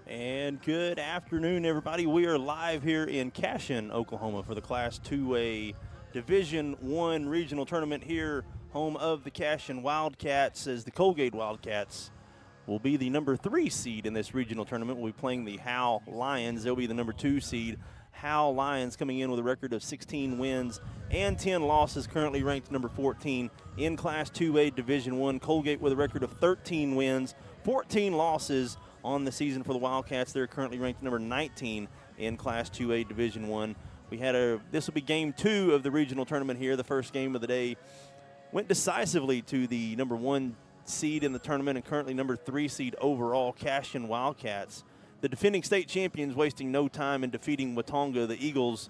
And good afternoon, everybody. We are live here in Cashion, Oklahoma for the Class 2A Division I regional tournament here, home of the Cashion Wildcats, as the Coalgate Wildcats will be the number 3 seed in this regional tournament. We'll be playing the Howe Lions. They'll be the number 2 seed. Howe Lions coming in with a record of 16 wins and 10 losses, currently ranked number 14 in Class 2A Division I. Coalgate with a record of 13 wins, 14 losses on the season for the Wildcats. They're currently ranked number 19 in Class 2A Division I. This will be game 2 of the regional tournament here. The first game of the day went decisively to the number 1 seed in the tournament and currently number 3 seed overall, Cashion Wildcats. The defending state champions wasting no time in defeating Watonga, the Eagles.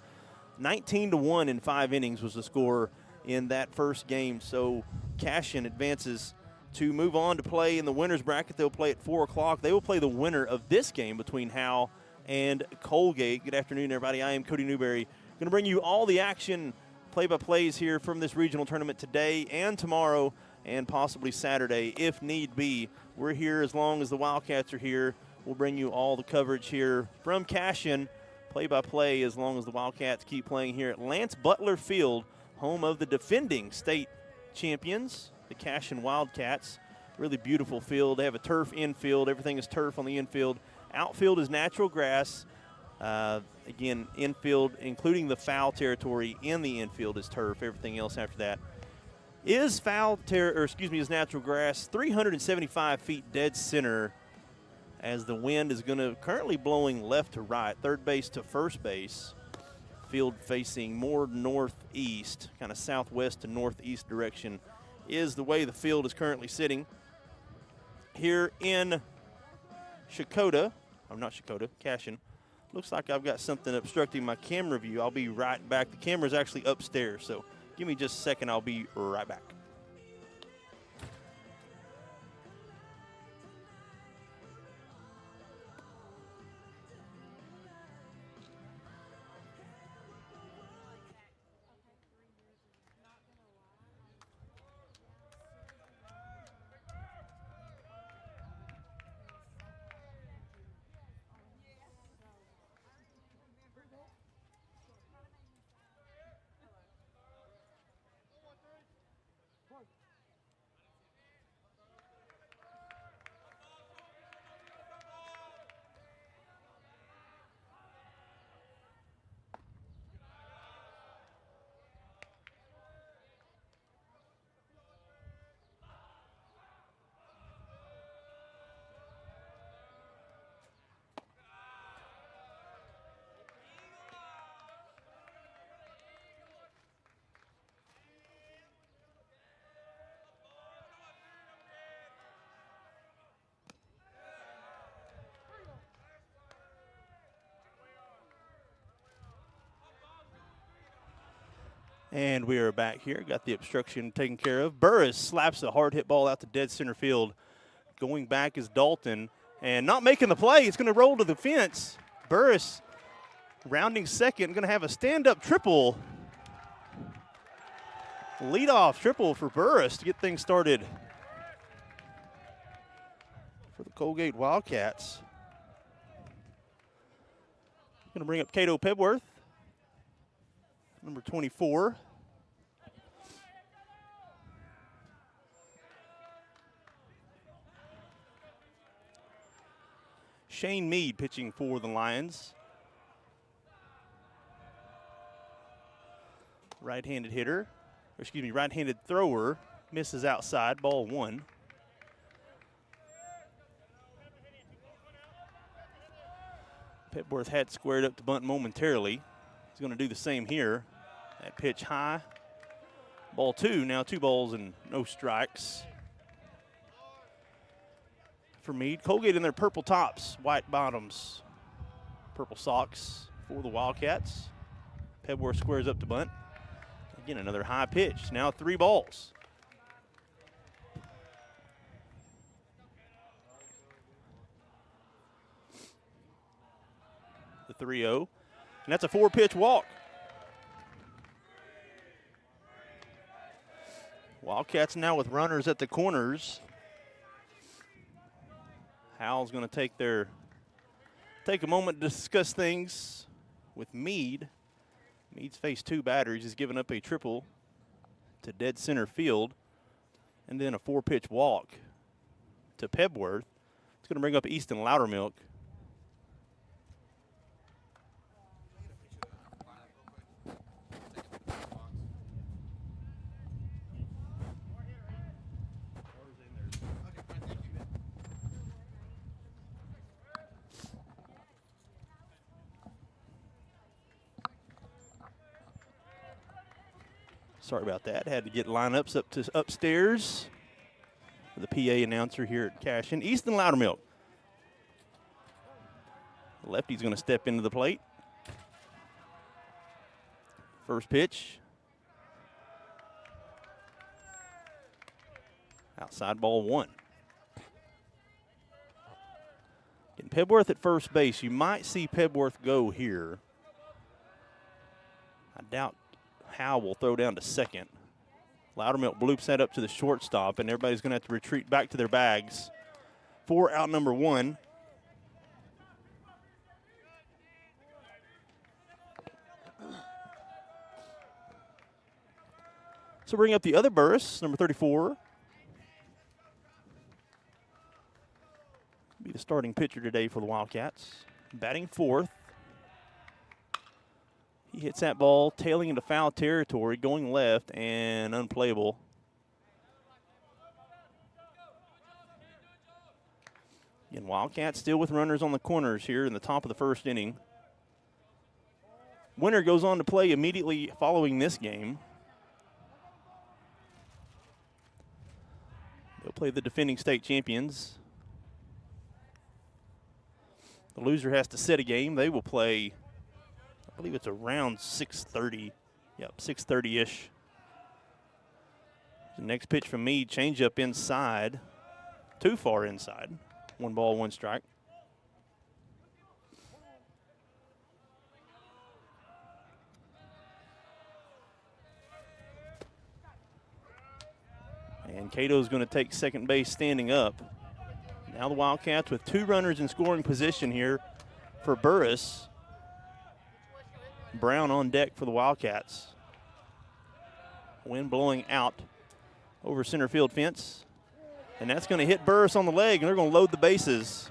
19-1 in 5 innings was the score in that first game. So Cashion advances to move on to play in the winner's bracket. They'll play at 4 o'clock. They will play the winner of this game between Howe and Coalgate. Good afternoon, everybody. I am Cody Newberry. Going to bring you all the action, play-by-plays here from this regional tournament today and tomorrow and possibly Saturday if need be. We're here as long as the Wildcats are here. We'll bring you all the coverage here from Cashion, play-by-play, as long as the Wildcats keep playing here at Lance Butler Field, home of the defending state champions, the Cashion Wildcats. Really beautiful field. They have a turf infield. Everything is turf on the infield. Outfield is natural grass. Again, infield, including the foul territory in the infield, is turf. Everything else after that is is natural grass. 375 feet dead center, as the wind is going to currently blowing left to right, third base to first base. Field facing more northeast, kind of southwest to northeast direction is the way the field is currently sitting. Here in Cashion. Looks like I've got something obstructing my camera view. I'll be right back. The camera's actually upstairs, so give me just a second. I'll be right back. And we are back here. Got the obstruction taken care of. Burris slaps a hard hit ball out to dead center field. Going back is Dalton. And not making the play. It's going to roll to the fence. Burris rounding second. Going to have a stand-up triple. Leadoff triple for Burris to get things started for the Coalgate Wildcats. Going to bring up Cato Pebworth, number 24. Shane Mead pitching for the Lions. Right-handed hitter, right-handed thrower, misses outside, ball 1. Pepworth had squared up to bunt momentarily. He's going to do the same here. That pitch high. Ball 2, now 2 balls and no strikes. for Meade. Coalgate in their purple tops, white bottoms, purple socks for the Wildcats. Pebworth squares up to bunt. Again, another high pitch. Now 3 balls. The 3-0. And that's a 4-pitch walk. Wildcats now with runners at the corners. Howe's going to take a moment to discuss things with Meade. Meade's faced 2 batters. He's given up a triple to dead center field and then a 4-pitch walk to Pebworth. It's going to bring up Easton Loudermilk. Sorry about that. Had to get lineups up to upstairs. The PA announcer here at Cashion. Easton Loudermilk. The lefty's going to step into the plate. First pitch. Outside ball 1. Getting Pebworth at first base. You might see Pebworth go here. I doubt Howe will throw down to second. Loudermilk bloops that up to the shortstop, and everybody's going to have to retreat back to their bags for out number 1. So bring up the other Burris, number 34. Be the starting pitcher today for the Wildcats. Batting 4th. He hits that ball tailing into foul territory, going left and unplayable. Again, Wildcats still with runners on the corners here in the top of the first inning. Winner goes on to play immediately following this game. They'll play the defending state champions. The loser has to set a game. They will play, I believe it's around 6:30. Yep, 6:30-ish. The next pitch from Meade, changeup inside. Too far inside. 1 ball, 1 strike. And Cato's going to take second base standing up. Now the Wildcats with 2 runners in scoring position here for Burris. Brown on deck for the Wildcats. Wind blowing out over center field fence. And that's going to hit Burris on the leg, and they're going to load the bases.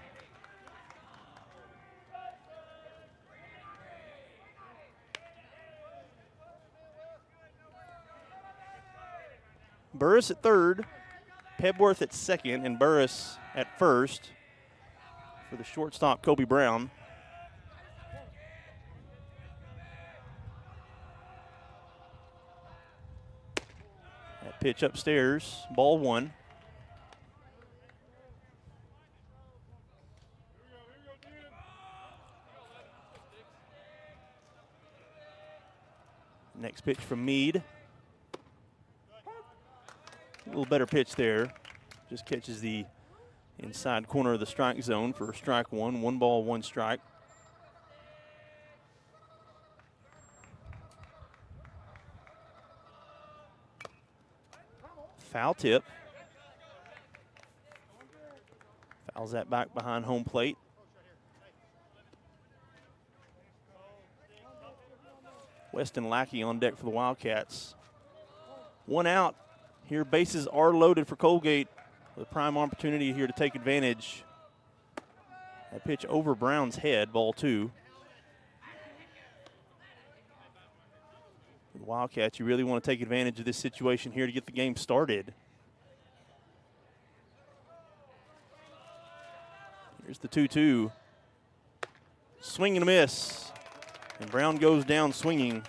Burris at third, Pebworth at second, and Burris at first for the shortstop, Kobe Brown. That pitch upstairs, ball 1. Next pitch from Meade. A little better pitch there. Just catches the inside corner of the strike zone for strike 1. 1 ball, 1 strike. Foul tip. Fouls that back behind home plate. Weston Lackey on deck for the Wildcats. 1 out. Here, bases are loaded for Coalgate. With a prime opportunity here to take advantage. That pitch over Brown's head, ball 2. The Wildcats, you really want to take advantage of this situation here to get the game started. Here's the 2-2. Swing and a miss. And Brown goes down swinging.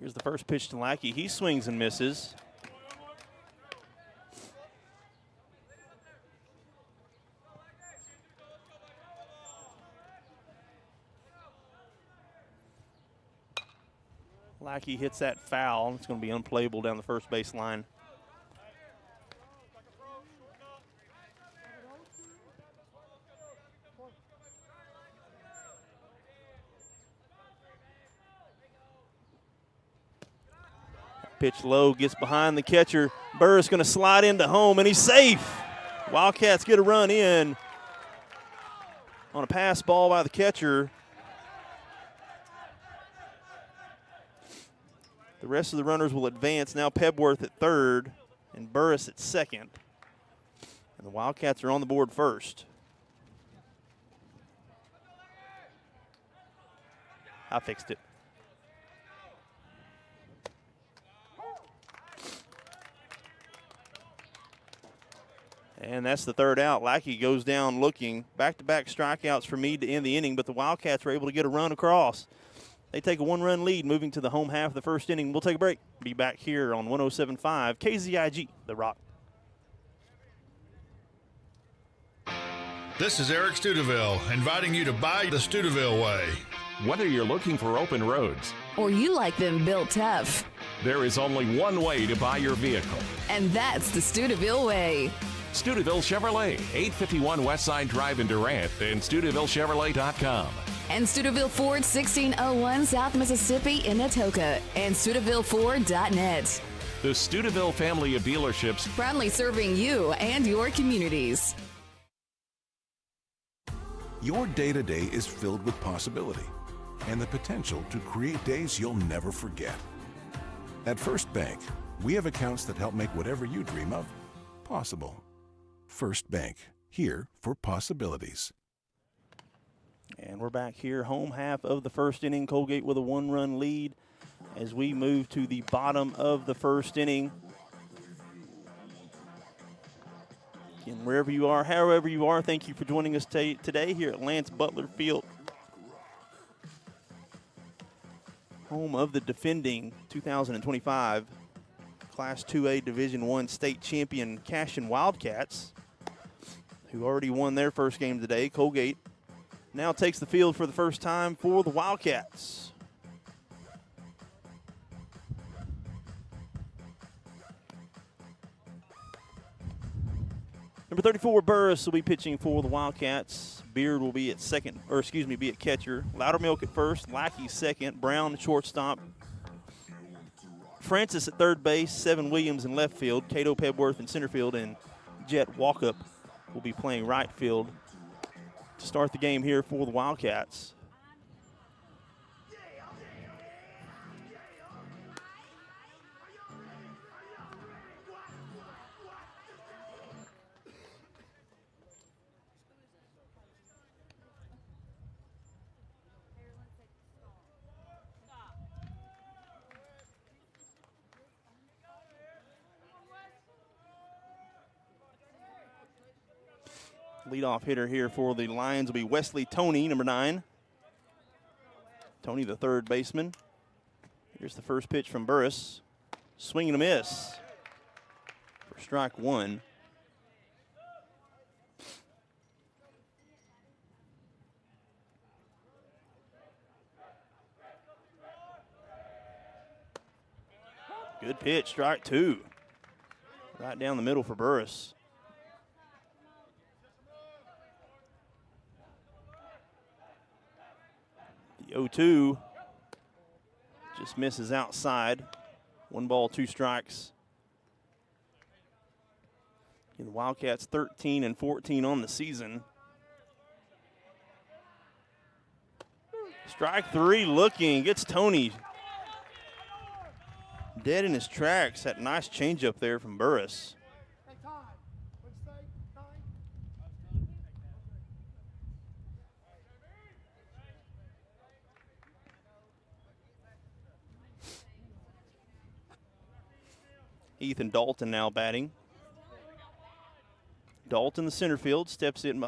Here's the first pitch to Lackey. He swings and misses. Lackey hits that foul. It's going to be unplayable down the first base line. Pitch low, gets behind the catcher. Burris going to slide into home, and he's safe. Wildcats get a run in on a pass ball by the catcher. The rest of the runners will advance. Now Pebworth at third and Burris at second. And the Wildcats are on the board first. I fixed it. And that's the third out. Lackey goes down looking. Back-to-back strikeouts for Meade to end the inning, but the Wildcats were able to get a run across. They take a one-run lead moving to the home half of the first inning. We'll take a break. Be back here on 107.5 KZIG, The Rock. This is Eric Studeville inviting you to buy the Studeville way. Whether you're looking for open roads or you like them built tough, there is only one way to buy your vehicle. And that's the Studeville way. Studeville Chevrolet, 851 Westside Drive in Durant, and StudevilleChevrolet.com. And Studeville Ford, 1601 South Mississippi in Atoka, and StudevilleFord.net. The Studeville family of dealerships, proudly serving you and your communities. Your day-to-day is filled with possibility and the potential to create days you'll never forget. At First Bank, we have accounts that help make whatever you dream of possible. First Bank, here for possibilities. And we're back here, home half of the first inning. Coalgate with a one-run lead as we move to the bottom of the first inning. And wherever you are, however you are, thank you for joining us today here at Lance Butler Field, home of the defending 2025 Class 2A Division I state champion Cashion Wildcats, who already won their first game today. Coalgate now takes the field for the first time for the Wildcats. Number 34, Burris, will be pitching for the Wildcats. Beard will be at be at catcher. Loudermilk at first, Lackey second, Brown shortstop. Francis at third base, Seven Williams in left field, Cato Pebworth in center field, and Jet Walkup will be playing right field to start the game here for the Wildcats. Leadoff hitter here for the Lions will be Wesley Toney, number 9. Toney, the third baseman. Here's the first pitch from Burris. Swing and a miss for strike one. Good pitch, strike two. Right down the middle for Burris. The 0-2 just misses outside. 1 ball, 2 strikes. The Wildcats 13-14 on the season. Strike 3 looking, gets Toney dead in his tracks. That nice changeup there from Burris. Ethan Dalton now batting. Dalton, the center field, steps in.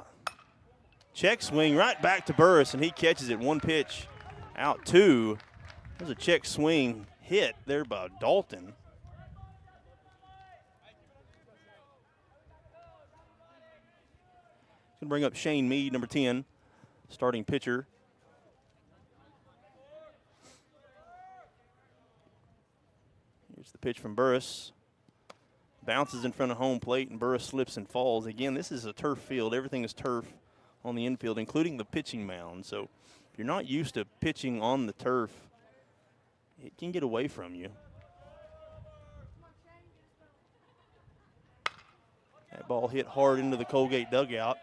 Check swing right back to Burris, and he catches it. 1 pitch, out 2. There's a check swing hit there by Dalton. Going to bring up Shane Meade, number 10, starting pitcher. Here's the pitch from Burris. Bounces in front of home plate, and Burris slips and falls. Again, this is a turf field. Everything is turf on the infield, including the pitching mound. So if you're not used to pitching on the turf, it can get away from you. That ball hit hard into the Coalgate dugout.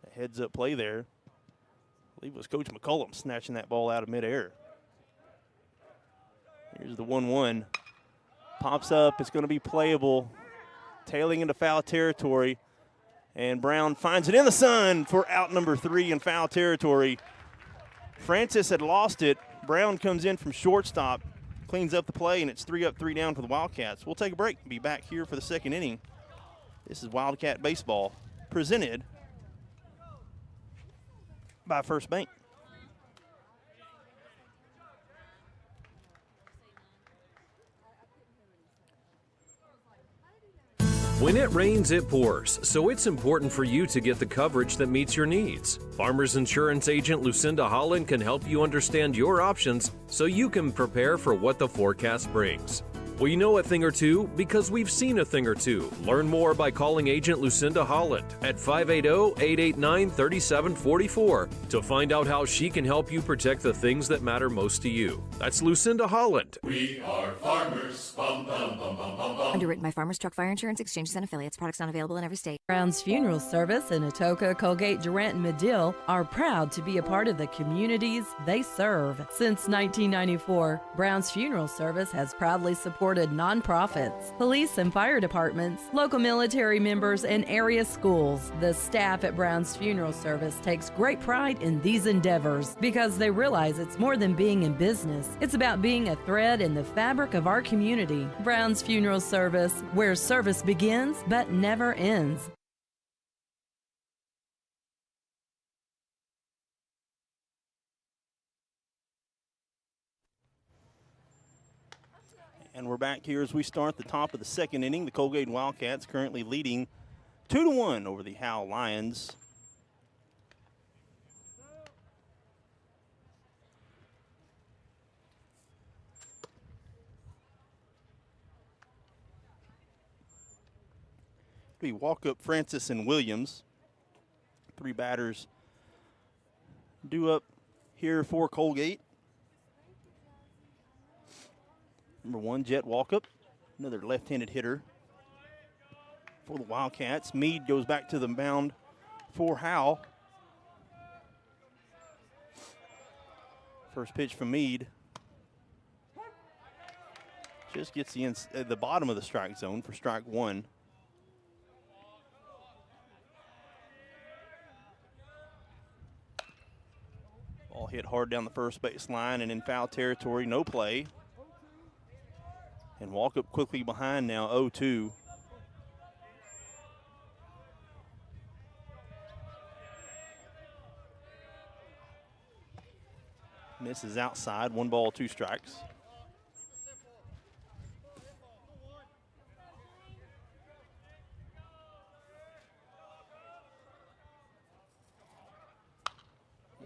A heads-up play there. I believe it was Coach McCullum snatching that ball out of midair. Here's the 1-1. Pops up. It's going to be playable. Tailing into foul territory. And Brown finds it in the sun for out number 3 in foul territory. Francis had lost it. Brown comes in from shortstop, cleans up the play, and it's 3 up, 3 down for the Wildcats. We'll take a break and be back here for the second inning. This is Wildcat Baseball, presented by First Bank. When it rains, it pours, so it's important for you to get the coverage that meets your needs. Farmers Insurance agent Lucinda Holland can help you understand your options so you can prepare for what the forecast brings. We know a thing or two because we've seen a thing or two. Learn more by calling agent Lucinda Holland at 580-889-3744 to find out how she can help you protect the things that matter most to you. That's Lucinda Holland. We are farmers. Bum, bum, bum, bum, bum, bum. Underwritten by Farmers Truck Fire Insurance Exchanges and Affiliates. Products not available in every state. Brown's Funeral Service in Atoka, Coalgate, Durant, and Medill are proud to be a part of the communities they serve. Since 1994, Brown's Funeral Service has proudly supported nonprofits, police and fire departments, local military members, and area schools. The staff at Brown's Funeral Service takes great pride in these endeavors because they realize it's more than being in business. It's about being a thread in the fabric of our community. Brown's Funeral Service, where service begins but never ends. And we're back here as we start the top of the second inning. The Coalgate Wildcats currently leading 2-1 over the Howe Lions. We walk up Francis and Williams. 3 batters due up here for Coalgate. Number 1, Jet Walkup, another left-handed hitter for the Wildcats. Meade goes back to the mound for Howe. First pitch from Meade. Just gets the bottom of the strike zone for strike 1. Ball hit hard down the first base line and in foul territory, no play. And Walkup quickly behind now, 0-2. Misses outside, 1 ball, 2 strikes.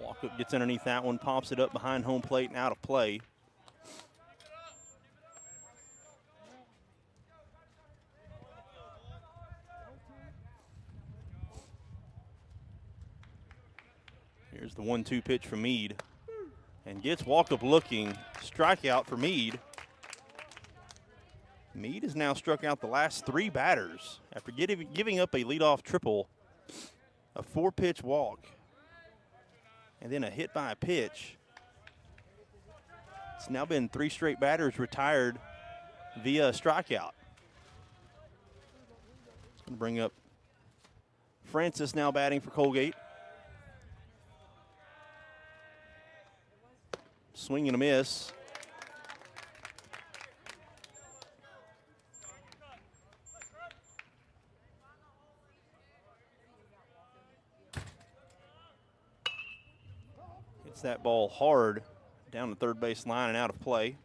Walkup gets underneath that one, pops it up behind home plate and out of play. Here's the 1-2 pitch from Meade. And gets Walkup looking. Strikeout for Meade. Meade has now struck out the last 3 batters after giving up a leadoff triple, a 4-pitch walk, and then a hit by a pitch. It's now been 3 straight batters retired via a strikeout. Going to bring up Francis now batting for Coalgate. Swing and a miss. Hits that ball hard Down the third base line and out of play.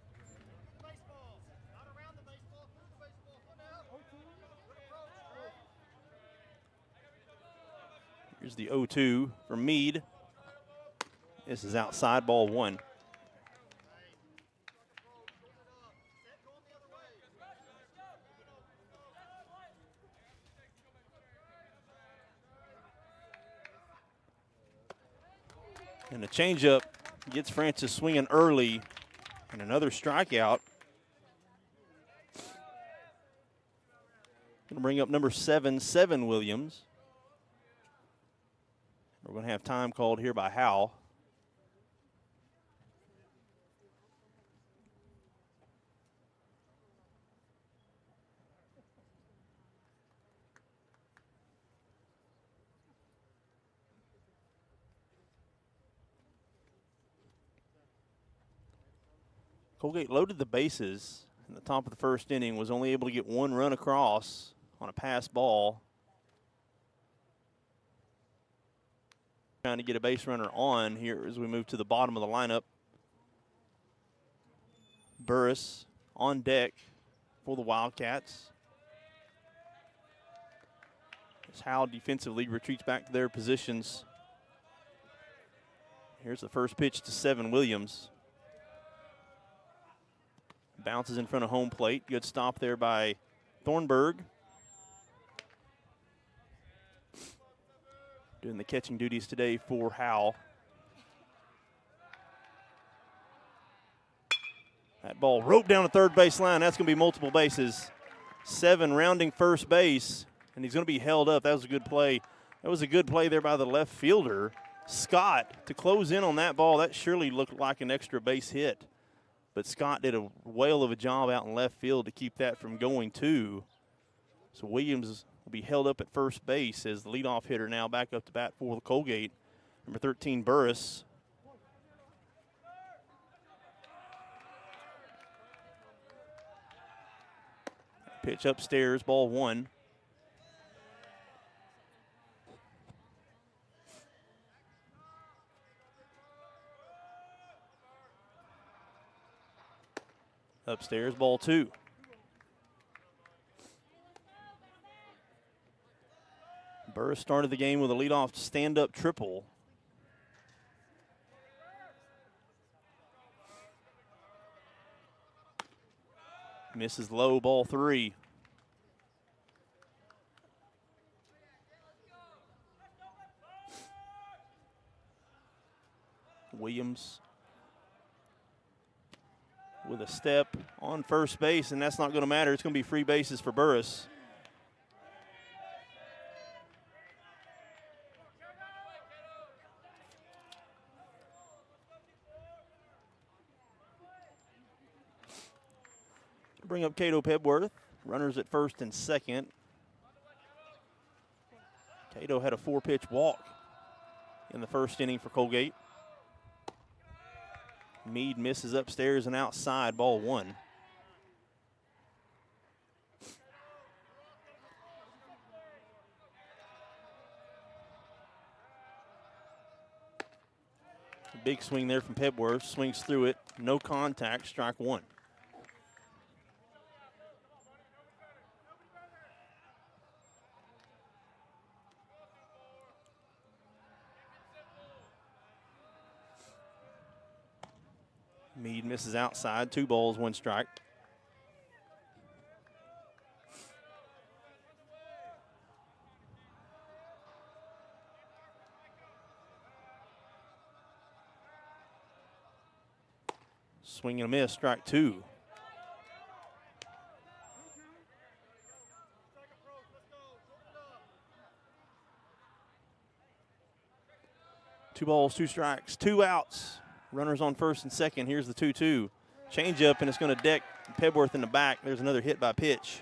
Here's the 0-2 from Meade. This is outside, ball one. And the changeup gets Francis swinging early, and another strikeout. Going to bring up number 7 Williams. We're going to have time called here by Howe. Coalgate loaded the bases in the top of the first inning, was only able to get one run across on a pass ball. Trying to get a base runner on here as we move to the bottom of the lineup. Burris on deck for the Wildcats. As Howe defensively retreats back to their positions. Here's the first pitch to 7 Williams. Bounces in front of home plate. Good stop there by Thornburg. Doing the catching duties today for Howe. That ball roped down the third base line. That's going to be multiple bases. 7 rounding first base, and he's going to be held up. That was a good play. That was a good play there by the left fielder, Scott, to close in on that ball. That surely looked like an extra base hit. But Scott did a whale of a job out in left field to keep that from going to. So Williams will be held up at first base as the leadoff hitter now back up to bat for the Coalgate. Number 13, Burris. Pitch upstairs, ball one. Upstairs, ball two. Burris started the game with a leadoff stand-up triple. Misses low, ball three. Williams with a step on first base, and that's not going to matter. It's going to be free bases for Burris. Bring up Cato Pebworth. Runners at first and second. Cato had a 4-pitch walk in the first inning for Coalgate. Meade misses upstairs and outside, ball one. Big swing there from Pebworth, swings through it, no contact, strike one. Meade misses outside, 2 balls, 1 strike. Swing and a miss, strike 2. Two balls, 2 strikes, 2 outs. Runners on first and second. Here's the 2-2. Change up, and it's going to deck Pebworth in the back. There's another hit by pitch.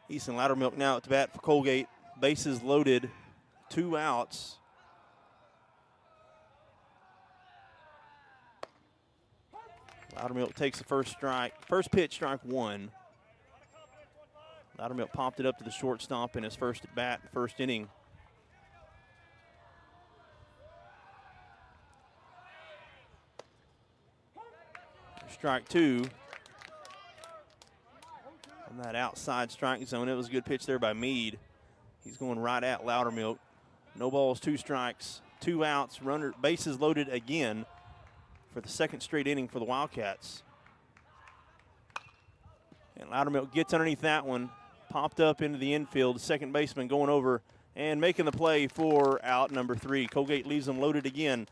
Easton Loudermilk now at the bat for Coalgate. Bases loaded, 2 outs. Loudermilk takes the first strike. First pitch, strike one. Loudermilk popped it up to the shortstop in his first at bat, first inning. Strike two. On that outside strike zone, it was a good pitch there by Meade. He's going right at Loudermilk. No balls, 2 strikes, 2 outs, runner, bases loaded again for the second straight inning for the Wildcats. And Loudermilk gets underneath that one, popped up into the infield. Second baseman going over and making the play for out number 3. Coalgate leaves them loaded again.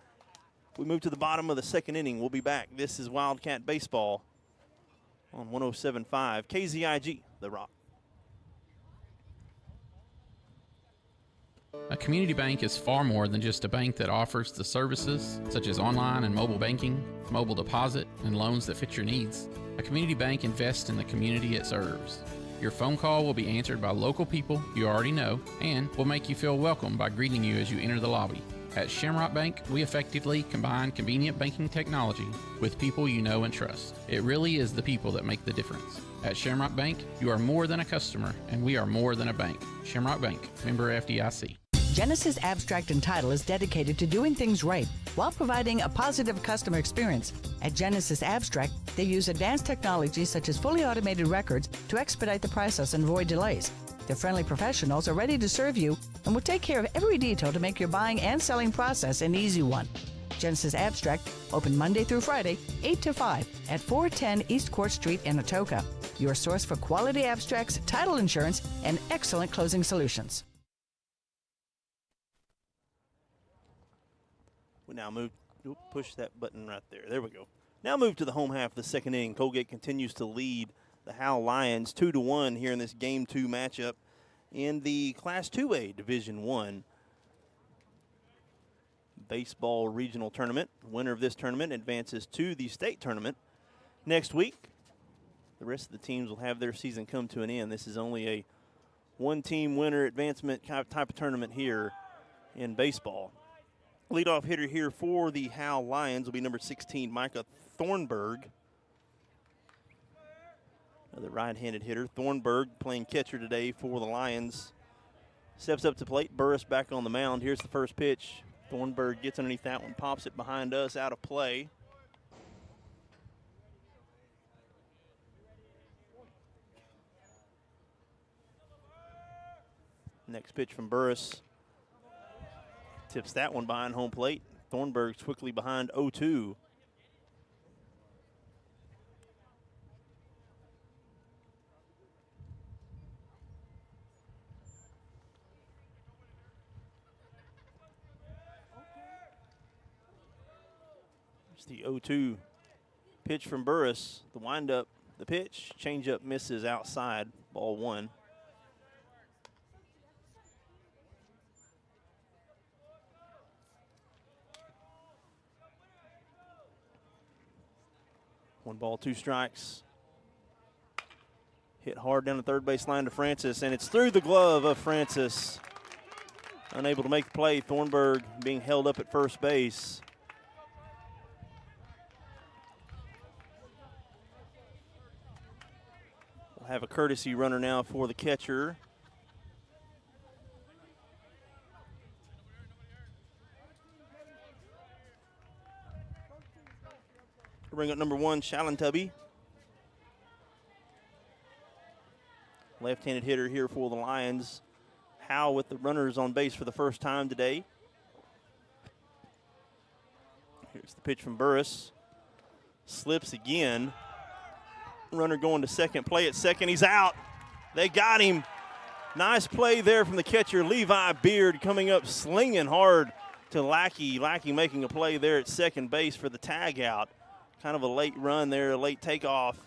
We move to the bottom of the second inning. We'll be back. This is Wildcat Baseball on 107.5 KZIG, The Rock. A community bank is far more than just a bank that offers the services such as online and mobile banking, mobile deposit, and loans that fit your needs. A community bank invests in the community it serves. Your phone call will be answered by local people you already know and will make you feel welcome by greeting you as you enter the lobby. At Shamrock Bank, we effectively combine convenient banking technology with people you know and trust. It really is the people that make the difference. At Shamrock Bank, you are more than a customer, and we are more than a bank. Shamrock Bank, member FDIC. Genesis Abstract and Title is dedicated to doing things right while providing a positive customer experience. At Genesis Abstract, they use advanced technology such as fully automated records to expedite the process and avoid delays. Their friendly professionals are ready to serve you and will take care of every detail to make your buying and selling process an easy one. Genesis Abstract, open Monday through Friday, 8 to 5 at 410 East Court Street in Atoka. Your source for quality abstracts, title insurance, and excellent closing solutions. We now move, push that button right there. There we go. Now move to the home half of the second inning. Coalgate continues to lead the Howe Lions 2-1 here in this Game 2 matchup in the Class 2A Division I Baseball Regional Tournament. The winner of this tournament advances to the state tournament next week. The rest of the teams will have their season come to an end. This is only a one-team winner advancement type of tournament here in baseball. Leadoff hitter here for the Howe Lions will be number 16, Micah Thornburg. Another right-handed hitter. Thornburg playing catcher today for the Lions. Steps up to plate. Burris back on the mound. Here's the first pitch. Thornburg gets underneath that one, pops it behind us, out of play. Next pitch from Burris. Tips that one behind home plate. Thornburg's quickly behind 0-2. It's the 0-2 pitch from Burris. The windup, the pitch, changeup misses outside, ball 1. One ball, 2 strikes. Hit hard down the third base line to Francis, and it's through the glove of Francis. Unable to make the play. Thornburg being held up at first base. We'll have a courtesy runner now for the catcher. Bring up number 1, Shallon-Tubby. Left-handed hitter here for the Lions. Howe with the runners on base for the first time today. Here's the pitch from Burris. Slips again. Runner going to second. Play at second. He's out. They got him. Nice play there from the catcher, Levi Beard, coming up slinging hard to Lackey. Lackey making a play there at second base for the tag out. Kind of a late run there, a late takeoff.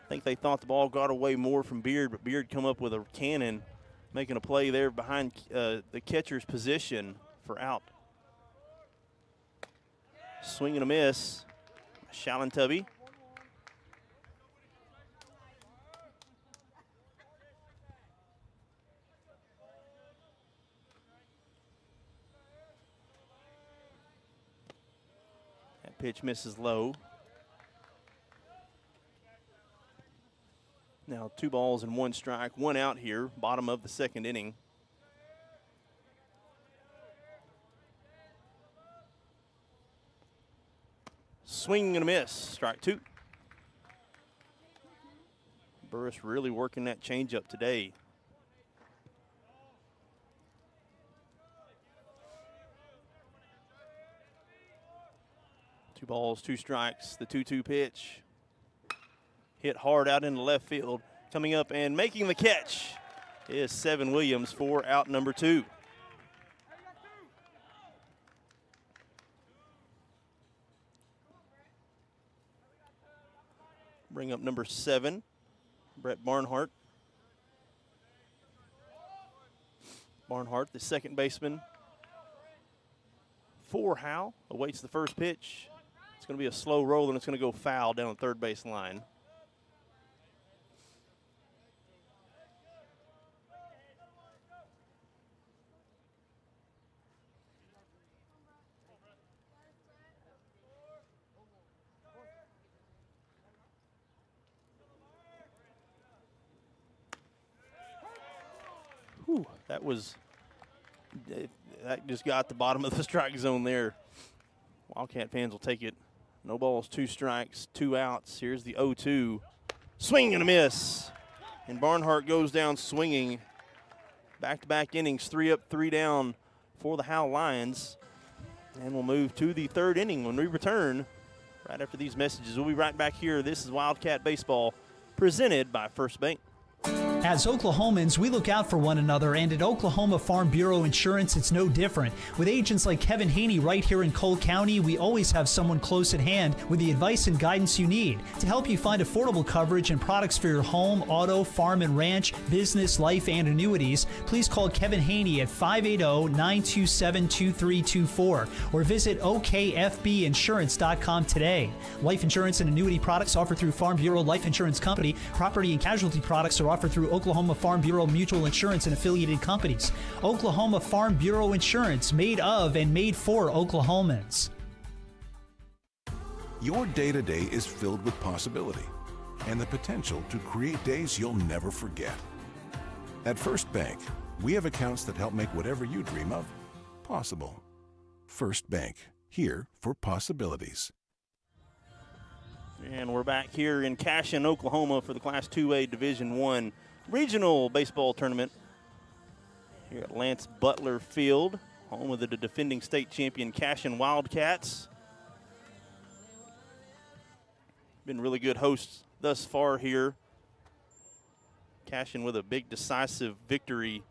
I think they thought the ball got away more from Beard, but Beard come up with a cannon, making a play there behind the catcher's position for out. Swing and a miss. Shallon-Tubby. That pitch misses low. Now 2 balls and 1 strike, 1 out here, bottom of the second inning. Swing and a miss, strike 2. Burris really working that changeup today. Two balls, 2 strikes, the 2-2 pitch. Hit hard out into left field. Coming up and making the catch is Seven Williams for out number 2. Bring up number 7, Brett Barnhart. Barnhart, the second baseman for Howe, awaits the first pitch. It's going to be a slow roll, and it's going to go foul down the third base line. Whew, that just got the bottom of the strike zone there. Wildcat fans will take it. No balls, 2 strikes, 2 outs. Here's the 0-2. Swing and a miss. And Barnhart goes down swinging. Back-to-back innings, 3 up, 3 down for the Howe Lions. And we'll move to the third inning when we return right after these messages. We'll be right back here. This is Wildcat Baseball presented by First Bank. As Oklahomans, we look out for one another, and at Oklahoma Farm Bureau Insurance, it's no different. With agents like Kevin Haney right here in Cole County, we always have someone close at hand with the advice and guidance you need to help you find affordable coverage and products for your home, auto, farm and ranch, business, life, and annuities. Please call Kevin Haney at 580-927-2324 or visit okfbinsurance.com today. Life insurance and annuity products offered through Farm Bureau Life Insurance Company. Property and casualty products are offered through Oklahoma Farm Bureau Mutual Insurance and affiliated companies. Oklahoma Farm Bureau Insurance, made of and made for Oklahomans. Your day-to-day is filled with possibility and the potential to create days you'll never forget. At First Bank, we have accounts that help make whatever you dream of possible. First Bank, here for possibilities. And we're back here in Cashion, Oklahoma for the Class 2A Division I Regional Baseball Tournament here at Lance Butler Field, home of the defending state champion Cashion Wildcats. Been really good hosts thus far here. Cashion with a big decisive victory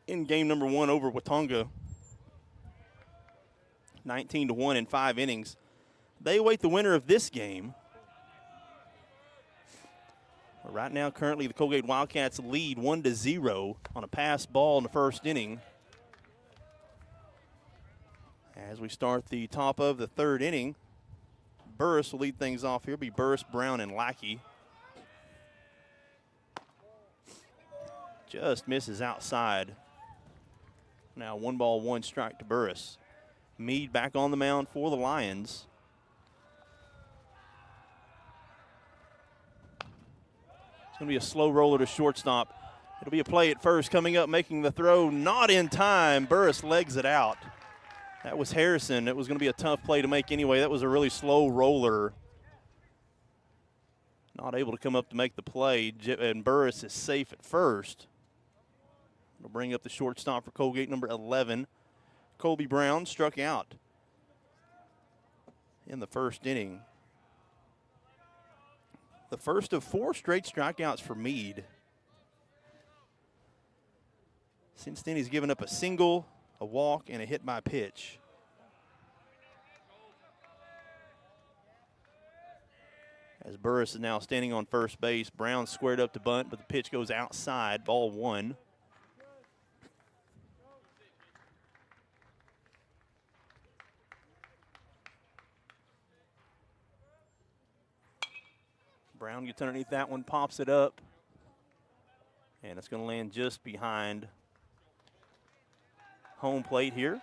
in game number 1 over Watonga. 19-1 in 5 innings. They await the winner of this game. Right now, currently, the Coalgate Wildcats lead 1-0 on a pass ball in the first inning. As we start the top of the third inning, Burris will lead things off here. It'll be Burris, Brown, and Lackey. Just misses outside. Now 1 ball, 1 strike to Burris. Meade back on the mound for the Lions. It's going to be a slow roller to shortstop. It'll be a play at first. Coming up, making the throw, not in time. Burris legs it out. That was Harrison. It was going to be a tough play to make anyway. That was a really slow roller. Not able to come up to make the play, and Burris is safe at first. It'll bring up the shortstop for Coalgate, number 11. Colby Brown struck out in the first inning. The first of 4 straight strikeouts for Meade. Since then, he's given up a single, a walk, and a hit by pitch. As Burris is now standing on first base, Brown squared up to bunt, but the pitch goes outside, ball 1. Brown gets underneath that one, pops it up, and it's going to land just behind home plate here.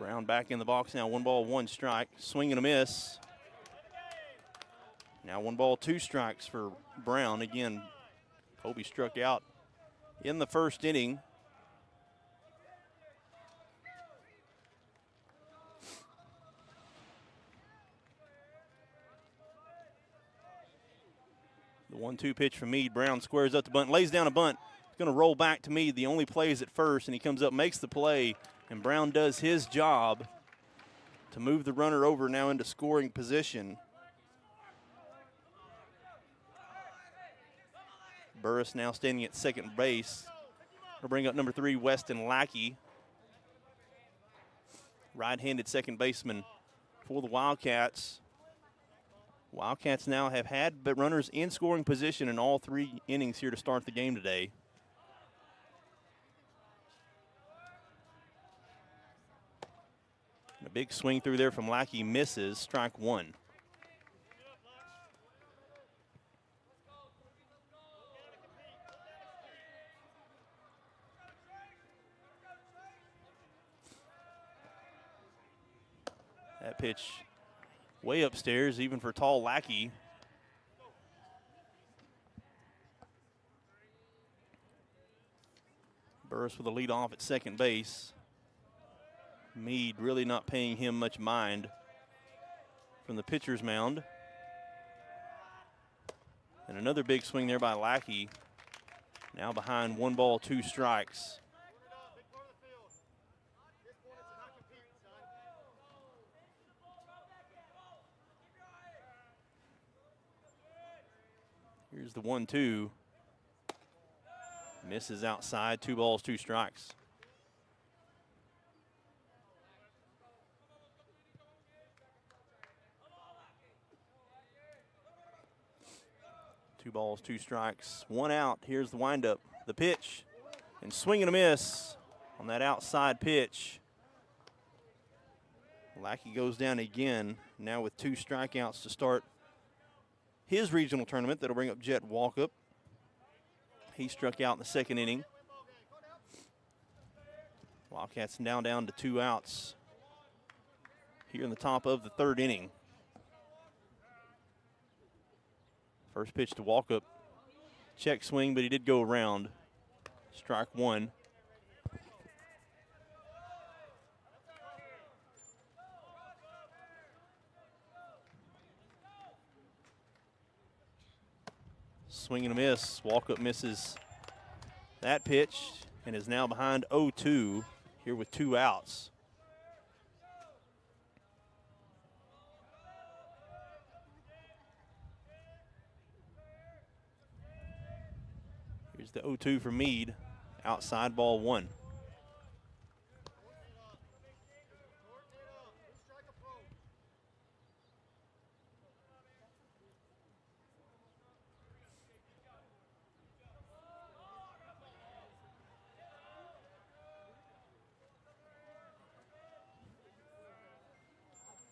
Brown back in the box now. 1 ball, 1 strike. Swing and a miss. Now 1 ball, 2 strikes for Brown. Again, Kobe struck out in the first inning. The 1-2 pitch from Meade. Brown squares up the bunt, lays down a bunt. It's going to roll back to Meade. The only play is at first, and he comes up, makes the play, and Brown does his job to move the runner over now into scoring position. Burris now standing at second base. We'll bring up number 3, Weston Lackey. Right-handed second baseman for the Wildcats. Wildcats now have had runners in scoring position in all 3 innings here to start the game today. And a big swing through there from Lackey misses, strike 1. That pitch way upstairs, even for tall Lackey. Burris with a lead off at second base. Meade really not paying him much mind from the pitcher's mound. And another big swing there by Lackey. Now behind 1 ball, 2 strikes. Here's the 1-2. Misses outside, 2 balls, 2 strikes. Two balls, 2 strikes, 1 out. Here's the windup, the pitch, and swing and a miss on that outside pitch. Lackey goes down again, now with 2 strikeouts to start his regional tournament. That'll bring up Jet Walkup. He struck out in the second inning. Wildcats now down to 2 outs here in the top of the 3rd inning. First pitch to Walkup. Check swing, but he did go around. Strike 1. Swing and a miss. Walkup misses that pitch and is now behind 0-2 here with 2 outs. Here's the 0-2 for Meade. Outside, ball 1.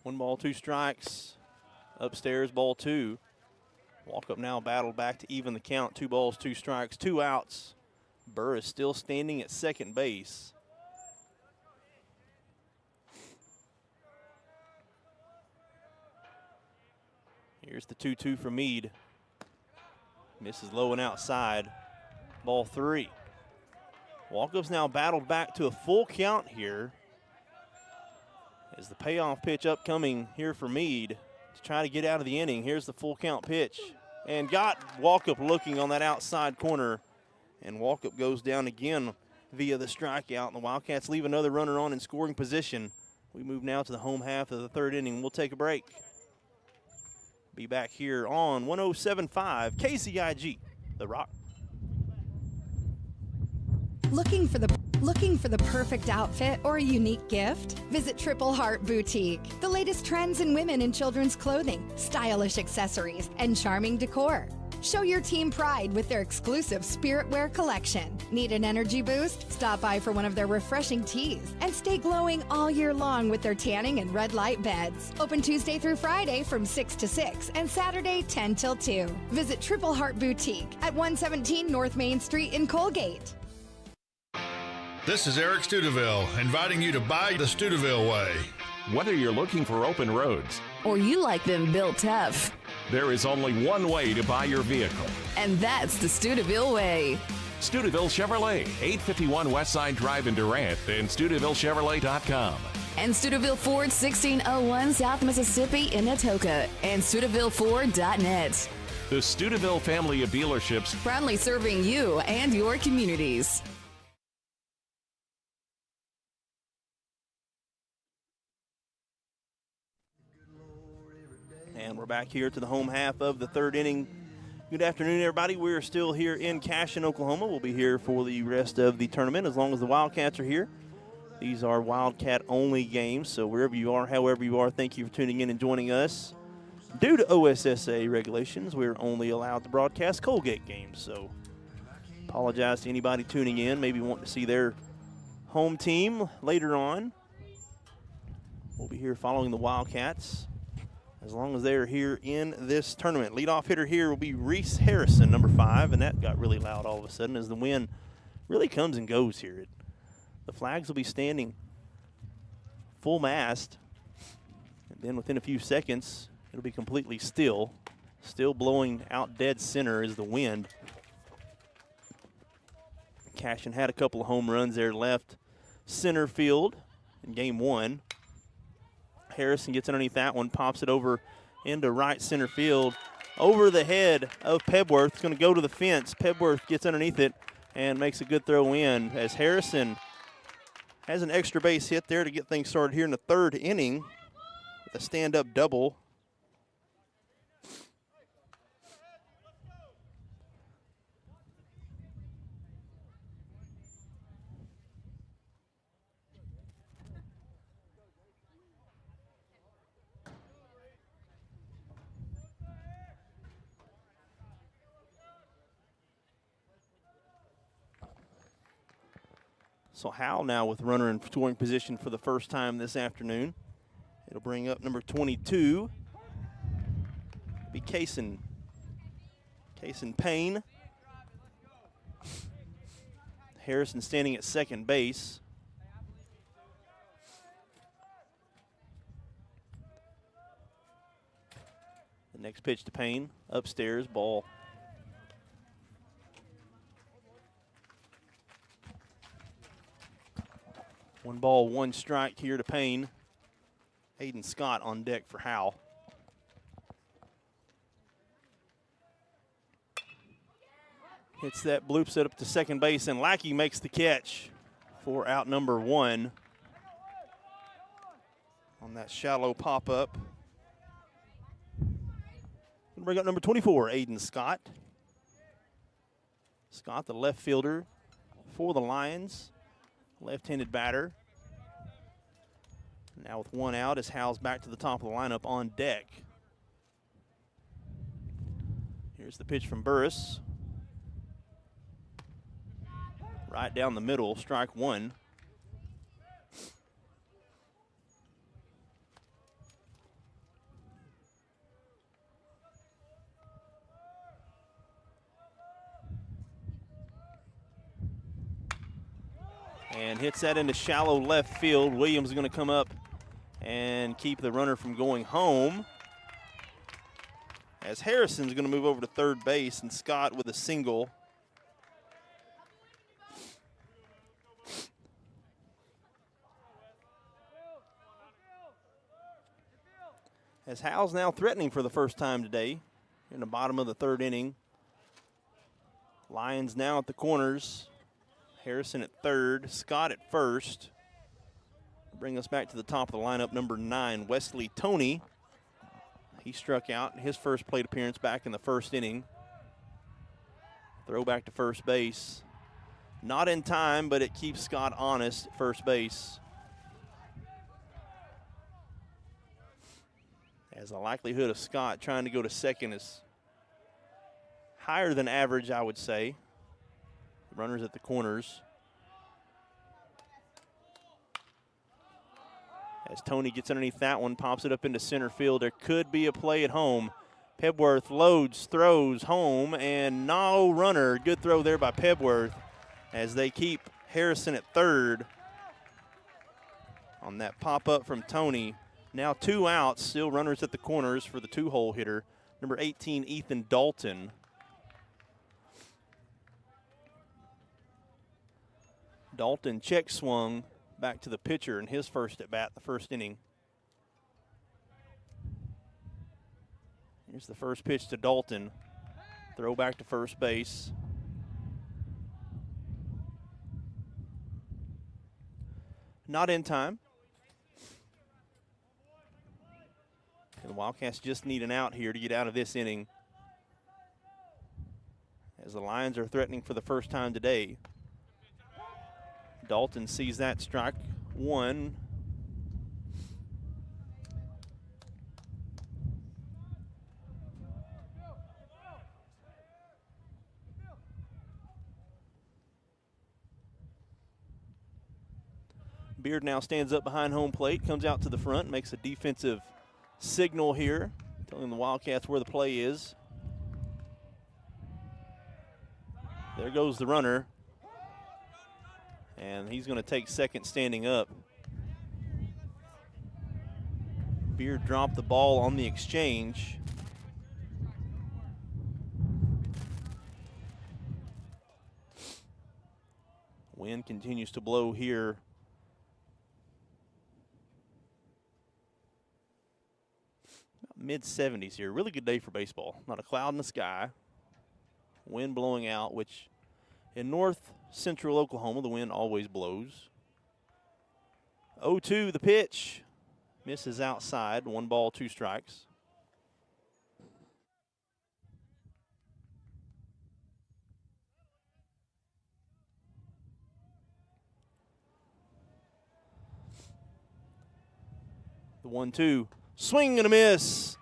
One ball, 2 strikes. Upstairs, ball 2. Walkup now battled back to even the count. 2 balls, 2 strikes, 2 outs. Burris still standing at second base. Here's the 2-2 for Meade. Misses low and outside. Ball 3. Walkup's now battled back to a full count here. As the payoff pitch upcoming here for Meade to try to get out of the inning. Here's the full count pitch. And got Walkup looking on that outside corner. And Walkup goes down again via the strikeout. And the Wildcats leave another runner on in scoring position. We move now to the home half of the 3rd inning. We'll take a break. Be back here on 107.5 KCIG, The Rock. Looking for the perfect outfit or a unique gift? Visit Triple Heart Boutique. The latest trends in women and children's clothing, stylish accessories, and charming decor. Show your team pride with their exclusive Spirit Wear collection. Need an energy boost? Stop by for one of their refreshing teas and stay glowing all year long with their tanning and red light beds. Open Tuesday through Friday from 6 to 6 and Saturday 10 till 2. Visit Triple Heart Boutique at 117 North Main Street in Coalgate. This is Eric Studeville inviting you to buy the Studeville way. Whether you're looking for open roads or you like them built tough, there is only one way to buy your vehicle. And that's the Studeville way. Studeville Chevrolet, 851 Westside Drive in Durant, and StudevilleChevrolet.com. And Studeville Ford, 1601 South Mississippi in Atoka, and StudevilleFord.net. The Studeville family of dealerships, proudly serving you and your communities. And we're back here to the home half of the third inning. Good afternoon, everybody. We're still here in Cashion, Oklahoma. We'll be here for the rest of the tournament as long as the Wildcats are here. These are Wildcat-only games, so wherever you are, however you are, thank you for tuning in and joining us. Due to OSSA regulations, we're only allowed to broadcast Coalgate games, so apologize to anybody tuning in, maybe wanting to see their home team later on. We'll be here following the Wildcats as long as they're here in this tournament. Leadoff hitter here will be Reese Harrison, number 5, and that got really loud all of a sudden as the wind really comes and goes here. The flags will be standing full mast, and then within a few seconds, it'll be completely still. Still blowing out dead center is the wind. Cashion had a couple of home runs there left center field in game 1. Harrison gets underneath that one, pops it over into right center field. Over the head of Pebworth. It's going to go to the fence. Pebworth gets underneath it and makes a good throw in as Harrison has an extra base hit there to get things started here in the third inning with a stand-up double. So Howe now with runner in scoring position for the first time this afternoon. It'll bring up number 22. Be Cashion Payne. Harrison standing at second base. The next pitch to Payne, upstairs, ball. One ball, one strike here to Payne. Hayden Scott on deck for Howe. Hits that bloop set up to second base, and Lackey makes the catch for out number 1 on that shallow pop-up. Gonna bring up number 24, Aiden Scott. Scott, the left fielder for the Lions. Left-handed batter. Now with one out as Howe's back to the top of the lineup on deck. Here's the pitch from Burris. Right down the middle, strike 1. And hits that into shallow left field. Williams is going to come up and keep the runner from going home. As Harrison's going to move over to third base, and Scott with a single. As Howe's now threatening for the first time today in the bottom of the third inning. Lions now at the corners. Harrison at third, Scott at first. Bring us back to the top of the lineup, number 9, Wesley Toney. He struck out in his first plate appearance back in the first inning. Throw back to first base. Not in time, but it keeps Scott honest at first base. As the likelihood of Scott trying to go to second is higher than average, I would say. Runners at the corners. As Toney gets underneath that one, pops it up into center field. There could be a play at home. Pebworth loads, throws home, and no runner. Good throw there by Pebworth as they keep Harrison at third on that pop-up from Tony. Now 2 outs, still runners at the corners for the 2-hole hitter, number 18, Ethan Dalton. Dalton check swung back to the pitcher in his first at bat, the first inning. Here's the first pitch to Dalton. Throw back to first base. Not in time. And the Wildcats just need an out here to get out of this inning, as the Lions are threatening for the first time today. Dalton sees that, strike one. Beard now stands up behind home plate, comes out to the front, makes a defensive signal here, telling the Wildcats where the play is. There goes the runner, and he's going to take second standing up. Beard dropped the ball on the exchange. Wind continues to blow here. Mid-70s here. Really good day for baseball. Not a cloud in the sky. Wind blowing out, which in north central Oklahoma, the wind always blows. 0-2 the pitch. Misses outside. 1 ball, 2 strikes. The 1-2. Swing and a miss.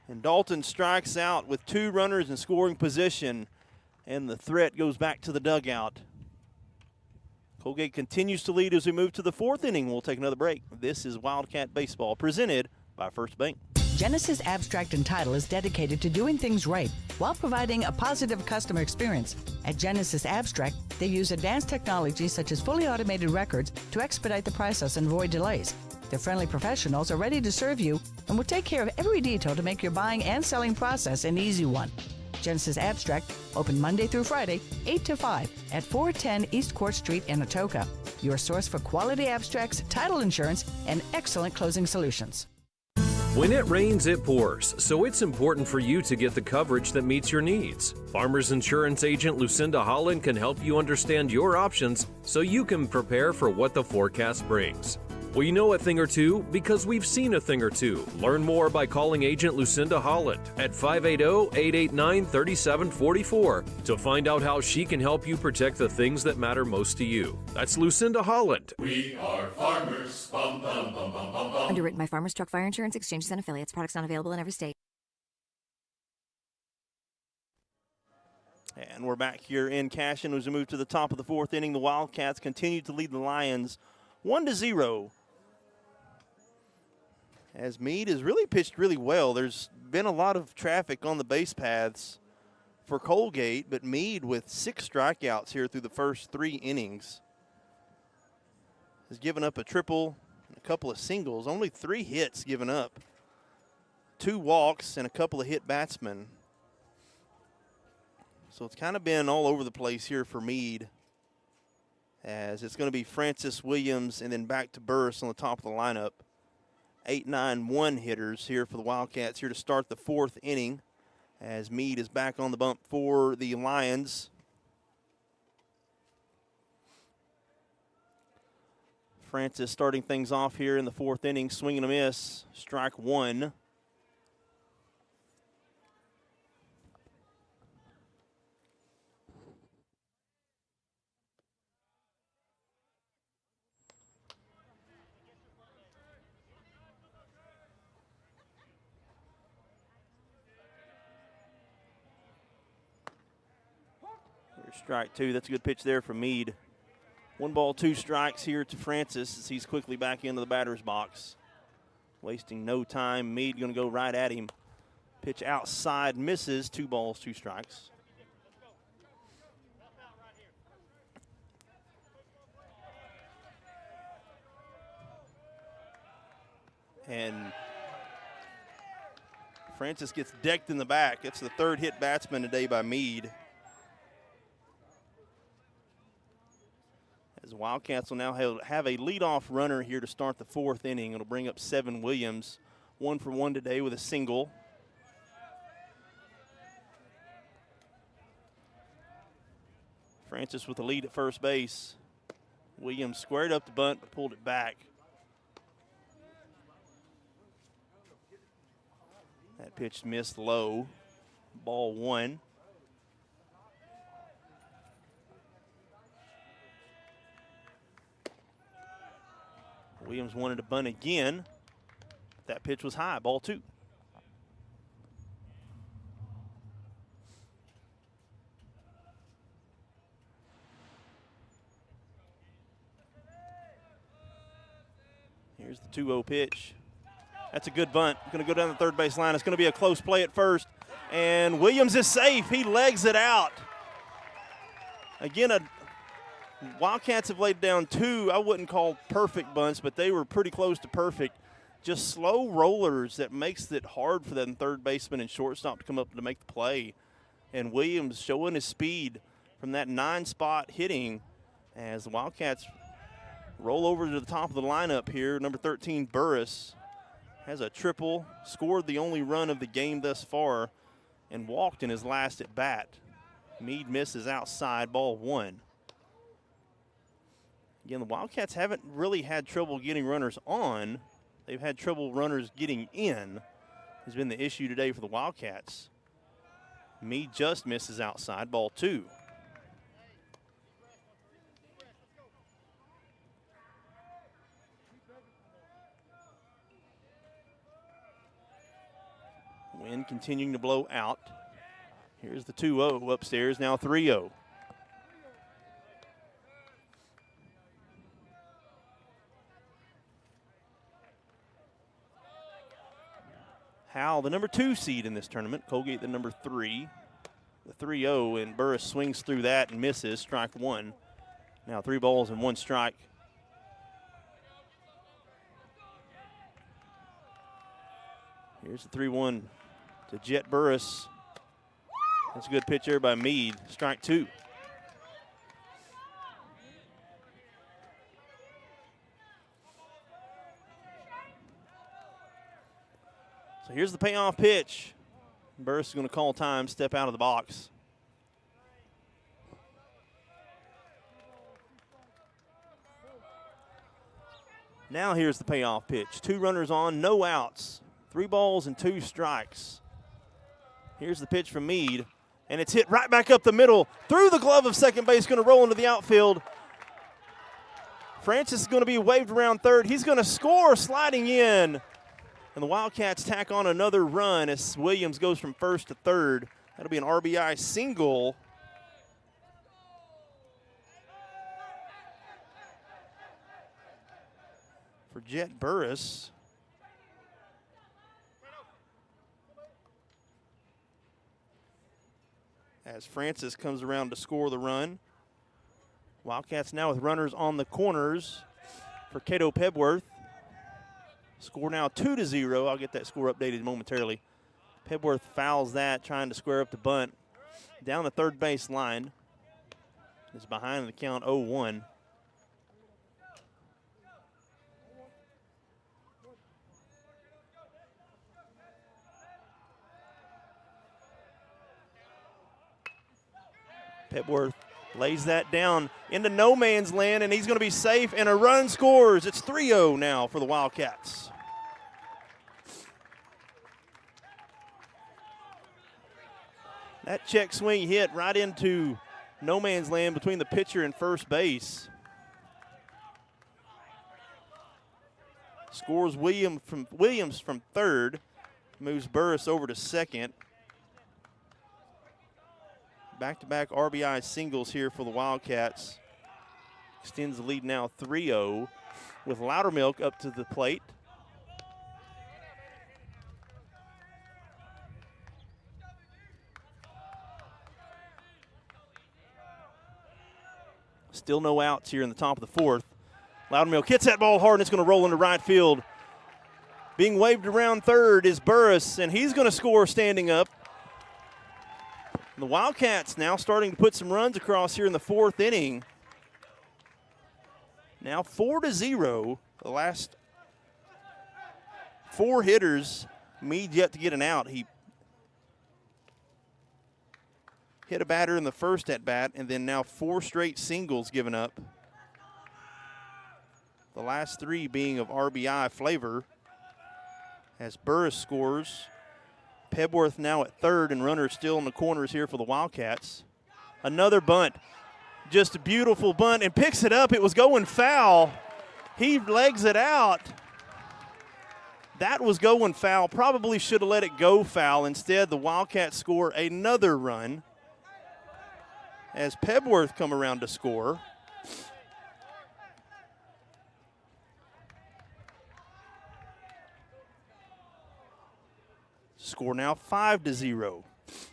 And Dalton strikes out with 2 runners in scoring position, and the threat goes back to the dugout. Coalgate continues to lead as we move to the 4th inning. We'll take another break. This is Wildcat Baseball, presented by First Bank. Genesis Abstract and Title is dedicated to doing things right while providing a positive customer experience. At Genesis Abstract, they use advanced technology such as fully automated records to expedite the process and avoid delays. Their friendly professionals are ready to serve you and will take care of every detail to make your buying and selling process an easy one. Genesis Abstract, open Monday through Friday, 8 to 5 at 410 East Court Street in Atoka. Your source for quality abstracts, title insurance, and excellent closing solutions. When it rains, it pours, so it's important for you to get the coverage that meets your needs. Farmers Insurance agent Lucinda Holland can help you understand your options so you can prepare for what the forecast brings. We know a thing or two because we've seen a thing or two. Learn more by calling agent Lucinda Holland at 580-889-3744 to find out how she can help you protect the things that matter most to you. That's Lucinda Holland. We are farmers. Bum, bum, bum, bum, bum, bum. Underwritten by Farmers Truck Fire Insurance Exchanges and Affiliates. Products not available in every state. And we're back here in Cashion as we move to the top of the 4th inning. The Wildcats continue to lead the Lions 1-0. As Meade has really pitched really well. There's been a lot of traffic on the base paths for Coalgate, but Meade with 6 strikeouts here through the first 3 innings has given up a triple and a couple of singles. Only 3 hits given up. 2 walks and a couple of hit batsmen. So it's kind of been all over the place here for Meade, as it's going to be Francis Williams and then back to Burris on the top of the lineup. 8-9-1 hitters here for the Wildcats here to start the 4th inning, as Meade is back on the bump for the Lions. Francis starting things off here in the 4th inning, swing and a miss, strike 1. Strike 2. That's a good pitch there from Meade. 1 ball, 2 strikes here to Francis as he's quickly back into the batter's box. Wasting no time. Meade going to go right at him. Pitch outside, misses. 2 balls, 2 strikes. And Francis gets decked in the back. It's the third hit batsman today by Meade. As the Wildcats will now have a leadoff runner here to start the fourth inning. It'll bring up Seven Williams, 1 for 1 today with a single. Francis with the lead at first base. Williams squared up the bunt but pulled it back. That pitch missed low. Ball 1. Williams wanted to bunt again. That pitch was high. Ball 2. Here's the 2-0 pitch. That's a good bunt. Going to go down the third base line. It's going to be a close play at first. And Williams is safe. He legs it out. Again, Wildcats have laid down 2, I wouldn't call perfect bunts, but they were pretty close to perfect. Just slow rollers that makes it hard for that third baseman and shortstop to come up to make the play. And Williams showing his speed from that 9-spot hitting as the Wildcats roll over to the top of the lineup here. Number 13, Burris, has a triple, scored the only run of the game thus far, and walked in his last at bat. Meade misses outside, ball 1. Again, the Wildcats haven't really had trouble getting runners on. They've had trouble runners getting in has been the issue today for the Wildcats. Meade just misses outside, ball 2. Wind continuing to blow out. Here's the 2-0 upstairs, now 3-0. Howe, the number 2 seed in this tournament. Coalgate, the number 3. The 3-0, and Burris swings through that and misses, strike 1. Now 3 balls and 1 strike. Here's the 3-1 to Jet Burris. That's a good pitch there by Meade, strike 2. So here's the payoff pitch. Burris is going to call time, step out of the box. Now here's the payoff pitch. 2 runners on, no outs. 3 balls and 2 strikes. Here's the pitch from Meade, and it's hit right back up the middle. Through the glove of second base, going to roll into the outfield. Francis is going to be waved around third. He's going to score sliding in. And the Wildcats tack on another run as Williams goes from first to third. That'll be an RBI single. For Jet Burris. As Francis comes around to score the run. Wildcats now with runners on the corners for Cato Pebworth. Score now 2-0. I'll get that score updated momentarily. Pebworth fouls that, trying to square up the bunt. Down the third base line. Is behind the count 0-1. Pebworth lays that down into no man's land, and he's going to be safe, and a run scores. It's 3-0 now for the Wildcats. That check swing hit right into no man's land between the pitcher and first base. Scores Williams from third, moves Burris over to second. Back-to-back RBI singles here for the Wildcats. Extends the lead now 3-0 with Loudermilk up to the plate. Still no outs here in the top of the fourth. Loudermilk hits that ball hard, and it's going to roll into right field. Being waved around third is Burris, and he's going to score standing up. The Wildcats now starting to put some runs across here in the fourth inning. Now 4-0. The last 4 hitters. Meade yet to get an out. He hit a batter in the first at bat, and then now 4 straight singles given up. The last 3 being of RBI flavor. As Burris scores. Pebworth now at third, and runners still in the corners here for the Wildcats. Another bunt. Just a beautiful bunt, and picks it up. It was going foul. He legs it out. That was going foul. Probably should have let it go foul. Instead, the Wildcats score another run as Pebworth come around to score. Score now 5-0.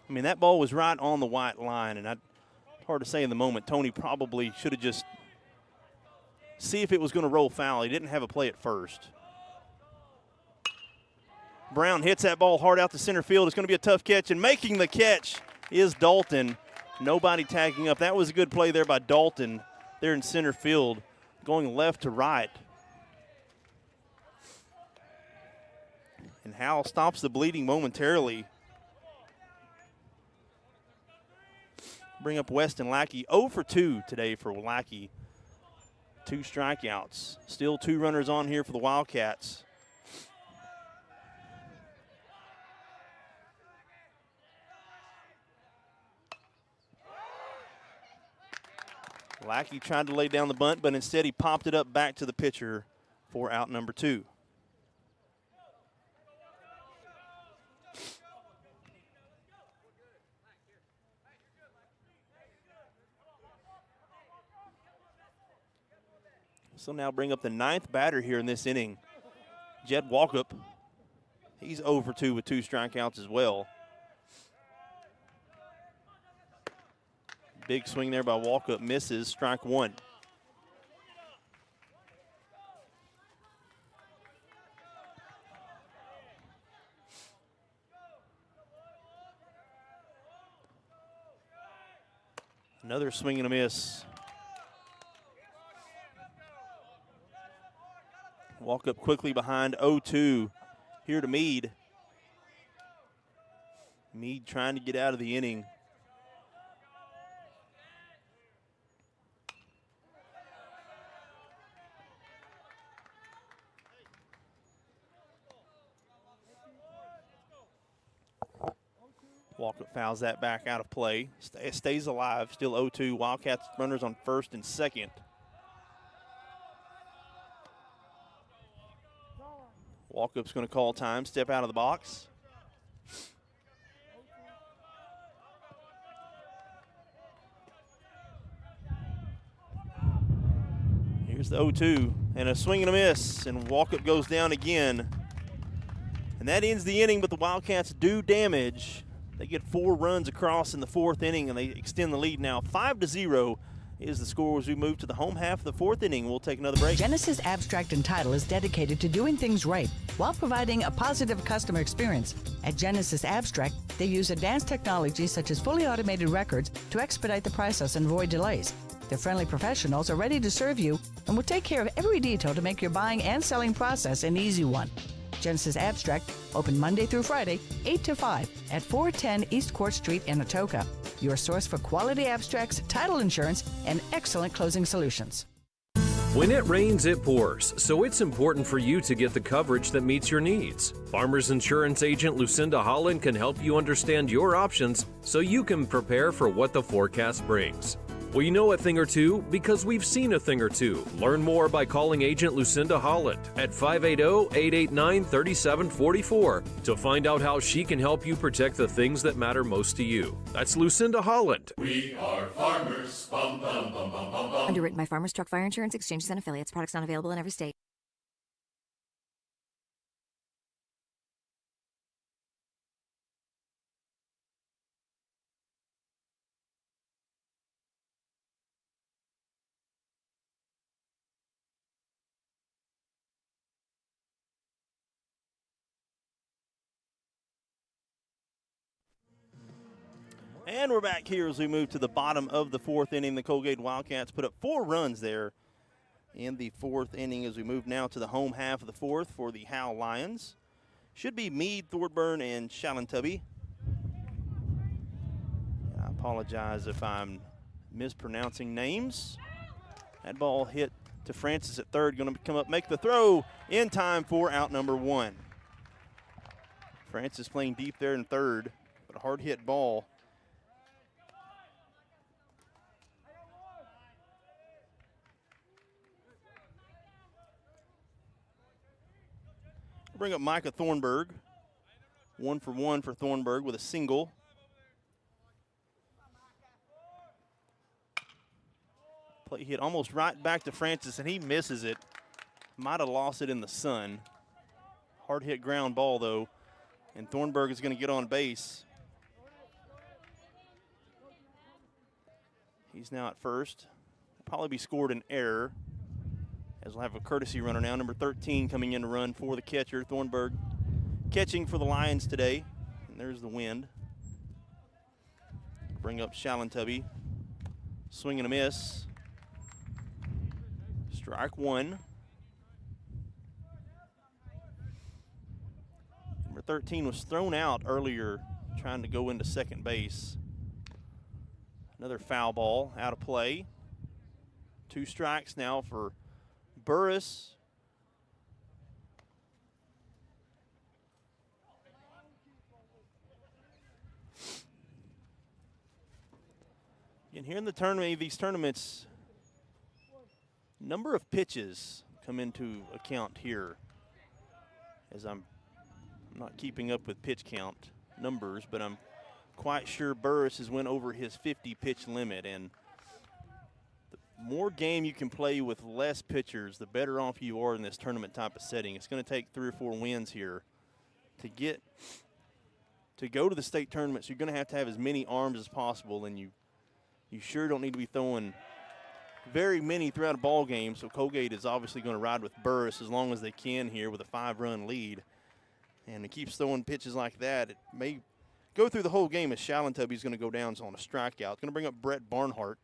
I mean, that ball was right on the white line, and it's hard to say in the moment. Tony probably should have just see if it was going to roll foul. He didn't have a play at first. Brown hits that ball hard out to center field. It's going to be a tough catch, and making the catch is Dalton. Nobody tagging up. That was a good play there by Dalton there in center field, going left to right. And Howe stops the bleeding momentarily. Bring up Weston Lackey. 0 for 2 today for Lackey. 2 strikeouts. Still 2 runners on here for the Wildcats. Lackey tried to lay down the bunt, but instead he popped it up back to the pitcher for out number 2. So now bring up the 9th batter here in this inning, Jed Walkup. He's 0 for 2 with 2 strikeouts as well. Big swing there by Walkup, misses, strike 1. Another swing and a miss. Walkup quickly behind 0-2 here to Meade. Meade trying to get out of the inning. Walkup fouls that back out of play. Stays alive, still 0-2. Wildcats runners on first and second. Walkup's going to call time, step out of the box. Here's the 0-2, and a swing and a miss, and Walkup goes down again. And that ends the inning, but the Wildcats do damage. They get 4 runs across in the 4th inning, and they extend the lead now. 5-0 is the score as we move to the home half of the 4th inning. We'll take another break. Genesis Abstract and Title is dedicated to doing things right while providing a positive customer experience. At Genesis Abstract, they use advanced technology such as fully automated records to expedite the process and avoid delays. Their friendly professionals are ready to serve you and will take care of every detail to make your buying and selling process an easy one. Genesis Abstract, open Monday through Friday, 8 to 5 at 410 East Court Street in Atoka. Your source for quality abstracts, title insurance, and excellent closing solutions. When it rains, it pours, so it's important for you to get the coverage that meets your needs. Farmers Insurance agent Lucinda Holland can help you understand your options so you can prepare for what the forecast brings. We know a thing or two because we've seen a thing or two. Learn more by calling agent Lucinda Holland at 580-889-3744 to find out how she can help you protect the things that matter most to you. That's Lucinda Holland. We are farmers. Bum, bum, bum, bum, bum, bum. Underwritten by Farmers Truck Fire Insurance Exchanges and Affiliates. Products not available in every state. And we're back here as we move to the bottom of the fourth inning. The Coalgate Wildcats put up 4 runs there in the fourth inning as we move now to the home half of the fourth for the Howe Lions. Should be Meade, Thornburn, and Shallantubby. I apologize if I'm mispronouncing names. That ball hit to Francis at third, going to come up, make the throw in time for out number 1. Francis playing deep there in third, but a hard hit ball. Bring up Micah Thornburg. 1 for 1 for Thornburg with a single. Play hit almost right back to Francis, and he misses it. Might have lost it in the sun. Hard hit ground ball, though, and Thornburg is going to get on base. He's now at first. Probably be scored an error, as we'll have a courtesy runner now. Number 13 coming in to run for the catcher. Thornburg catching for the Lions today. And there's the wind. Bring up Shallantubby. Swing and a miss. Strike 1. Number 13 was thrown out earlier trying to go into second base. Another foul ball out of play. 2 strikes now for Burris. And here in the tournament, these tournaments, number of pitches come into account here, as I'm not keeping up with pitch count numbers, but I'm quite sure Burris has went over his 50 pitch limit, and the more game you can play with less pitchers, the better off you are in this tournament type of setting. It's going to take 3 or 4 wins here to go to the state tournaments. You're going to have as many arms as possible, and you sure don't need to be throwing very many throughout a ball game. So Coalgate is obviously going to ride with Burris as long as they can here with a 5-run lead. And it keeps throwing pitches like that. It may go through the whole game as Shallantubby's going to go down on a strikeout. It's going to bring up Brett Barnhart.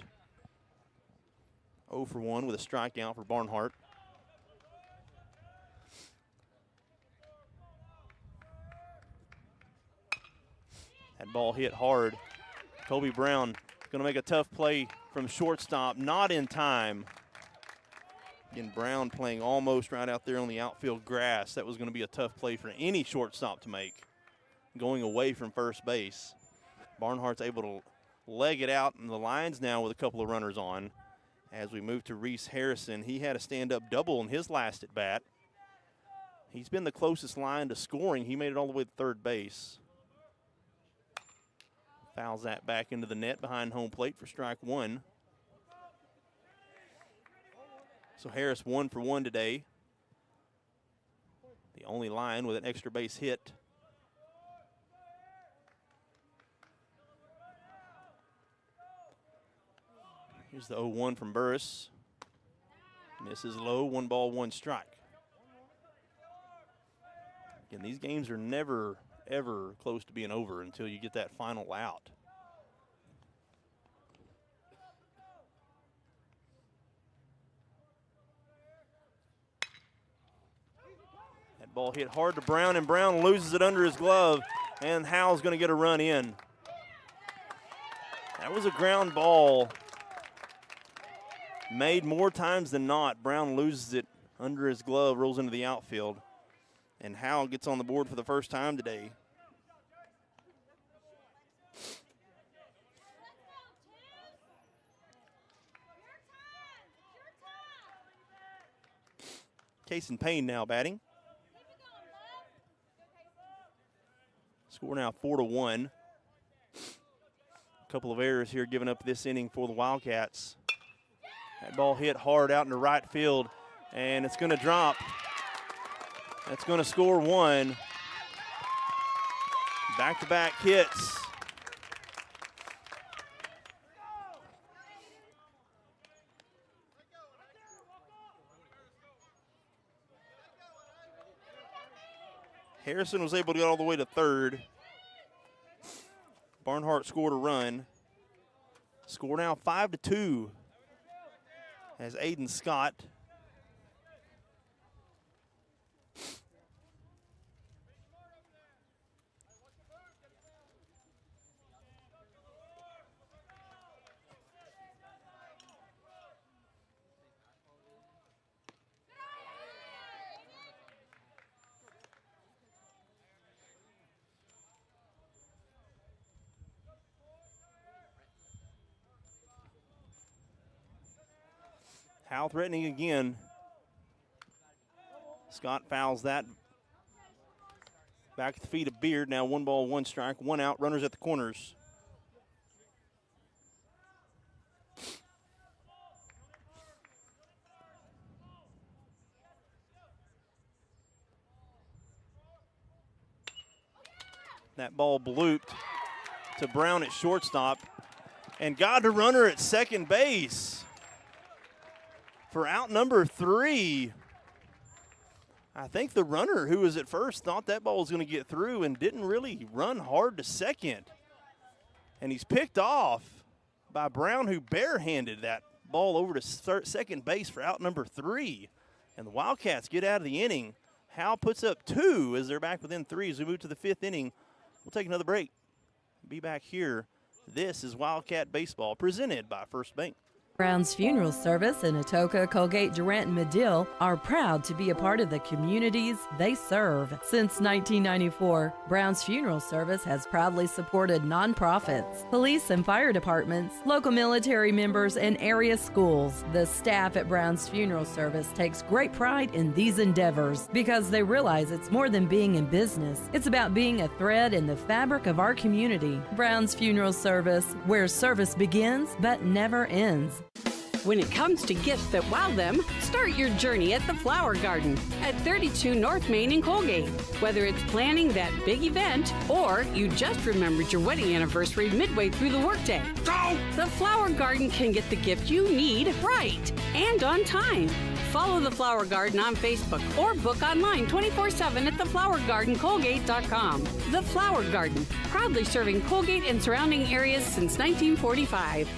0 for 1 with a strikeout for Barnhart. That ball hit hard. Kobe Brown going to make a tough play from shortstop, not in time. Again, Brown playing almost right out there on the outfield grass. That was going to be a tough play for any shortstop to make, going away from first base. Barnhart's able to leg it out, and the Lions now with a couple of runners on. As we move to Reese Harrison, he had a stand-up double in his last at-bat. He's been the closest line to scoring. He made it all the way to third base. Fouls that back into the net behind home plate for strike 1. So Harris 1 for 1 today. The only Lion with an extra base hit. Here's the 0-1 from Burris. Misses low, 1 ball, 1 strike. Again, these games are never, ever close to being over until you get that final out. That ball hit hard to Brown, and Brown loses it under his glove, and Howe's going to get a run in. That was a ground ball. Made more times than not. Brown loses it under his glove, rolls into the outfield. And Howe gets on the board for the first time today. Kason Payne now batting. Score now 4-1. A couple of errors here given up this inning for the Wildcats. That ball hit hard out into right field, and it's going to drop. That's going to score 1. Back-to-back hits. Harrison was able to get all the way to third. Barnhart scored a run. Score now 5-2 as Aiden Scott Howe threatening again. Scott fouls that. Back at the feet of Beard. Now 1 ball, 1 strike, 1 out. Runners at the corners. That ball blooped to Brown at shortstop and got a runner at second base for out number 3. I think the runner who was at first thought that ball was going to get through and didn't really run hard to second. And he's picked off by Brown, who barehanded that ball over to second base for out number 3. And the Wildcats get out of the inning. Howe puts up 2 as they're back within 3 as we move to the 5th inning. We'll take another break. Be back here. This is Wildcat Baseball presented by First Bank. Brown's Funeral Service in Atoka, Coalgate, Durant, and Medill are proud to be a part of the communities they serve. Since 1994, Brown's Funeral Service has proudly supported nonprofits, police and fire departments, local military members, and area schools. The staff at Brown's Funeral Service takes great pride in these endeavors because they realize it's more than being in business. It's about being a thread in the fabric of our community. Brown's Funeral Service, where service begins but never ends. When it comes to gifts that wow them, start your journey at the Flower Garden at 32 North Main in Coalgate. Whether it's planning that big event or you just remembered your wedding anniversary midway through the workday, the Flower Garden can get the gift you need right and on time. Follow the Flower Garden on Facebook or book online 24/7 at theflowergardencolgate.com. The Flower Garden, proudly serving Coalgate and surrounding areas since 1945.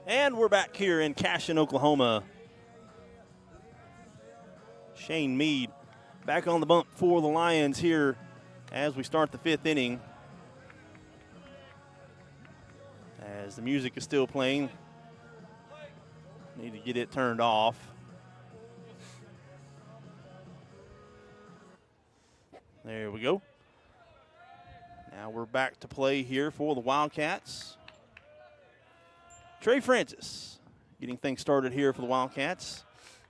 And we're back here in Cashion, Oklahoma. Shane Mead back on the bump for the Lions here as we start the 5th inning. As the music is still playing. Need to get it turned off. There we go. Now we're back to play here for the Wildcats. Trey Francis getting things started here for the Wildcats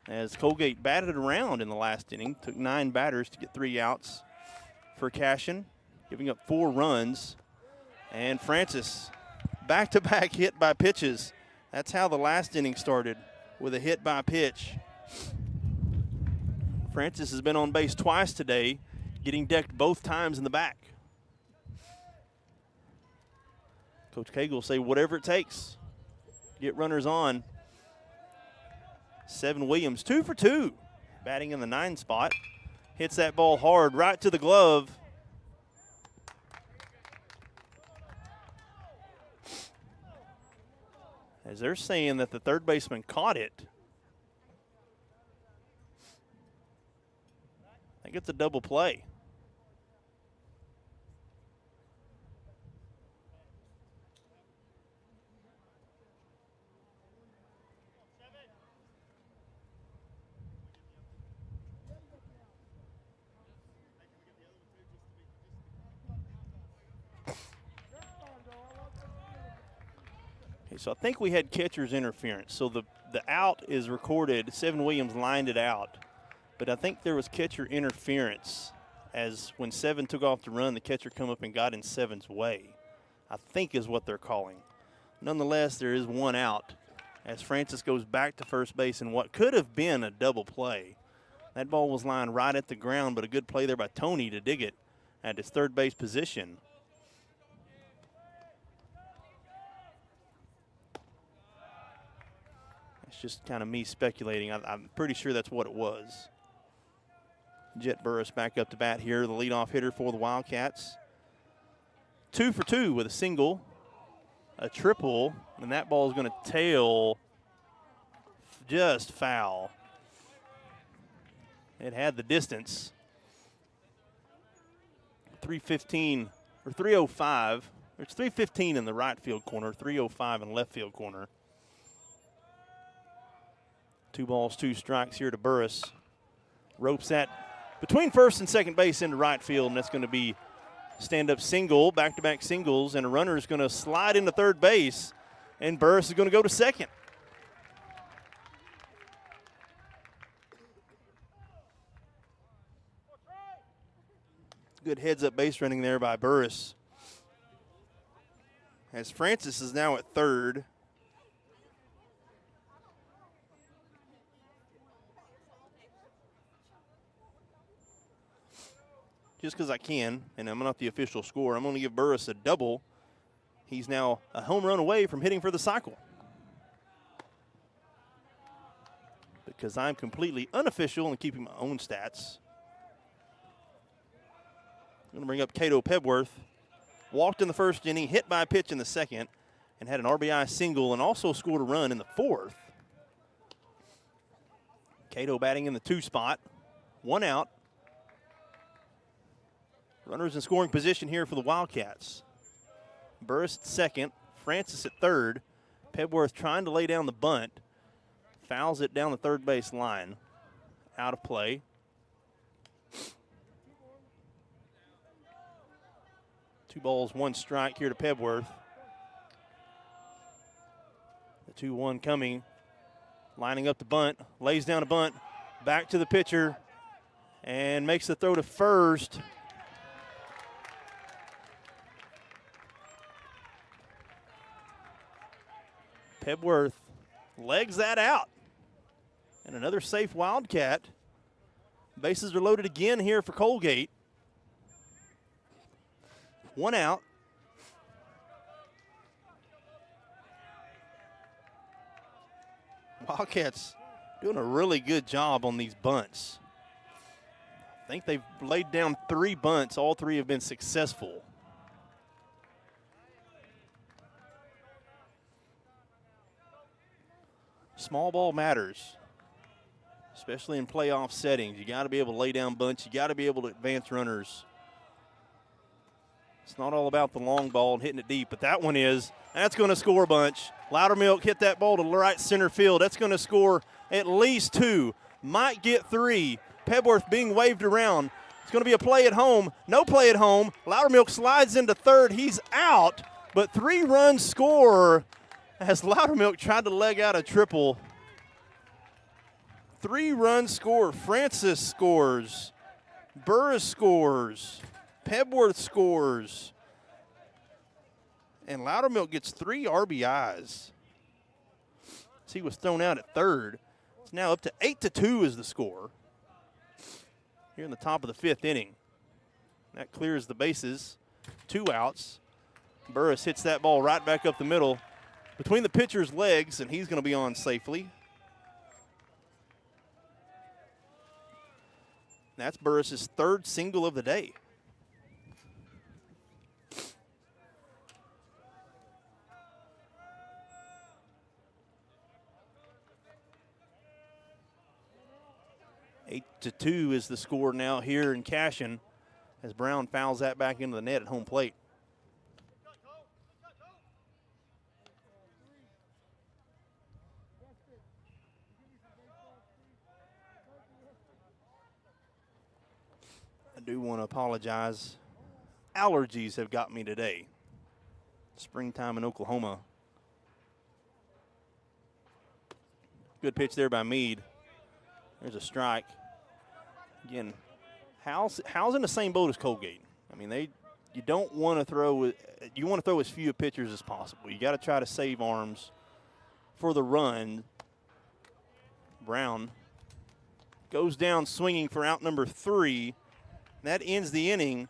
as Coalgate batted around in the last inning. Took 9 batters to get 3 outs for Cashion, giving up 4 runs. And Francis, back-to-back hit by pitches. That's how the last inning started, with a hit by pitch. Francis has been on base twice today, getting decked both times in the back. Coach Cagle will say whatever it takes. Get runners on. Seven Williams, 2 for 2, batting in the 9 spot. Hits that ball hard right to the glove. As they're saying that the third baseman caught it. I think it's a double play. So I think we had catcher's interference. So the out is recorded. Seven Williams lined it out. But I think there was catcher interference as when Seven took off to run, the catcher come up and got in Seven's way, I think is what they're calling. Nonetheless, there is 1 out as Francis goes back to first base in what could have been a double play. That ball was lined right at the ground, but a good play there by Tony to dig it at his third base position. It's just kind of me speculating. I'm pretty sure that's what it was. Jet Burris back up to bat here, the leadoff hitter for the Wildcats. 2 for 2 with a single, a triple, and that ball is going to tail just foul. It had the distance. 315 or 305. There's 315 in the right field corner, 305 in the left field corner. 2 balls, 2 strikes here to Burris. Ropes that between first and second base into right field, and that's going to be stand-up single, back-to-back singles, and a runner is going to slide into third base, and Burris is going to go to second. Good heads-up base running there by Burris. As Francis is now at third. Just because I can, and I'm not the official score, I'm going to give Burris a double. He's now a home run away from hitting for the cycle. Because I'm completely unofficial and keeping my own stats. I'm going to bring up Cato Pebworth. Walked in the first inning, hit by a pitch in the second, and had an RBI single and also scored a run in the fourth. Cato batting in the 2 spot. 1 out. Runners in scoring position here for the Wildcats. Burris at second, Francis at third. Pebworth trying to lay down the bunt. Fouls it down the third base line. Out of play. Two balls, 1 strike here to Pebworth. The 2-1 coming. Lining up the bunt. Lays down a bunt. Back to the pitcher. And makes the throw to first. Pebworth legs that out. And another safe Wildcat. Bases are loaded again here for Coalgate. 1 out. Wildcats doing a really good job on these bunts. I think they've laid down 3 bunts. All 3 have been successful. Small ball matters, especially in playoff settings. You got to be able to lay down bunts. You got to be able to advance runners. It's not all about the long ball and hitting it deep, but that one is. That's going to score a bunch. Loudermilk hit that ball to right center field. That's going to score at least 2, might get 3. Pebworth being waved around. It's going to be a play at home. No play at home. Loudermilk slides into third. He's out, but 3 runs score as Loudermilk tried to leg out a triple. 3 runs score. Francis scores. Burris scores. Pebworth scores. And Loudermilk gets 3 RBIs. As he was thrown out at third. It's now up to 8-2 is the score. Here in the top of the 5th inning. That clears the bases. 2 outs. Burris hits that ball right back up the middle. Between the pitcher's legs, and he's going to be on safely. That's Burris's 3rd single of the day. Eight to 2 is the score now here in Cashion as Brown fouls that back into the net at home plate. I do want to apologize. Allergies have got me today. Springtime in Oklahoma. Good pitch there by Meade. There's a strike. Again, Howe's in the same boat as Coalgate. I mean, you don't want to throw. You want to throw as few pitchers as possible. You got to try to save arms for the run. Brown goes down swinging for out number 3. That ends the inning.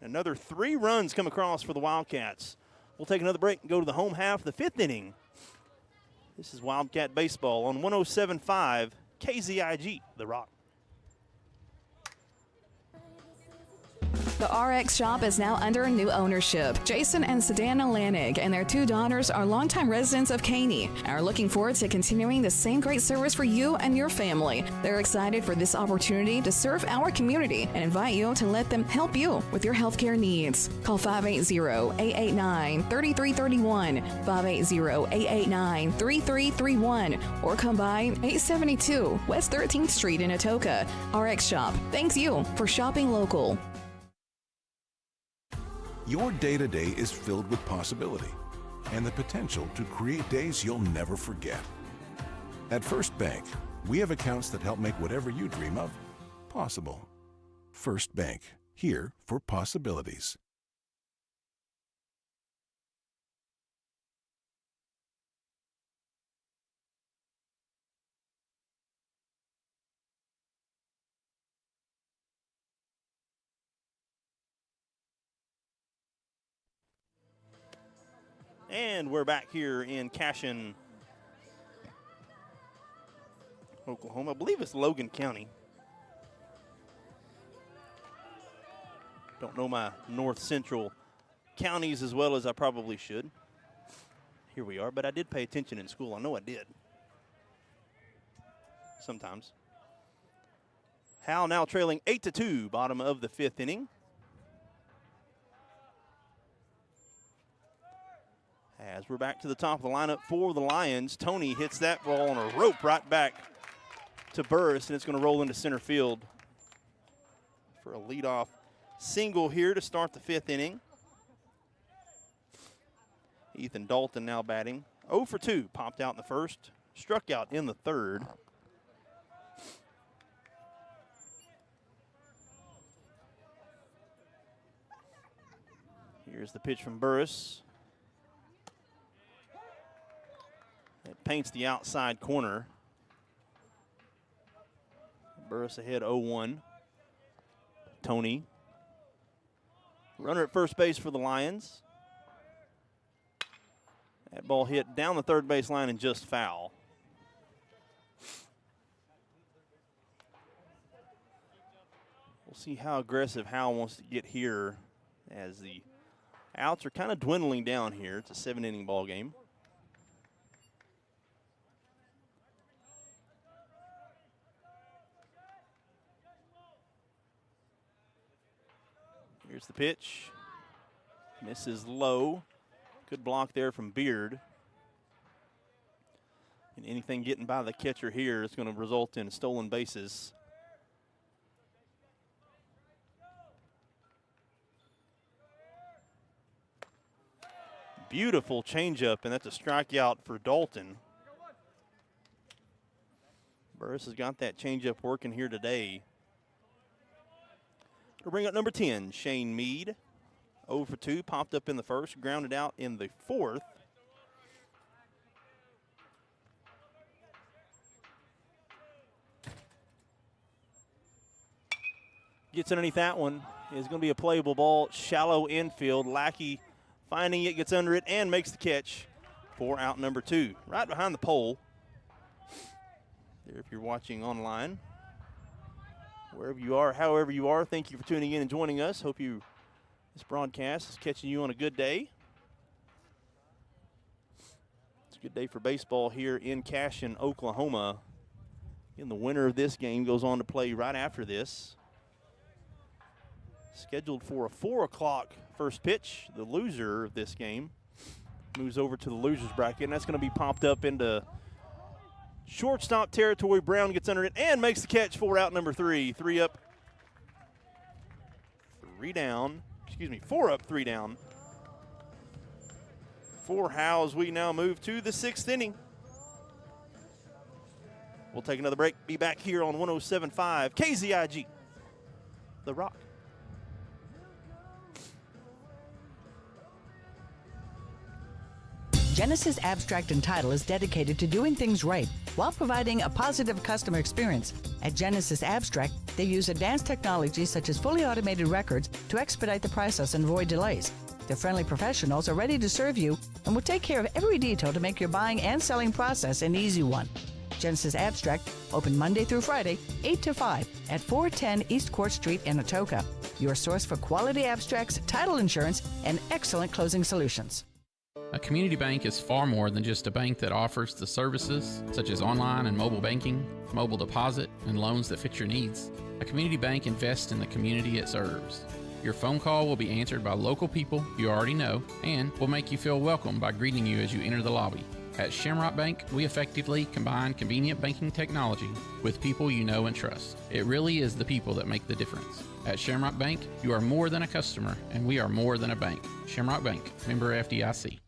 Another 3 runs come across for the Wildcats. We'll take another break and go to the home half of the 5th inning. This is Wildcat Baseball on 107.5 KZIG, The Rock. The RX shop is now under new ownership. Jason and Sedana Lanig and their 2 daughters are longtime residents of Caney and are looking forward to continuing the same great service for you and your family. They're excited for this opportunity to serve our community and invite you to let them help you with your healthcare needs. Call 580-889-3331, 580-889-3331, or come by 872 West 13th Street in Atoka. RX Shop thanks you for shopping local. Your day-to-day is filled with possibility and the potential to create days you'll never forget. At First Bank, we have accounts that help make whatever you dream of possible. First Bank, here for possibilities. And we're back here in Cashion, Oklahoma. I believe it's Logan County. Don't know my north central counties as well as I probably should. Here we are, but I did pay attention in school. I know I did. Sometimes. Howe now trailing 8-2, bottom of the 5th inning. As we're back to the top of the lineup for the Lions, Tony hits that ball on a rope right back to Burris, and it's going to roll into center field for a leadoff single here to start the 5th inning. Ethan Dalton now batting. 0 for 2, popped out in the first, struck out in the third. Here's the pitch from Burris. It paints the outside corner. Burris ahead 0-1. Tony. Runner at first base for the Lions. That ball hit down the third base line and just foul. We'll see how aggressive Howe wants to get here as the outs are kind of dwindling down here. It's a 7-inning ball game. Here's the pitch. Misses low. Good block there from Beard. And anything getting by the catcher here is going to result in stolen bases. Beautiful changeup, and that's a strikeout for Dalton. Burris has got that changeup working here today. We'll bring up number 10, Shane Mead. 0 for 2, popped up in the first, grounded out in the fourth. Gets underneath that one. It's going to be a playable ball, shallow infield. Lackey finding it, gets under it, and makes the catch for out number 2. Right behind the pole. There if you're watching online. Wherever you are, however you are, thank you for tuning in and joining us. Hope this broadcast is catching you on a good day. It's a good day for baseball here in Cashion, Oklahoma. And the winner of this game goes on to play right after this. Scheduled for a 4 o'clock first pitch. The loser of this game moves over to the loser's bracket, and that's going to be popped up into shortstop territory. Brown gets under it and makes the catch for out number 3. 3 up, 3 down. 4 up, 3 down. For Howe as we now move to the 6th inning. We'll take another break. Be back here on 107.5 KZIG, The Rock. Genesis Abstract and Title is dedicated to doing things right while providing a positive customer experience. At Genesis Abstract, they use advanced technology such as fully automated records to expedite the process and avoid delays. Their friendly professionals are ready to serve you and will take care of every detail to make your buying and selling process an easy one. Genesis Abstract, open Monday through Friday, 8 to 5 at 410 East Court Street in Atoka. Your source for quality abstracts, title insurance, and excellent closing solutions. A community bank is far more than just a bank that offers the services such as online and mobile banking, mobile deposit, and loans that fit your needs. A community bank invests in the community it serves. Your phone call will be answered by local people you already know and will make you feel welcome by greeting you as you enter the lobby. At Shamrock Bank, we effectively combine convenient banking technology with people you know and trust. It really is the people that make the difference. At Shamrock Bank, you are more than a customer, and we are more than a bank. Shamrock Bank, member FDIC.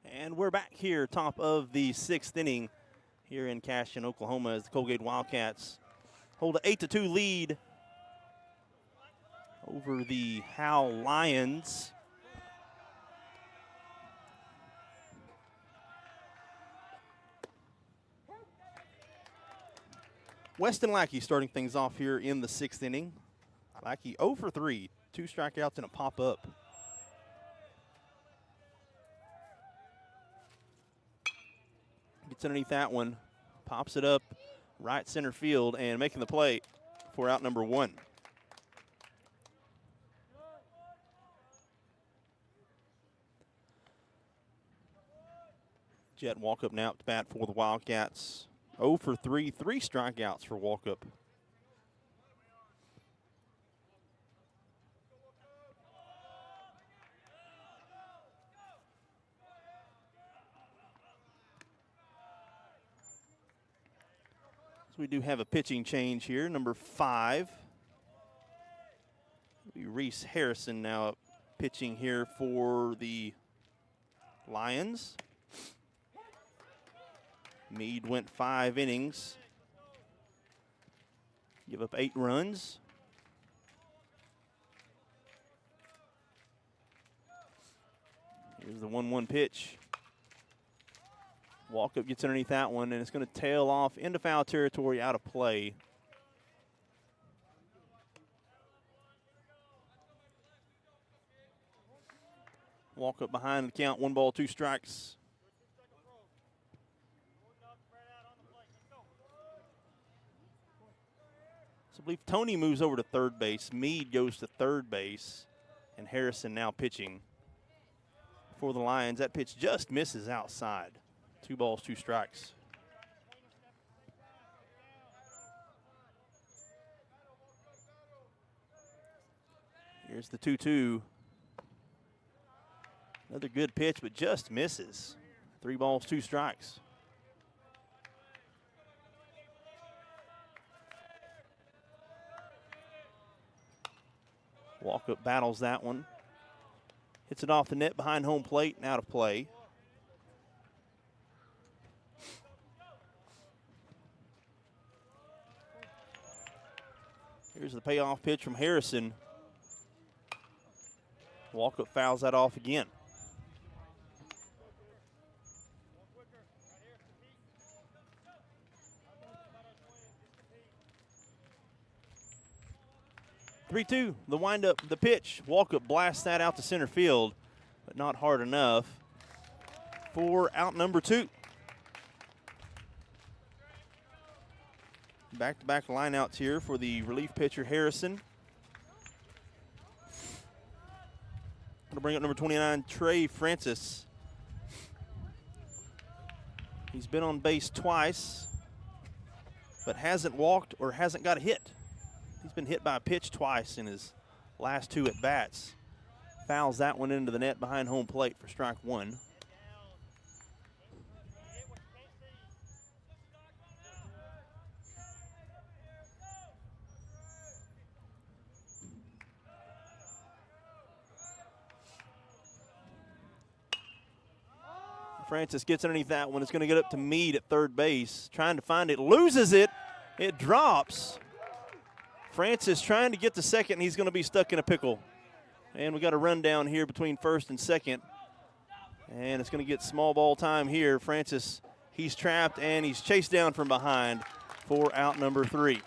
And we're back here, top of the 6th inning here in Cashion, Oklahoma, as the Coalgate Wildcats hold an 8-2 lead over the Howe Lions. Weston Lackey starting things off here in the 6th inning. Lackey 0 for 3, 2 strikeouts and a pop-up. Gets underneath that one, pops it up right center field, and making the play for out number 1. Jet Walkup now up to bat for the Wildcats. 0 for 3, 3 strikeouts for Walkup. We do have a pitching change here. Number 5. Reese Harrison now pitching here for the Lions. Meade went 5 innings. Give up 8 runs. Here's the 1-1 pitch. Walkup gets underneath that one, and it's going to tail off into foul territory, out of play. Walkup behind the count, 1 ball, 2 strikes. So I believe Tony moves over to third base. Meade goes to third base, and Harrison now pitching for the Lions. That pitch just misses outside. 2 balls, 2 strikes. Here's the 2-2. Another good pitch, but just misses. 3 balls, 2 strikes. Walkup battles that one. Hits it off the net behind home plate and out of play. Here's the payoff pitch from Harrison. Walkup fouls that off again. (3-2), the windup, the pitch. Walkup blasts that out to center field, but not hard enough for out number 2. Back-to-back lineouts here for the relief pitcher, Harrison. Going to bring up number 29, Trey Francis. He's been on base twice, but hasn't walked or hasn't got a hit. He's been hit by a pitch twice in his last 2 at-bats. Fouls that one into the net behind home plate for strike 1. Francis gets underneath that one. It's going to get up to Meade at third base. Trying to find it. Loses it. It drops. Francis trying to get to second, and he's going to be stuck in a pickle. And we got a run down here between first and second. And it's going to get small ball time here. Francis, he's trapped, and he's chased down from behind for out number 3.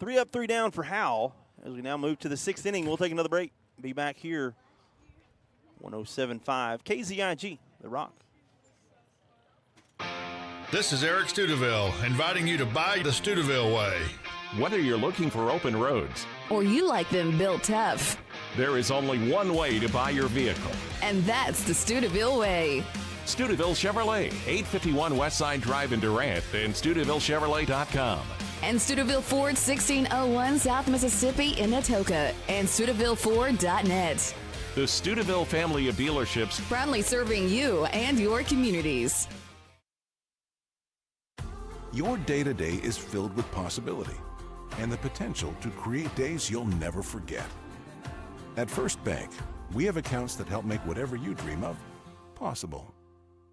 Three up, 3 down for Howe. As we now move to the 6th inning, we'll take another break. Be back here, 107.5 KZIG, The Rock. This is Eric Studeville inviting you to buy the Studeville way. Whether you're looking for open roads or you like them built tough, there is only one way to buy your vehicle. And that's the Studeville way. Studeville Chevrolet, 851 Westside Drive in Durant, and StudevilleChevrolet.com. And Studeville Ford, 1601 South Mississippi in Atoka, and StudevilleFord.net. The Studeville family of dealerships, proudly serving you and your communities. Your day-to-day is filled with possibility and the potential to create days you'll never forget. At First Bank, we have accounts that help make whatever you dream of possible.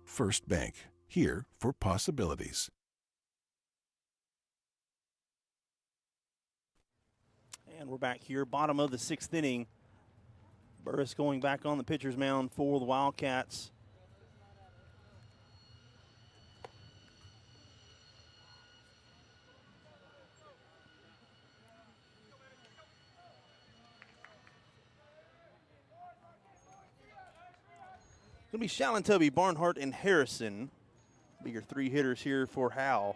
First Bank, here for possibilities. And we're back here, bottom of the 6th inning. Burris going back on the pitcher's mound for the Wildcats. It's going to be Shallon-Tubby, Barnhart, and Harrison. Be your 3 hitters here for Howe.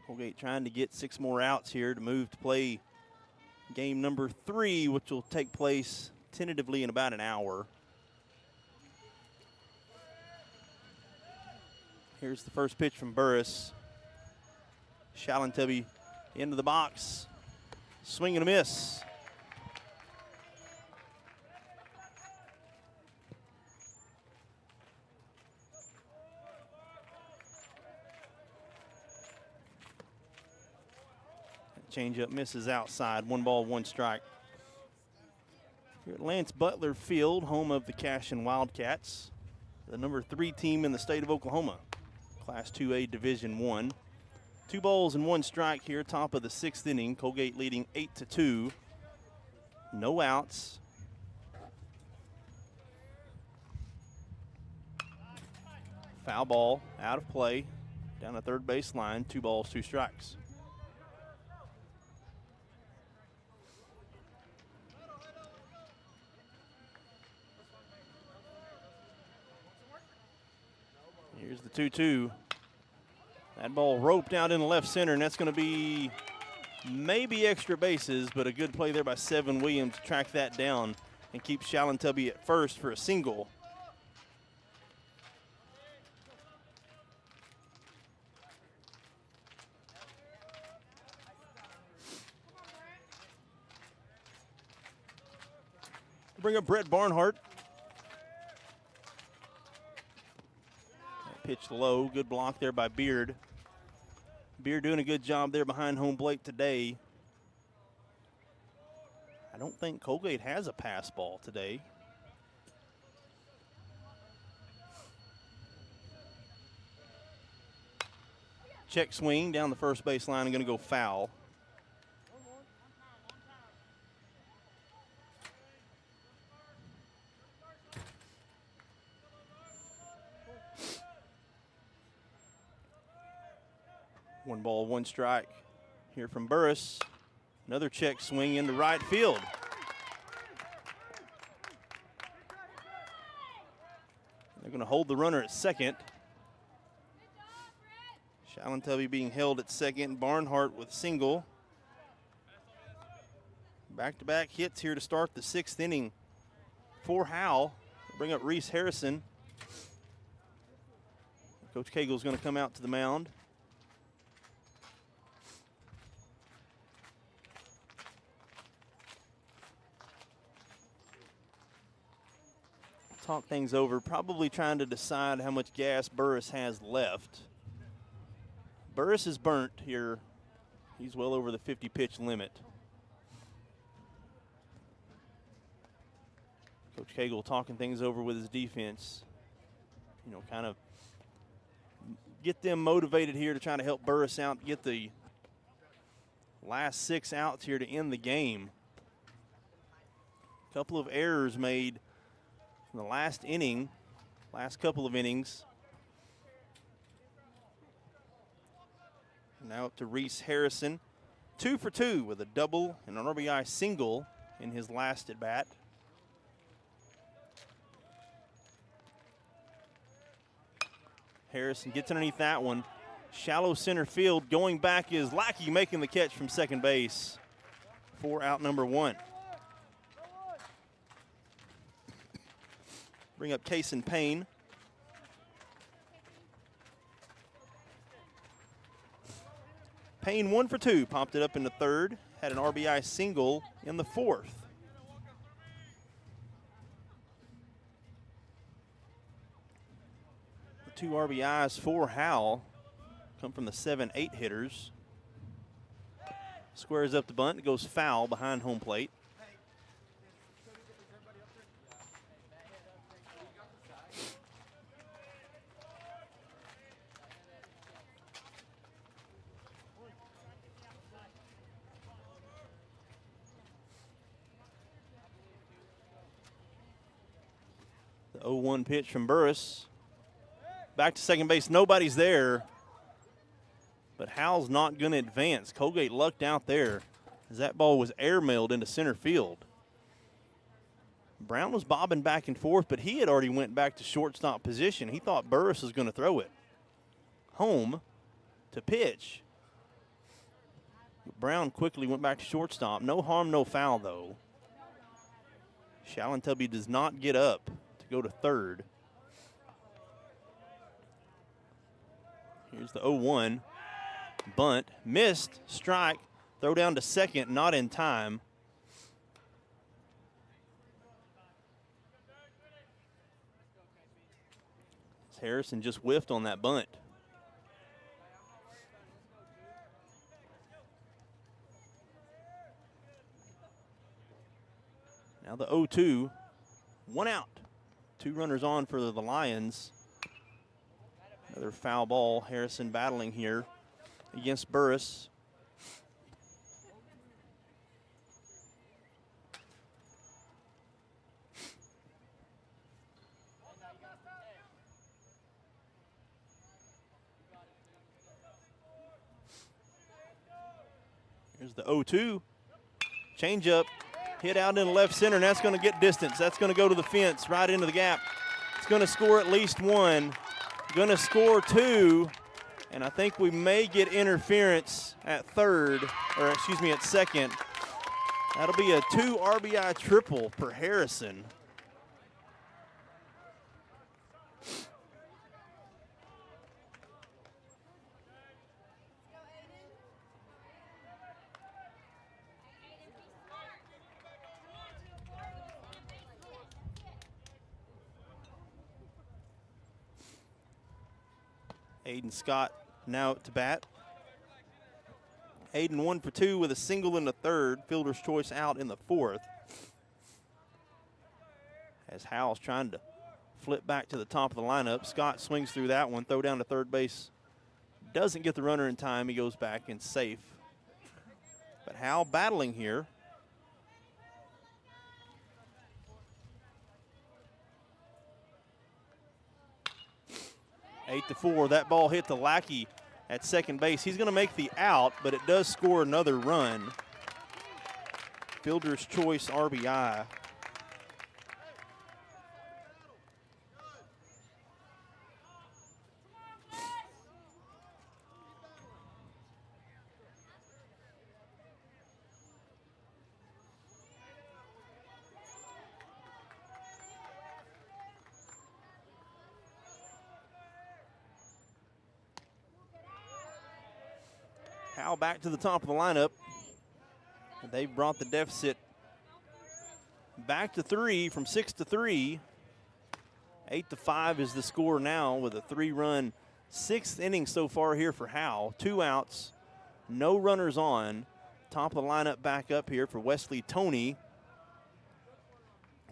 Coalgate trying to get 6 more outs here to move to play game number 3, which will take place tentatively in about an hour. Here's the first pitch from Burris. Shallon-Tubby into the box. Swing and a miss. Changeup misses outside. 1 ball, 1 strike. Here at Lance Butler Field, home of the Cashion Wildcats, the number 3 team in the state of Oklahoma, Class 2A Division I. 2 balls and 1 strike here, top of the 6th inning. Coalgate leading 8-2. No outs. Foul ball out of play down the third base line. 2 balls, 2 strikes. Here's the 2-2. That ball roped out in the left center, and that's going to be maybe extra bases, but a good play there by Seven Williams to track that down and keep Shallon-Tubby at first for a single. Bring up Brett Barnhart. Pitched low, good block there by Beard. Beard doing a good job there behind home plate today. I don't think Coalgate has a pass ball today. Check swing down the first base line and going to go foul. One ball, 1 strike here from Burris. Another check swing into right field. They're going to hold the runner at second. Shalintelby being held at second. Barnhart with single. Back-to-back hits here to start the 6th inning for Howe. Bring up Reese Harrison. Coach Cagle's going to come out to the mound. Talk things over, probably trying to decide how much gas Burris has left. Burris is burnt here. He's well over the 50-pitch limit. Coach Cagle talking things over with his defense. You know, kind of get them motivated here to try to help Burris out, get the last 6 outs here to end the game. A couple of errors made in the last inning, last couple of innings. Now up to Reese Harrison. 2 for 2 with a double and an RBI single in his last at bat. Harrison gets underneath that one. Shallow center field. Going back is Lackey making the catch from second base for out number 1. Bring up Cashion Payne. Payne 1 for 2, popped it up in the 3rd, had an RBI single in the 4th. The 2 RBIs for Howe come from the 7-8 hitters. Squares up the bunt, it goes foul behind home plate. The 0-1 pitch from Burris. Back to second base, nobody's there. But Howe's not going to advance. Coalgate lucked out there as that ball was airmailed into center field. Brown was bobbing back and forth, but he had already went back to shortstop position. He thought Burris was going to throw it home to pitch. Brown quickly went back to shortstop. No harm, no foul, though. Shalintelby does not get up to go to third. Here's the 0-1. Bunt, missed, strike, throw down to second, not in time. Harrison just whiffed on that bunt. Now the 0-2, 1 out. 2 runners on for the Lions. Another foul ball. Harrison battling here against Burris. Here's the 0-2. Change up. Hit out in left center, and that's going to get distance. That's going to go to the fence, right into the gap. It's going to score at least 1. Going to score 2. And I think we may get interference at at second. That'll be a 2 RBI triple for Harrison. Aiden Scott now up to bat. Aiden 1 for 2 with a single in the 3rd. Fielder's choice out in the 4th. As Howe's trying to flip back to the top of the lineup. Scott swings through that one, throw down to third base. Doesn't get the runner in time. He goes back in safe. But Howe battling here. Eight to 4. That ball hit the Lackey at second base. He's going to make the out, but it does score another run. Fielder's choice RBI. Howe back to the top of the lineup. They've brought the deficit back to 3 from 6 to 3. 8-5 is the score now with a 3-run 6th inning so far here for Howe. 2 outs, no runners on. Top of the lineup back up here for Wesley Toney.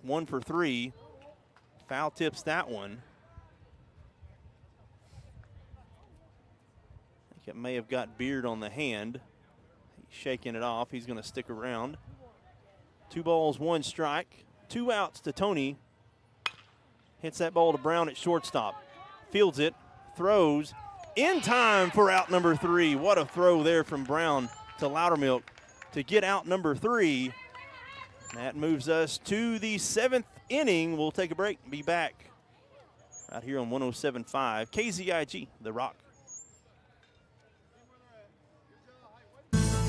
1 for 3. Foul tips that one. I think it may have got Beard on the hand. He's shaking it off. He's going to stick around. 2 balls, 1 strike. 2 outs to Toney. Hits that ball to Brown at shortstop. Fields it, throws, in time for out number 3. What a throw there from Brown to Loudermilk to get out number 3. That moves us to the 7th inning. We'll take a break and be back right here on 107.5 KZIG, The Rock.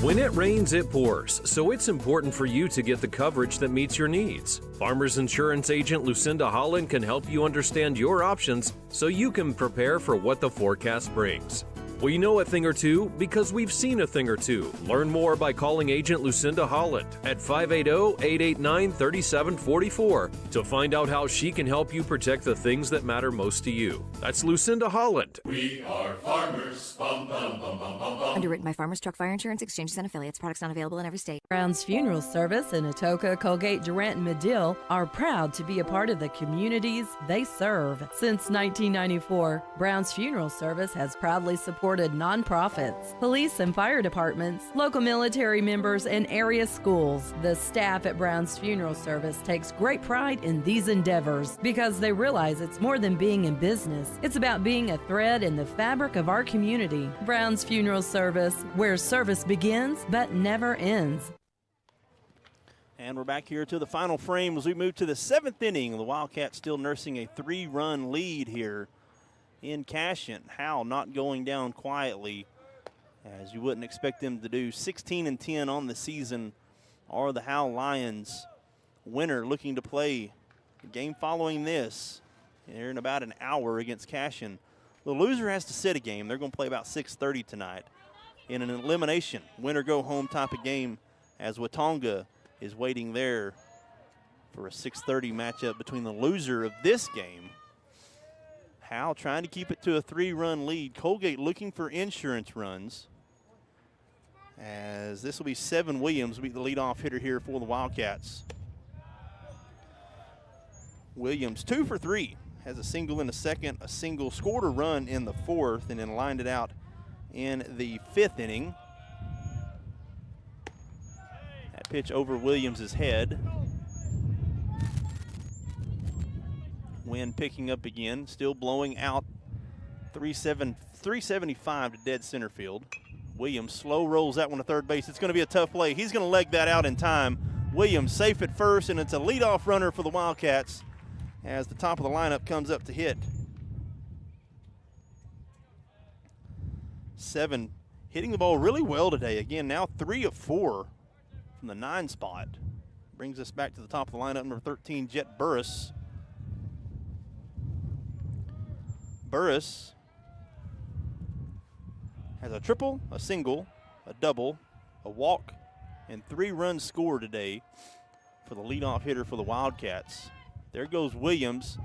When it rains, it pours, so it's important for you to get the coverage that meets your needs. Farmers Insurance agent Lucinda Holland can help you understand your options so you can prepare for what the forecast brings. We know a thing or two because we've seen a thing or two. Learn more by calling agent Lucinda Holland at 580-889-3744 to find out how she can help you protect the things that matter most to you. That's Lucinda Holland. We are farmers. Bum, bum, bum, bum, bum, bum. Underwritten by Farmers Truck Fire Insurance Exchanges and Affiliates. Products not available in every state. Brown's Funeral Service in Atoka, Coalgate, Durant, and Medill are proud to be a part of the communities they serve. Since 1994, Brown's Funeral Service has proudly supported nonprofits, police and fire departments, local military members, and area schools. The staff at Brown's Funeral Service takes great pride in these endeavors because they realize it's more than being in business. It's about being a thread in the fabric of our community. Brown's Funeral Service, where service begins but never ends. And we're back here to the final frame as we move to the 7th inning. The Wildcats still nursing a 3-run lead here in Cashion. Howe not going down quietly, as you wouldn't expect them to do. 16-10 on the season are the Howe Lions. Winner looking to play the game following this here in about an hour against Cashion. The loser has to sit a game. They're going to play about 6:30 tonight in an elimination, winner go home type of game, as Watonga is waiting there for a 6:30 matchup between the loser of this game. Howe trying to keep it to a 3-run lead. Coalgate looking for insurance runs, as this will be Seven Williams, will be the leadoff hitter here for the Wildcats. Williams 2 for 3, has a single in the 2nd, a single, scored a run in the 4th, and then lined it out in the 5th inning. That pitch over Williams' head. Wind picking up again, still blowing out 375 to dead center field. Williams slow rolls that one to third base. It's going to be a tough play. He's going to leg that out in time. Williams safe at first, and it's a leadoff runner for the Wildcats as the top of the lineup comes up to hit. 7 hitting the ball really well today. Again, now 3 of 4 from the 9 spot. Brings us back to the top of the lineup, number 13, Jet Burris. Burris has a triple, a single, a double, a walk, and 3 runs scored today for the leadoff hitter for the Wildcats. There goes Williams.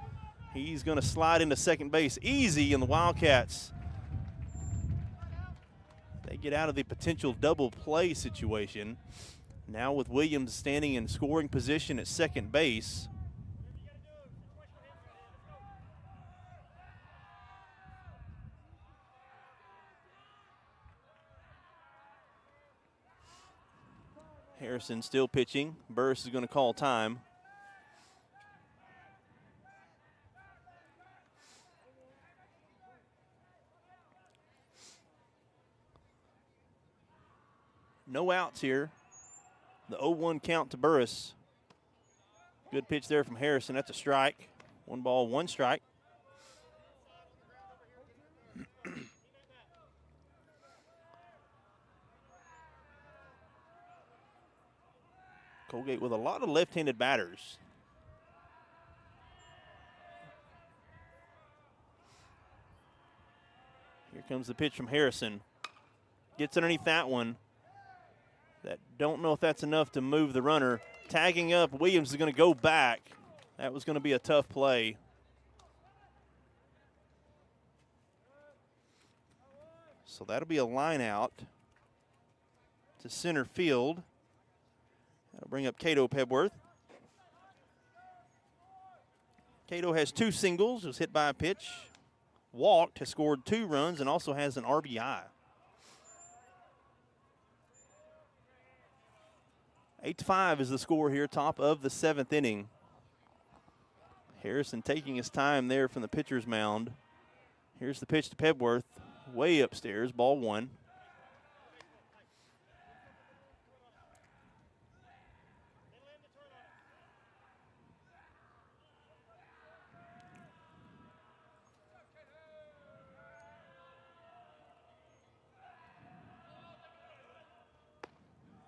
He's going to slide into second base easy, and the Wildcats, they get out of the potential double play situation. Now with Williams standing in scoring position at second base. Harrison still pitching. Burris is going to call time. No outs here. The 0-1 count to Burris. Good pitch there from Harrison. That's a strike. 1 ball, 1 strike. Coalgate with a lot of left-handed batters. Here comes the pitch from Harrison. Gets underneath that one. Don't know if that's enough to move the runner. Tagging up, Williams is going to go back. That was going to be a tough play. So that'll be a line out to center field. That'll bring up Cato Pebworth. Cato has 2 singles, was hit by a pitch, walked, has scored 2 runs, and also has an RBI. 8-5 is the score here, top of the 7th inning. Harrison taking his time there from the pitcher's mound. Here's the pitch to Pebworth, way upstairs, ball 1.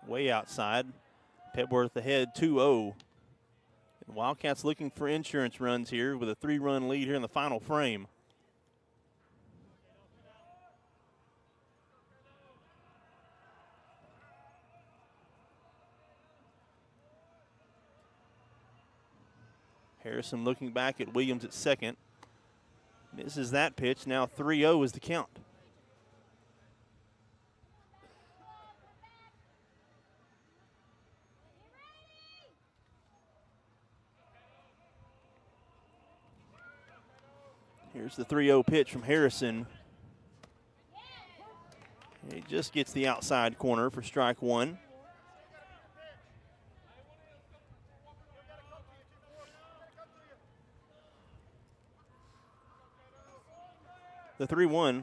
Way outside. Pebworth ahead 2-0. And Wildcats looking for insurance runs here with a 3-run lead here in the final frame. Harrison looking back at Williams at second. Misses that pitch. Now 3-0 is the count. Here's the 3-0 pitch from Harrison. He just gets the outside corner for strike 1. The 3-1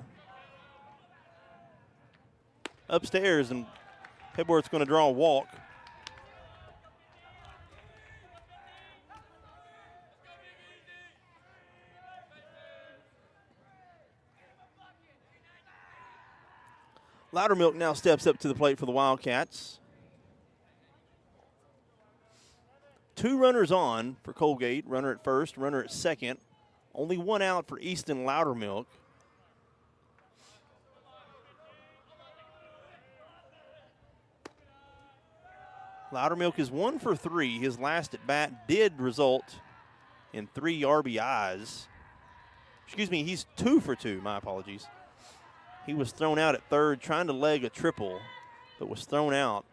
upstairs, and Pebworth's going to draw a walk. Loudermilk now steps up to the plate for the Wildcats. 2 runners on for Coalgate, runner at first, runner at second. Only 1 out for Easton Loudermilk. Loudermilk is 1 for 3. His last at bat did result in 3 RBIs. Excuse me, he's 2 for 2, my apologies. He was thrown out at third trying to leg a triple, but was thrown out,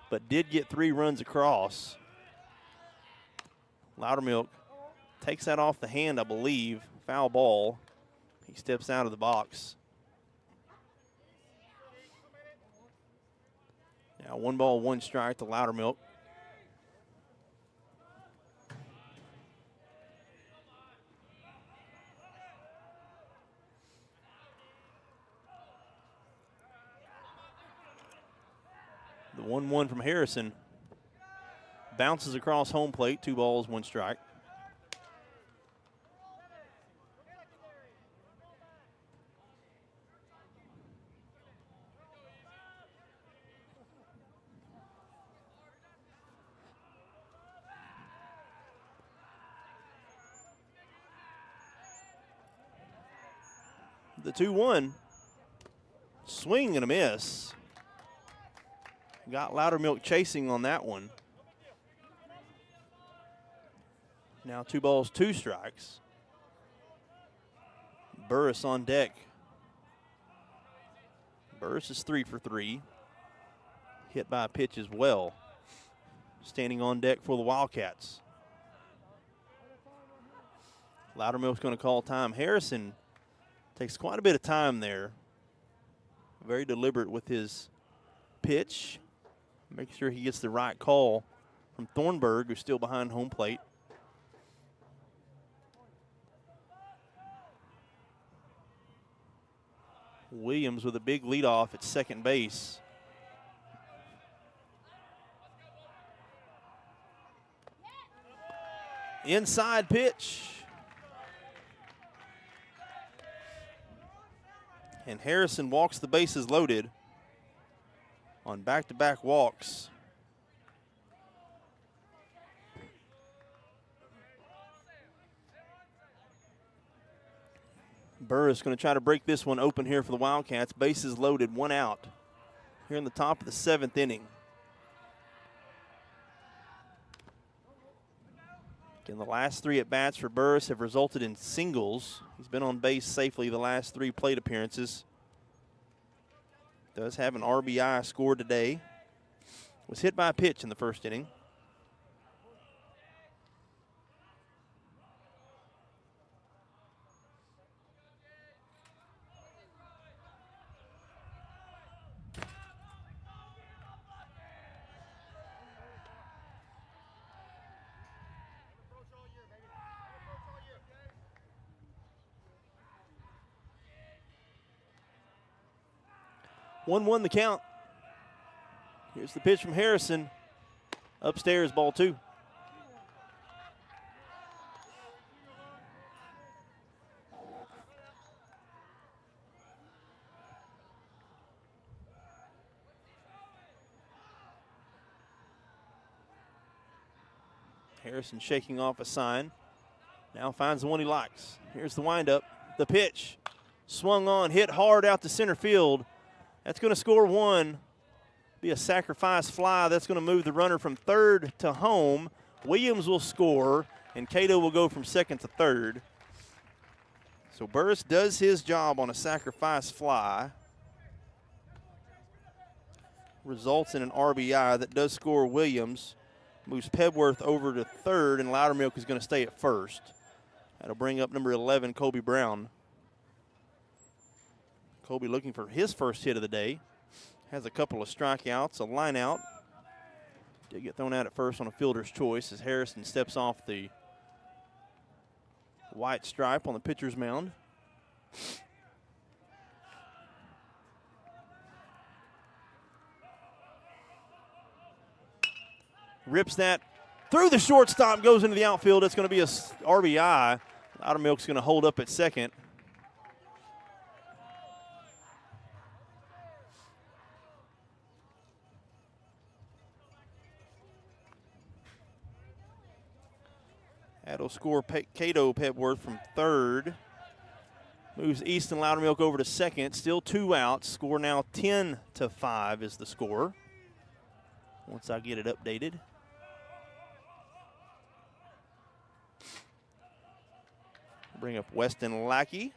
but did get 3 runs across. Loudermilk takes that off the hand, I believe. Foul ball. He steps out of the box. Now 1 ball, 1 strike to Loudermilk. The 1-1 from Harrison bounces across home plate. 2 balls, 1 strike. The 2-1. Swing and a miss. Got Loudermilk chasing on that one. Now 2 balls, 2 strikes. Burris on deck. Burris is 3 for 3. Hit by a pitch as well. Standing on deck for the Wildcats. Loudermilk's going to call time. Harrison takes quite a bit of time there. Very deliberate with his pitch. Make sure he gets the right call from Thornburg, who's still behind home plate. Williams with a big leadoff at second base. Inside pitch. And Harrison walks the bases loaded on back-to-back walks. Burris going to try to break this one open here for the Wildcats. Bases loaded, 1 out. here in the top of the 7th inning. Again, the last 3 at-bats for Burris have resulted in singles. He's been on base safely the last 3 plate appearances. Does have an RBI scored today. Was hit by a pitch in the first inning. One the count. Here's the pitch from Harrison. Upstairs, ball 2. Harrison shaking off a sign. Now finds the one he likes. Here's the windup. The pitch. Swung on, hit hard out to center field. That's going to score 1. Be a sacrifice fly. That's going to move the runner from third to home. Williams will score, and Cato will go from second to third. So Burris does his job on a sacrifice fly. Results in an RBI that does score Williams. Moves Pebworth over to third, and Loudermilk is going to stay at first. That'll bring up number 11, Colby Brown. Colby looking for his first hit of the day. Has a couple of strikeouts, a line out. Did get thrown out at first on a fielder's choice as Harrison steps off the white stripe on the pitcher's mound. Rips that through the shortstop, goes into the outfield. It's going to be a RBI. Loudermilk's going to hold up at second. That'll score Cato Pebworth from third. Moves Easton Loudermilk over to second. Still 2 outs. Score now 10-5 is the score. Once I get it updated. Bring up Weston Lackey.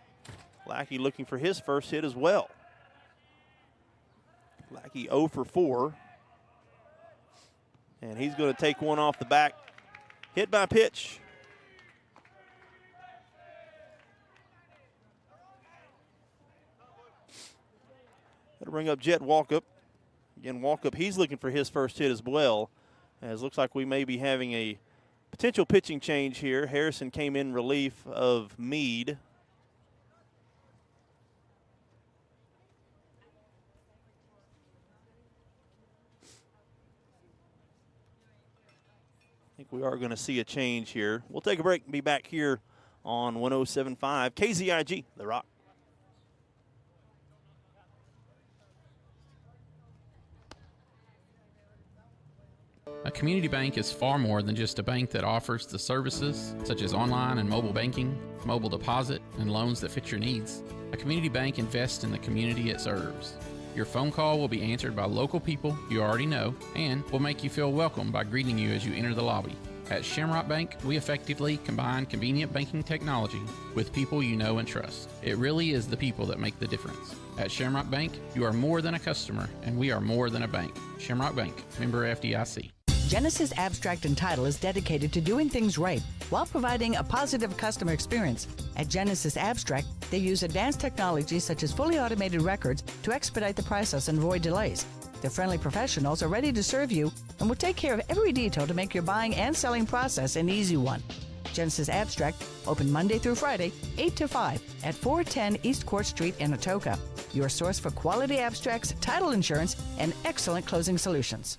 Lackey looking for his first hit as well. Lackey 0 for 4. And he's going to take one off the back. Hit by pitch. That'll bring up Jet Walkup. Again, Walkup, he's looking for his first hit as well. As looks like we may be having a potential pitching change here. Harrison came in relief of Meade. I think we are going to see a change here. We'll take a break and be back here on 107.5 KZIG, The Rock. A community bank is far more than just a bank that offers the services such as online and mobile banking, mobile deposit, and loans that fit your needs. A community bank invests in the community it serves. Your phone call will be answered by local people you already know and will make you feel welcome by greeting you as you enter the lobby. At Shamrock Bank, we effectively combine convenient banking technology with people you know and trust. It really is the people that make the difference. At Shamrock Bank, you are more than a customer, and we are more than a bank. Shamrock Bank, member FDIC. Genesis Abstract and Title is dedicated to doing things right while providing a positive customer experience. At Genesis Abstract, they use advanced technology such as fully automated records to expedite the process and avoid delays. Their friendly professionals are ready to serve you and will take care of every detail to make your buying and selling process an easy one. Genesis Abstract, open Monday through Friday, 8 to 5 at 410 East Court Street in Atoka. Your source for quality abstracts, title insurance, and excellent closing solutions.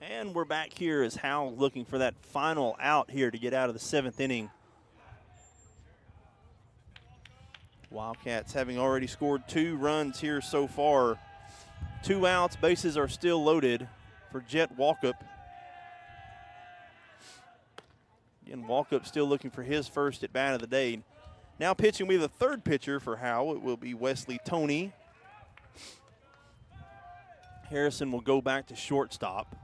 And we're back here as Howe looking for that final out here to get out of the 7th inning. Wildcats having already scored 2 runs here so far. 2 outs, bases are still loaded for Jet Walkup. Again, Walkup still looking for his first at bat of the day. Now pitching, we have the 3rd pitcher for Howe. It will be Wesley Toney. Harrison will go back to shortstop.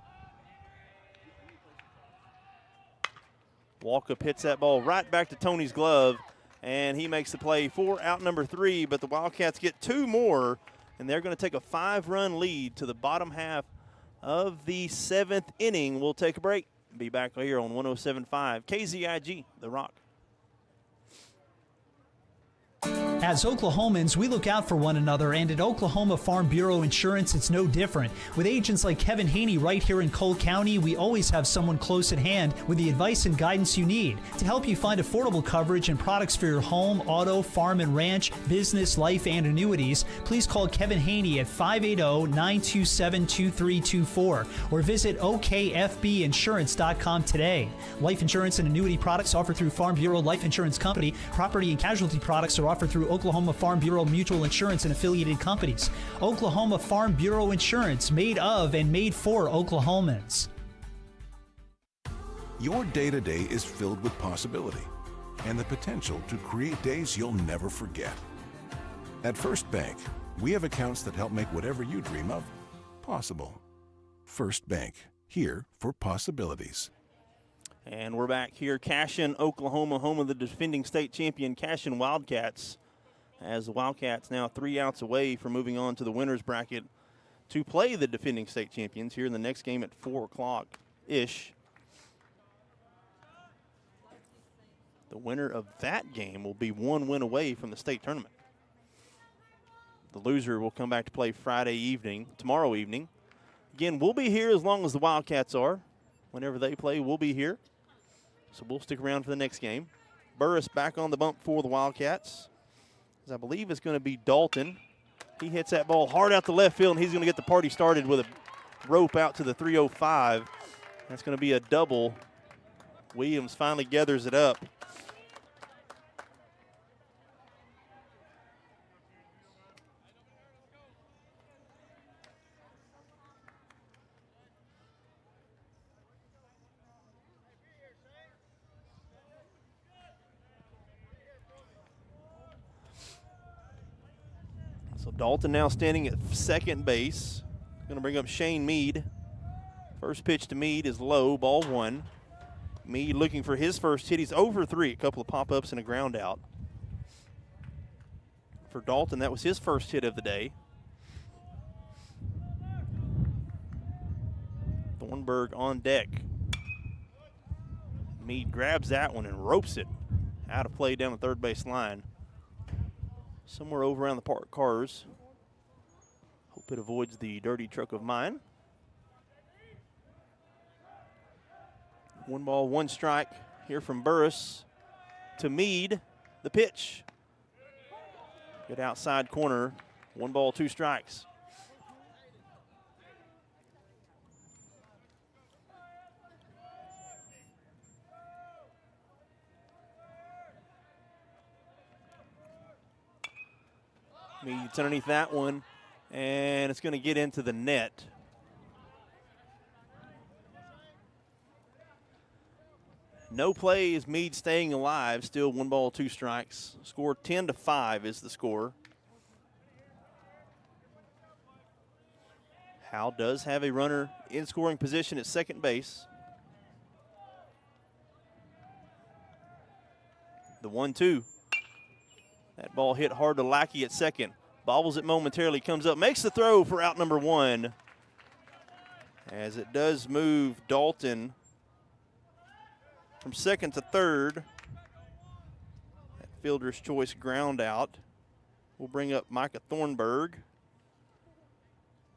Walkup hits that ball right back to Toney's glove, and he makes the play for out number 3, but the Wildcats get 2 more, and they're going to take a 5-run lead to the bottom half of the 7th inning. We'll take a break. Be back here on 107.5 KZIG, The Rock. As Oklahomans, we look out for one another, and at Oklahoma Farm Bureau Insurance, it's no different. With agents like Kevin Haney right here in Cole County, we always have someone close at hand with the advice and guidance you need to help you find affordable coverage and products for your home, auto, farm and ranch, business, life, and annuities. Please call Kevin Haney at 580-927-2324 or visit okfbinsurance.com today. Life insurance and annuity products offered through Farm Bureau Life Insurance Company. Property and casualty products are offered through Oklahoma Farm Bureau Mutual Insurance and affiliated companies. Oklahoma Farm Bureau Insurance, made of and made for Oklahomans. Your day-to-day is filled with possibility and the potential to create days you'll never forget. At First Bank, we have accounts that help make whatever you dream of possible. First Bank, here for possibilities. And we're back here, Cashion, Oklahoma, home of the defending state champion Cashion Wildcats, as the Wildcats now 3 outs away from moving on to the winner's bracket to play the defending state champions here in the next game at 4 o'clock-ish. The winner of that game will be 1 win away from the state tournament. The loser will come back to play tomorrow evening. Again, we'll be here as long as the Wildcats are. Whenever they play, we'll be here. So we'll stick around for the next game. Burris back on the bump for the Wildcats. As I believe it's going to be Dalton. He hits that ball hard out to left field, and he's going to get the party started with a rope out to the 305. That's going to be a double. Williams finally gathers it up. So Dalton now standing at second base. Going to bring up Shane Mead. First pitch to Mead is low, ball 1. Mead looking for his first hit. He's over 3, a couple of pop-ups and a ground out. For Dalton, that was his first hit of the day. Thornburg on deck. Mead grabs that one and ropes it out of play down the third base line. Somewhere over around the parked cars. Hope it avoids the dirty truck of mine. 1 ball, 1 strike here from Burris to Mead. The pitch. Good outside corner. 1 ball, 2 strikes. Mead's underneath that one, and it's going to get into the net. No plays, Mead staying alive, still 1 ball, 2 strikes. Score 10-5 is the score. Howe does have a runner in scoring position at second base. The 1-2. That ball hit hard to Lackey at second. Bobbles it momentarily, comes up, makes the throw for out number 1. As it does move Dalton from second to third. That fielder's choice ground out. We'll bring up Micah Thornburg.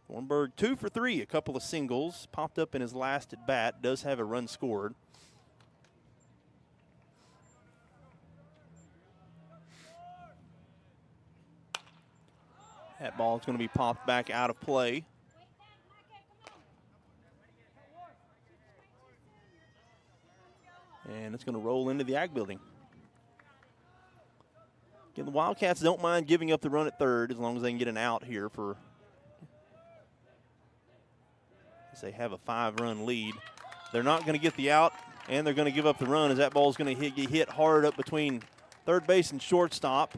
Thornburg 2 for 3, a couple of singles. Popped up in his last at bat, does have a run scored. That ball is going to be popped back out of play. it's going to roll into the Ag building. Again, the Wildcats don't mind giving up the run at third as long as they can get an out here as they have a 5-run lead. They're not going to get the out, and they're going to give up the run as that ball's going to get hit hard up between third base and shortstop.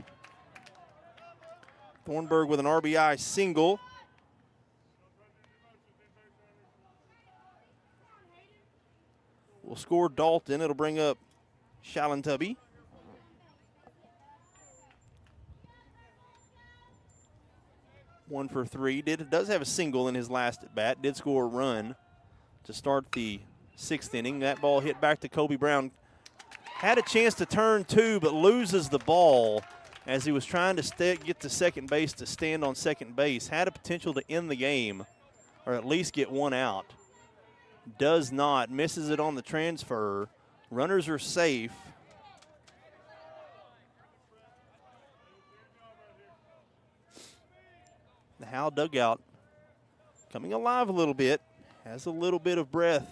Thornburg with an RBI single. Will score Dalton. It'll bring up Shallentubby. One for 3. Does have a single in his last at bat. Did score a run to start the 6th inning. That ball hit back to Kobe Brown. Had a chance to turn 2, but loses the ball as he was trying to get to second base to stand on second base. Had a potential to end the game or at least get one out. Does not. Misses it on the transfer. Runners are safe. The Howe dugout coming alive a little bit. Has a little bit of breath.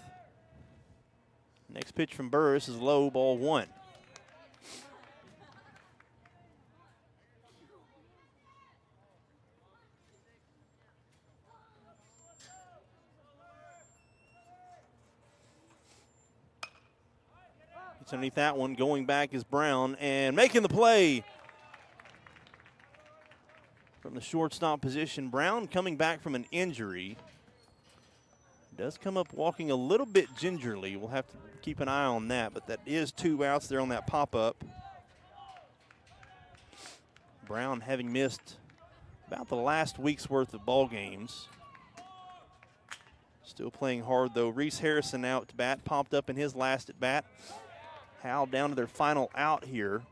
Next pitch from Burris is low, ball 1. It's underneath that one. Going back is Brown and making the play. From the shortstop position, Brown coming back from an injury. Does come up walking a little bit gingerly. We'll have to keep an eye on that, but that is 2 outs there on that pop-up. Brown having missed about the last week's worth of ball games. Still playing hard, though. Reese Harrison out to bat, popped up in his last at bat. Howe down to their final out here.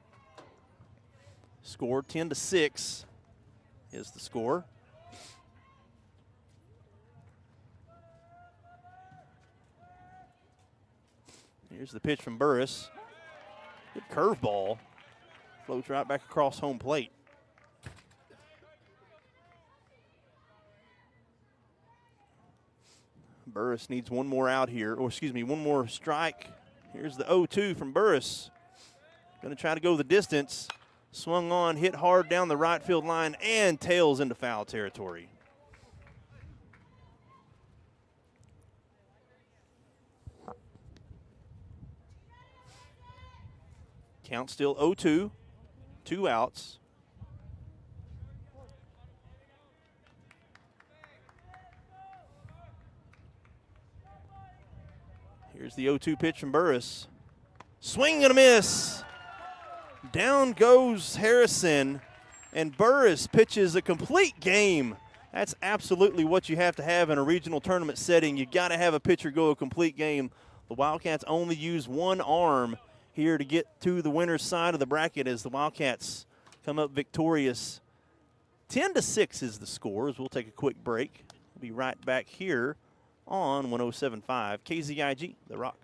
Score 10-6 is the score. Here's the pitch from Burris. Good curveball. Floats right back across home plate. Burris needs one more out here, or excuse me, one more strike. Here's the 0-2 from Burris. Going to try to go the distance. Swung on, hit hard down the right field line, and tails into foul territory. Count still 0-2, 2 outs. Here's the 0-2 pitch from Burris. Swing and a miss. Down goes Harrison, and Burris pitches a complete game. That's absolutely what you have to have in a regional tournament setting. You got to have a pitcher go a complete game. The Wildcats only use one arm here to get to the winner's side of the bracket as the Wildcats come up victorious. 10-6 is the score as we'll take a quick break. We'll be right back here on 107.5 KZIG, The Rock.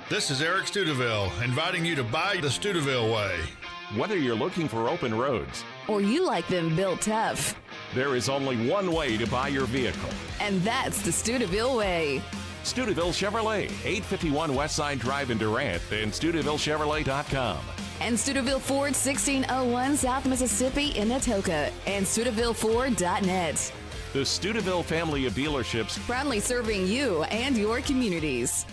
This is Eric Studeville inviting you to buy the Studeville way. Whether you're looking for open roads or you like them built tough, there is only one way to buy your vehicle. And that's the Studeville way. Studeville Chevrolet, 851 Westside Drive in Durant, and StudevilleChevrolet.com. And Studeville Ford, 1601 South Mississippi in Atoka, and StudevilleFord.net. The Studeville family of dealerships, proudly serving you and your communities.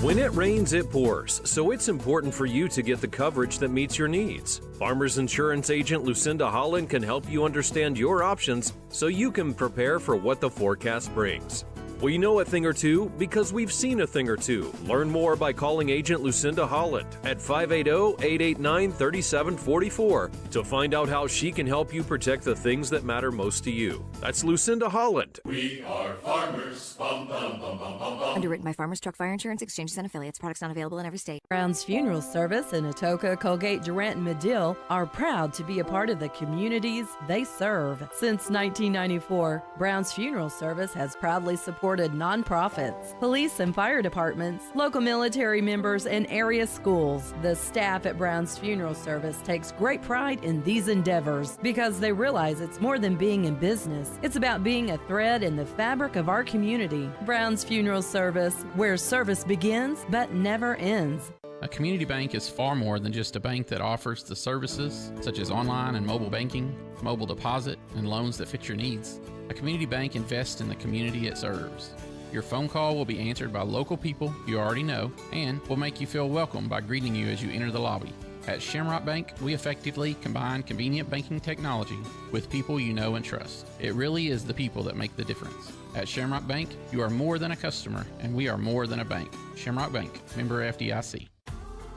When it rains, it pours, so it's important for you to get the coverage that meets your needs. Farmers Insurance agent Lucinda Holland can help you understand your options so you can prepare for what the forecast brings. We know a thing or two because we've seen a thing or two. Learn more by calling agent Lucinda Holland at 580-889-3744 to find out how she can help you protect the things that matter most to you. That's Lucinda Holland. We are farmers. Bum, bum, bum, bum, bum, bum. Underwritten by Farmers Truck Fire Insurance Exchanges and Affiliates. Products not available in every state. Brown's Funeral Service in Atoka, Coalgate, Durant, and Medill are proud to be a part of the communities they serve. Since 1994, Brown's Funeral Service has proudly supported nonprofits, police and fire departments, local military members, and area schools. The staff at Brown's Funeral Service takes great pride in these endeavors because they realize it's more than being in business. It's about being a thread in the fabric of our community. Brown's Funeral Service Service, where service begins but never ends. A community bank is far more than just a bank that offers the services such as online and mobile banking, mobile deposit, and loans that fit your needs. A community bank invests in the community it serves. Your phone call will be answered by local people you already know and will make you feel welcome by greeting you as you enter the lobby. At Shamrock Bank, we effectively combine convenient banking technology with people you know and trust. It really is the people that make the difference. At Shamrock Bank, you are more than a customer, and we are more than a bank. Shamrock Bank, member FDIC.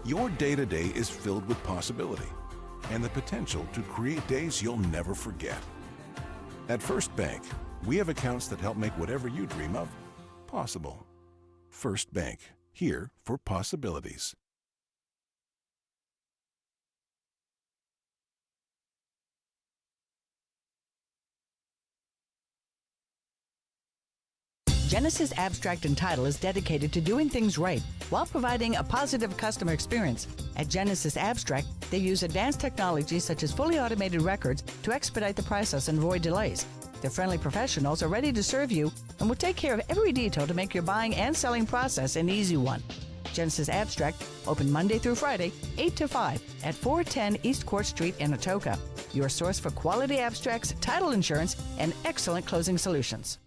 Your day-to-day is filled with possibility and the potential to create days you'll never forget. At First Bank, we have accounts that help make whatever you dream of possible. First Bank, here for possibilities. Genesis Abstract and Title is dedicated to doing things right while providing a positive customer experience. At Genesis Abstract, they use advanced technology such as fully automated records to expedite the process and avoid delays. Their friendly professionals are ready to serve you and will take care of every detail to make your buying and selling process an easy one. Genesis Abstract, open Monday through Friday, 8 to 5 at 410 East Court Street in Atoka. Your source for quality abstracts, title insurance, and excellent closing solutions.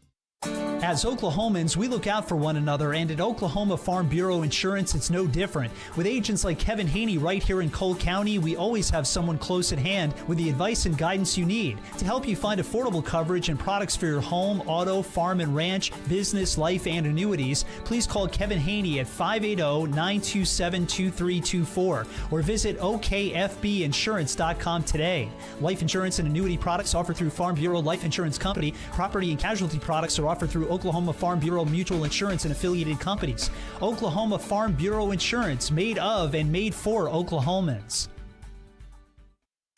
As Oklahomans, we look out for one another, and at Oklahoma Farm Bureau Insurance, it's no different. With agents like Kevin Haney right here in Cole County, we always have someone close at hand with the advice and guidance you need to help you find affordable coverage and products for your home, auto, farm and ranch, business, life, and annuities. Please call Kevin Haney at 580-927-2324 or visit okfbinsurance.com today. Life insurance and annuity products offered through Farm Bureau Life Insurance Company. Property and casualty products are offered through Oklahoma Farm Bureau Mutual Insurance and affiliated companies. Oklahoma Farm Bureau Insurance, made of and made for Oklahomans.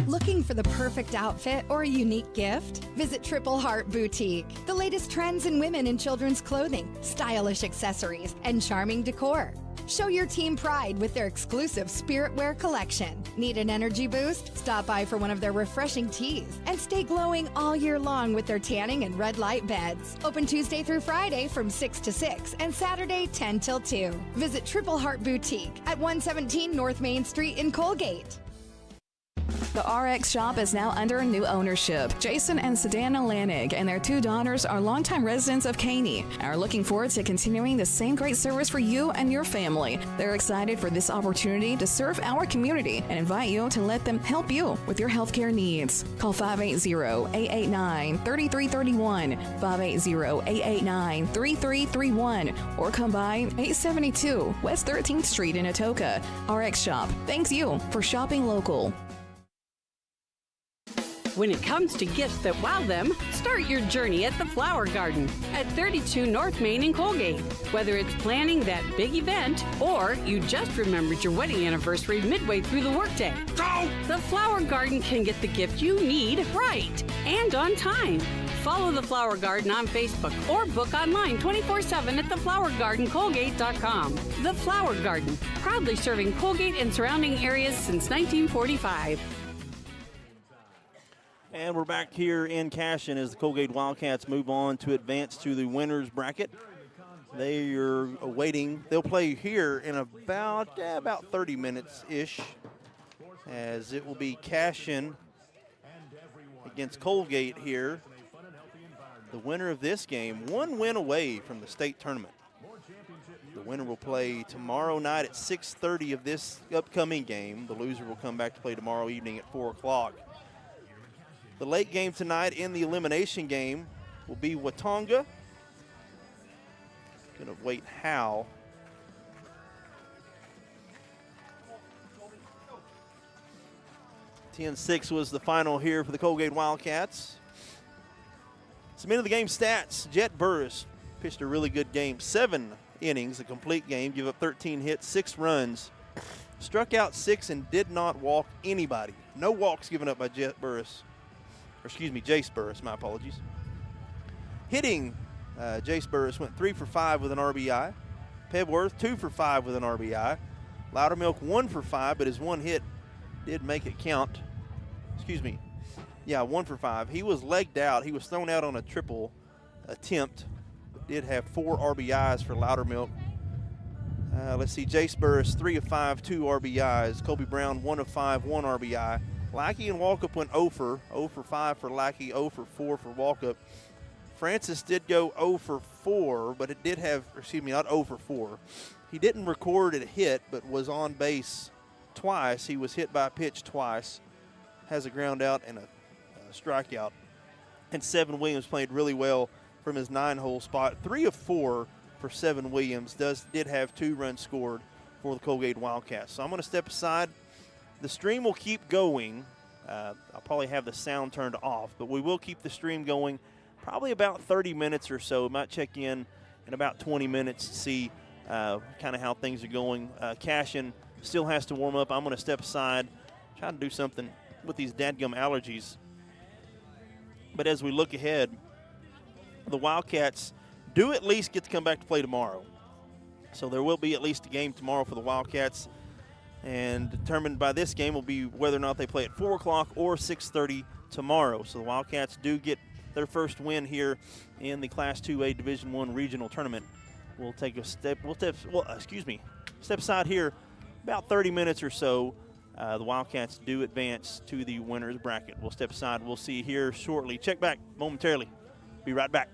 Looking for the perfect outfit or a unique gift? Visit Triple Heart Boutique. The latest trends in women and children's clothing, stylish accessories, and charming decor. Show your team pride with their exclusive Spirit Wear collection. Need an energy boost? Stop by for one of their refreshing teas and stay glowing all year long with their tanning and red light beds. Open Tuesday through Friday from 6 to 6 and Saturday 10 till 2. Visit Triple Heart Boutique at 117 North Main Street in Coalgate. The RX shop is now under new ownership. Jason and Sedana Lanig and their two daughters are longtime residents of Caney and are looking forward to continuing the same great service for you and your family. They're excited for this opportunity to serve our community and invite you to let them help you with your healthcare needs. Call 580-889-3331, 580-889-3331, or come by 872 West 13th Street in Atoka. RX Shop thanks you for shopping local. When it comes to gifts that wow them, start your journey at the Flower Garden at 32 North Main in Coalgate. Whether it's planning that big event or you just remembered your wedding anniversary midway through the workday, the Flower Garden can get the gift you need right and on time. Follow the Flower Garden on Facebook or book online 24/7 at theflowergardencolgate.com. The Flower Garden, proudly serving Coalgate and surrounding areas since 1945. And we're back here in Cashion as the Coalgate Wildcats move on to advance to the winners bracket. They are awaiting. They'll play here in about 30 minutes-ish, as it will be Cashion against Coalgate here. The winner of this game, one win away from the state tournament. The winner will play tomorrow night at 6:30 of this upcoming game. The loser will come back to play tomorrow evening at 4 o'clock. The late game tonight in the elimination game will be Watonga. Going to wait Howe. (10-6) was the final here for the Coalgate Wildcats. Some end of the game stats. Jet Burris pitched a really good game. 7 innings, a complete game, give up 13 hits, 6 runs. Struck out 6 and did not walk anybody. No walks given up by Jet Burris. Or excuse me, Jace Burris, my apologies. Hitting, Jace Burris went 3 for 5 with an RBI. Pebworth, 2 for 5 with an RBI. Loudermilk, 1 for 5, but his one hit did make it count. Excuse me. Yeah, 1 for 5. He was legged out. He was thrown out on a triple attempt, but did have 4 RBIs for Loudermilk. Let's see, Jace Burris, 3 of 5, 2 RBIs. Colby Brown, 1 of 5, 1 RBI. Lackey and Walkup went 0 for 5 for Lackey, 0 for 4 for Walkup. Francis did go 0 for 4, but it did have, not 0 for 4. He didn't record a hit, but was on base twice. He was hit by a pitch twice, has a ground out and a strikeout. And Seven Williams played really well from his 9-hole spot. 3 of 4 for Seven Williams. Did have 2 runs scored for the Coalgate Wildcats. So I'm going to step aside. The stream will keep going. I'll probably have the sound turned off, but we will keep the stream going probably about 30 minutes or so. We might check in about 20 minutes to see kind of how things are going. Cashion still has to warm up. I'm going to step aside, try to do something with these dadgum allergies. But as we look ahead, the Wildcats do at least get to come back to play tomorrow. So there will be at least a game tomorrow for the Wildcats. And determined by this game will be whether or not they play at 4 o'clock or 6:30 tomorrow. So the Wildcats do get their first win here in the Class 2A Division I regional tournament. We'll take a step aside here about 30 minutes or so. The Wildcats do advance to the winner's bracket. We'll step aside. We'll see you here shortly. Check back momentarily. Be right back.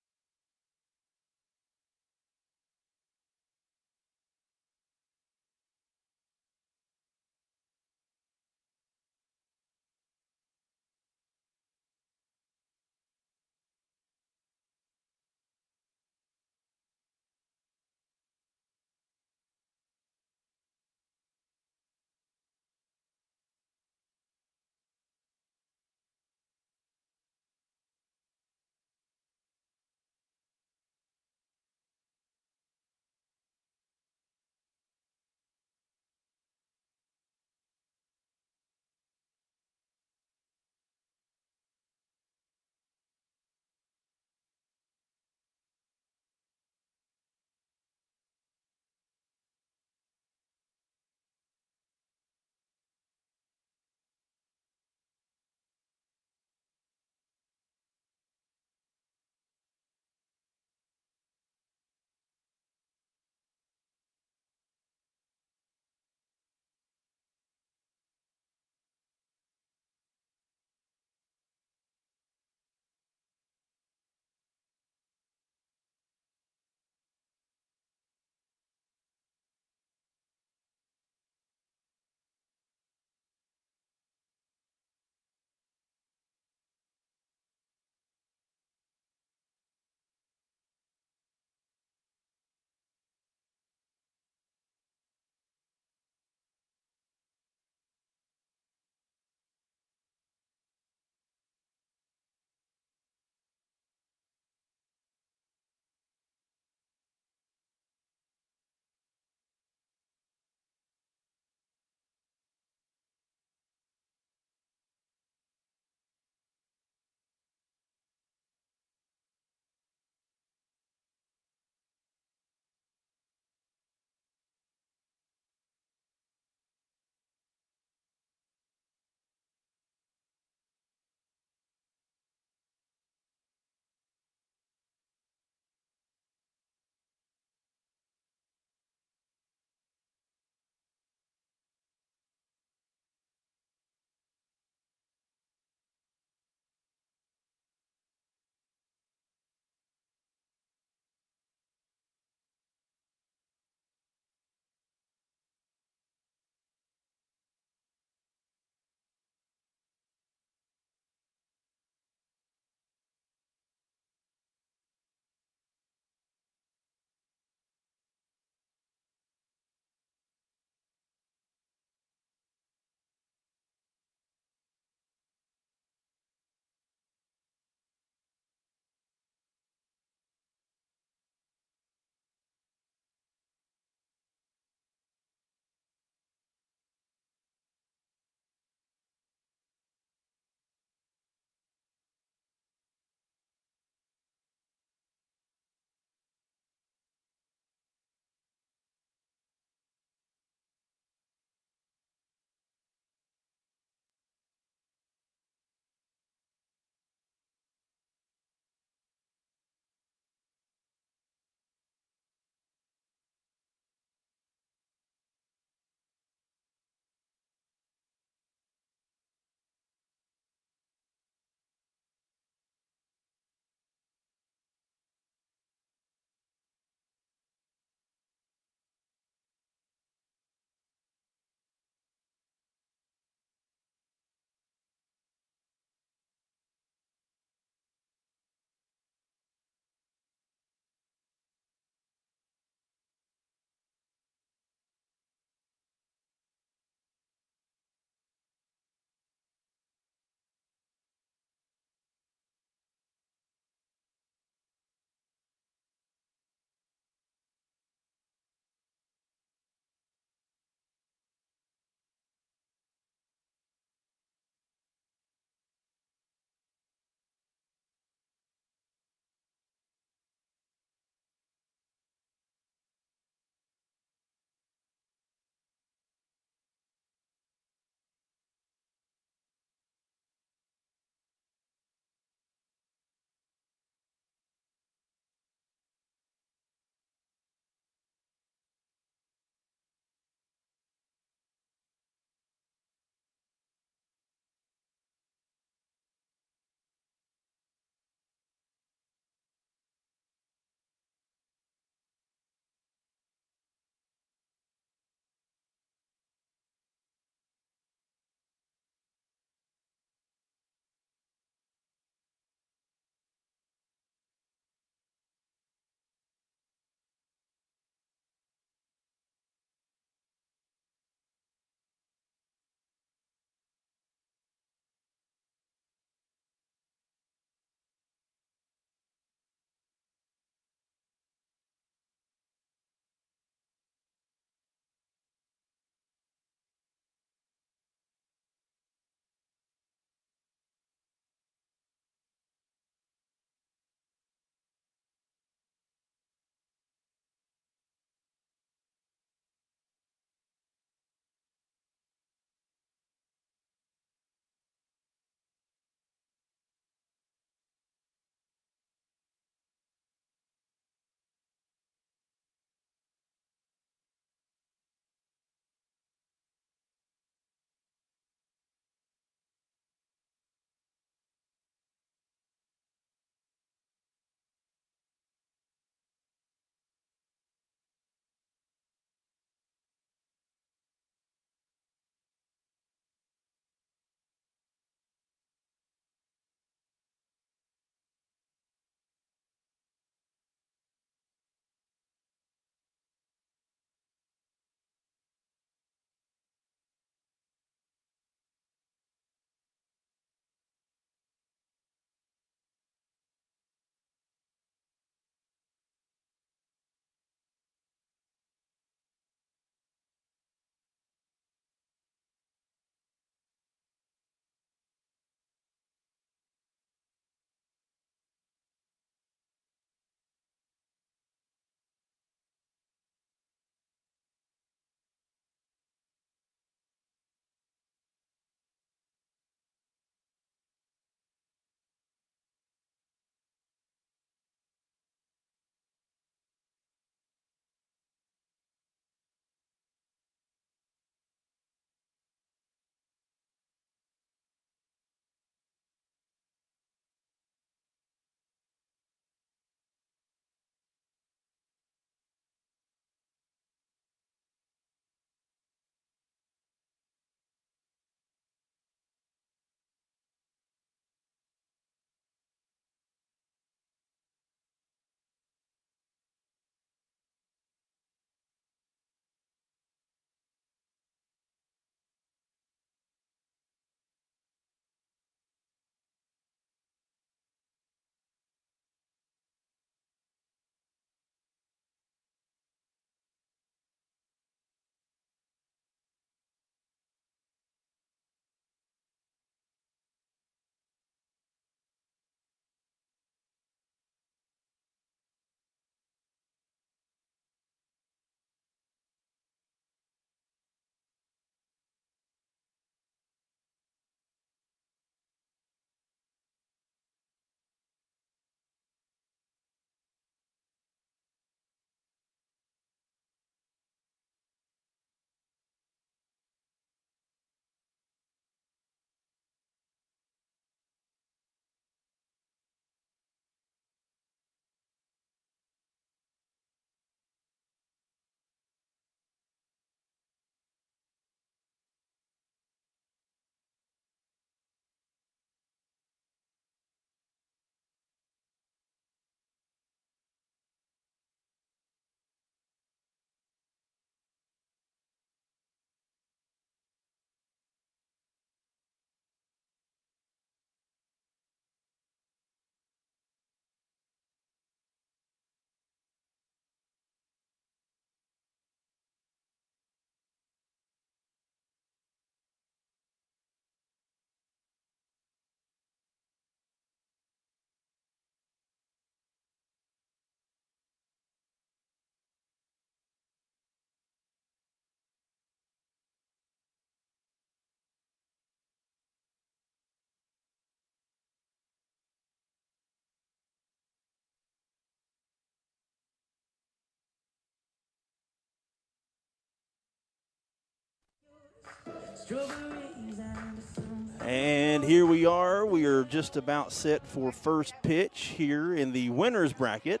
And here we are. We are just about set for first pitch here in the winner's bracket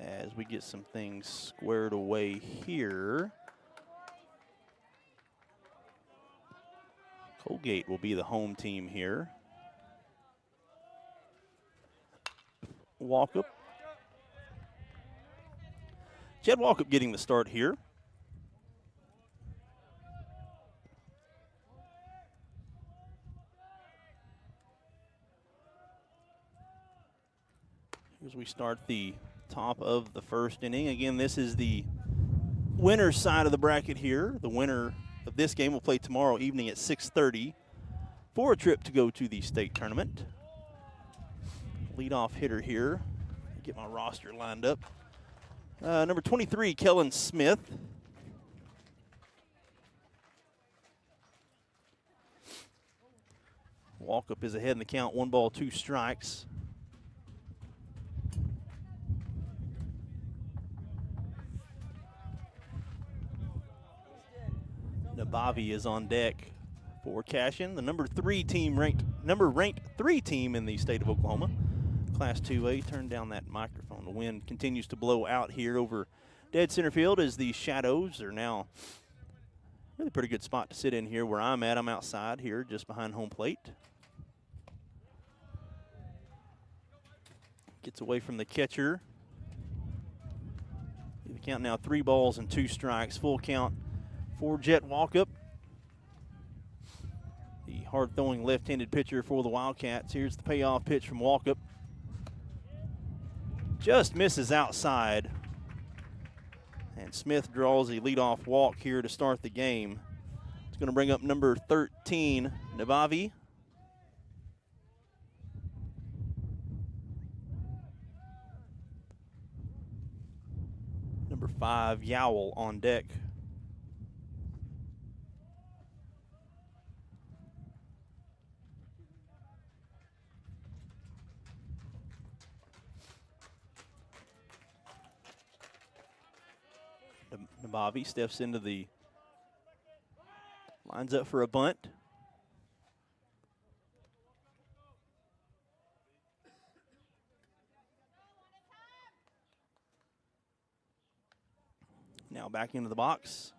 as we get some things squared away here. Coalgate will be the home team here. Walkup. Jed Walkup getting the start here. As we start the top of the first inning. Again, this is the winner's side of the bracket here. The winner of this game will play tomorrow evening at 6:30 for a trip to go to the state tournament. Leadoff hitter here. Get my roster lined up. Number 23, Kellen Smith. Walkup is ahead in the count, 1 ball, 2 strikes. Nabavi is on deck for Cashion, the number ranked 3 team in the state of Oklahoma. Class 2A. Turn down that microphone. The wind continues to blow out here over dead center field as the shadows are now really pretty good spot to sit in here where I'm at. I'm outside here just behind home plate. Gets away from the catcher. The count now 3 balls and 2 strikes. Full count for Jet Walkup. The hard-throwing left-handed pitcher for the Wildcats. Here's the payoff pitch from Walkup. Just misses outside. And Smith draws a leadoff walk here to start the game. It's going to bring up number 13, Nabavi. Number 5, Yowell on deck. Nabavi steps into the, lines up for a bunt. Now back into the box.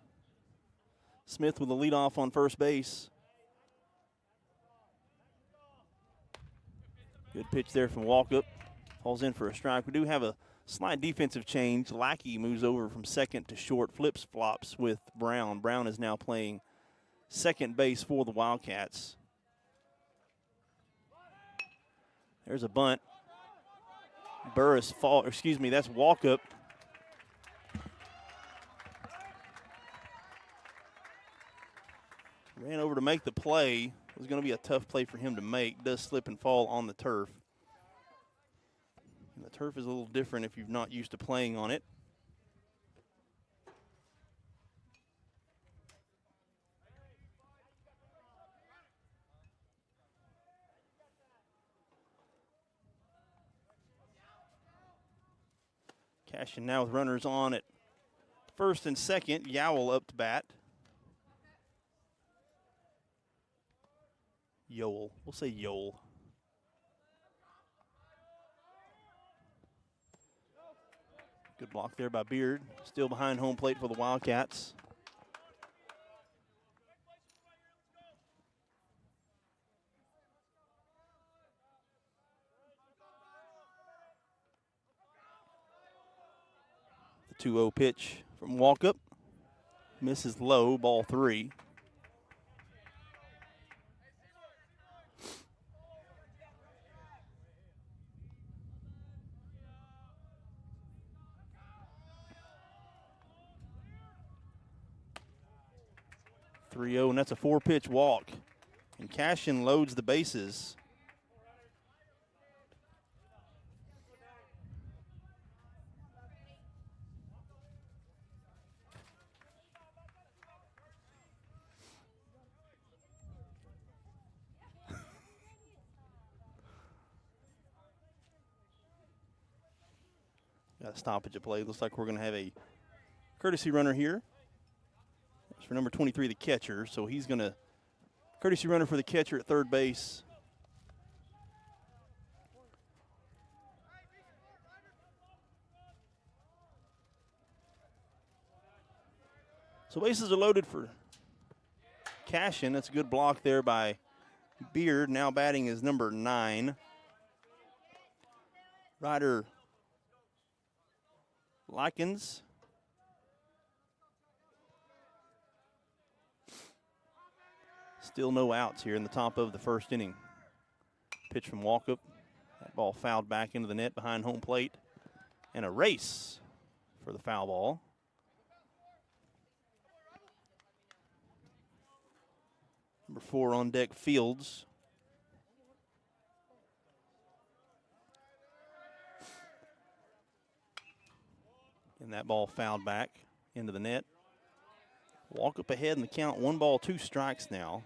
Smith with the leadoff on first base. Good pitch there from Walkup. Falls in for a strike. We do have a slight defensive change. Lackey moves over from second to short, flips flops with Brown. Brown is now playing second base for the Wildcats. There's a bunt. That's Walkup. Ran over to make the play. It was going to be a tough play for him to make. Does slip and fall on the turf. And the turf is a little different if you're not used to playing on it. Cashion now with runners on at first and second. Yowell up to bat. Yowell. We'll say Yowell. Good block there by Beard. Still behind home plate for the Wildcats. The 2-0 pitch from Walkup. Misses low, ball 3. And that's a 4-pitch walk. And Cashion loads the bases. Got a stoppage of play. Looks like we're going to have a courtesy runner here. It's for number 23, the catcher, so he's going to Courtesy runner for the catcher at third base. So bases are loaded for Cashion. That's a good block there by Beard. Now batting is number 9. Ryder Likens. Still no outs here in the top of the first inning. Pitch from Walkup. That ball fouled back into the net behind home plate. And a race for the foul ball. Number 4 on deck, Fields. And that ball fouled back into the net. Walkup ahead in the count, 1 ball, 2 strikes now.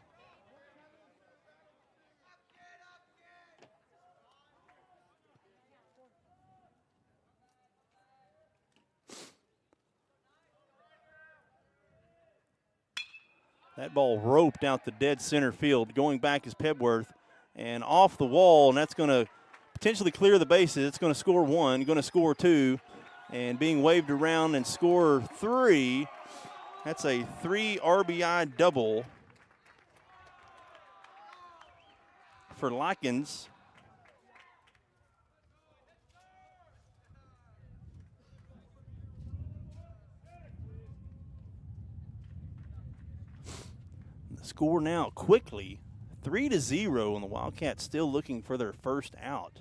That ball roped out the dead center field. Going back is Pebworth and off the wall, and that's going to potentially clear the bases. It's going to score 1, going to score 2, and being waved around and score 3. That's a 3 RBI double for Likens. The score now quickly 3-0, and the Wildcats still looking for their first out.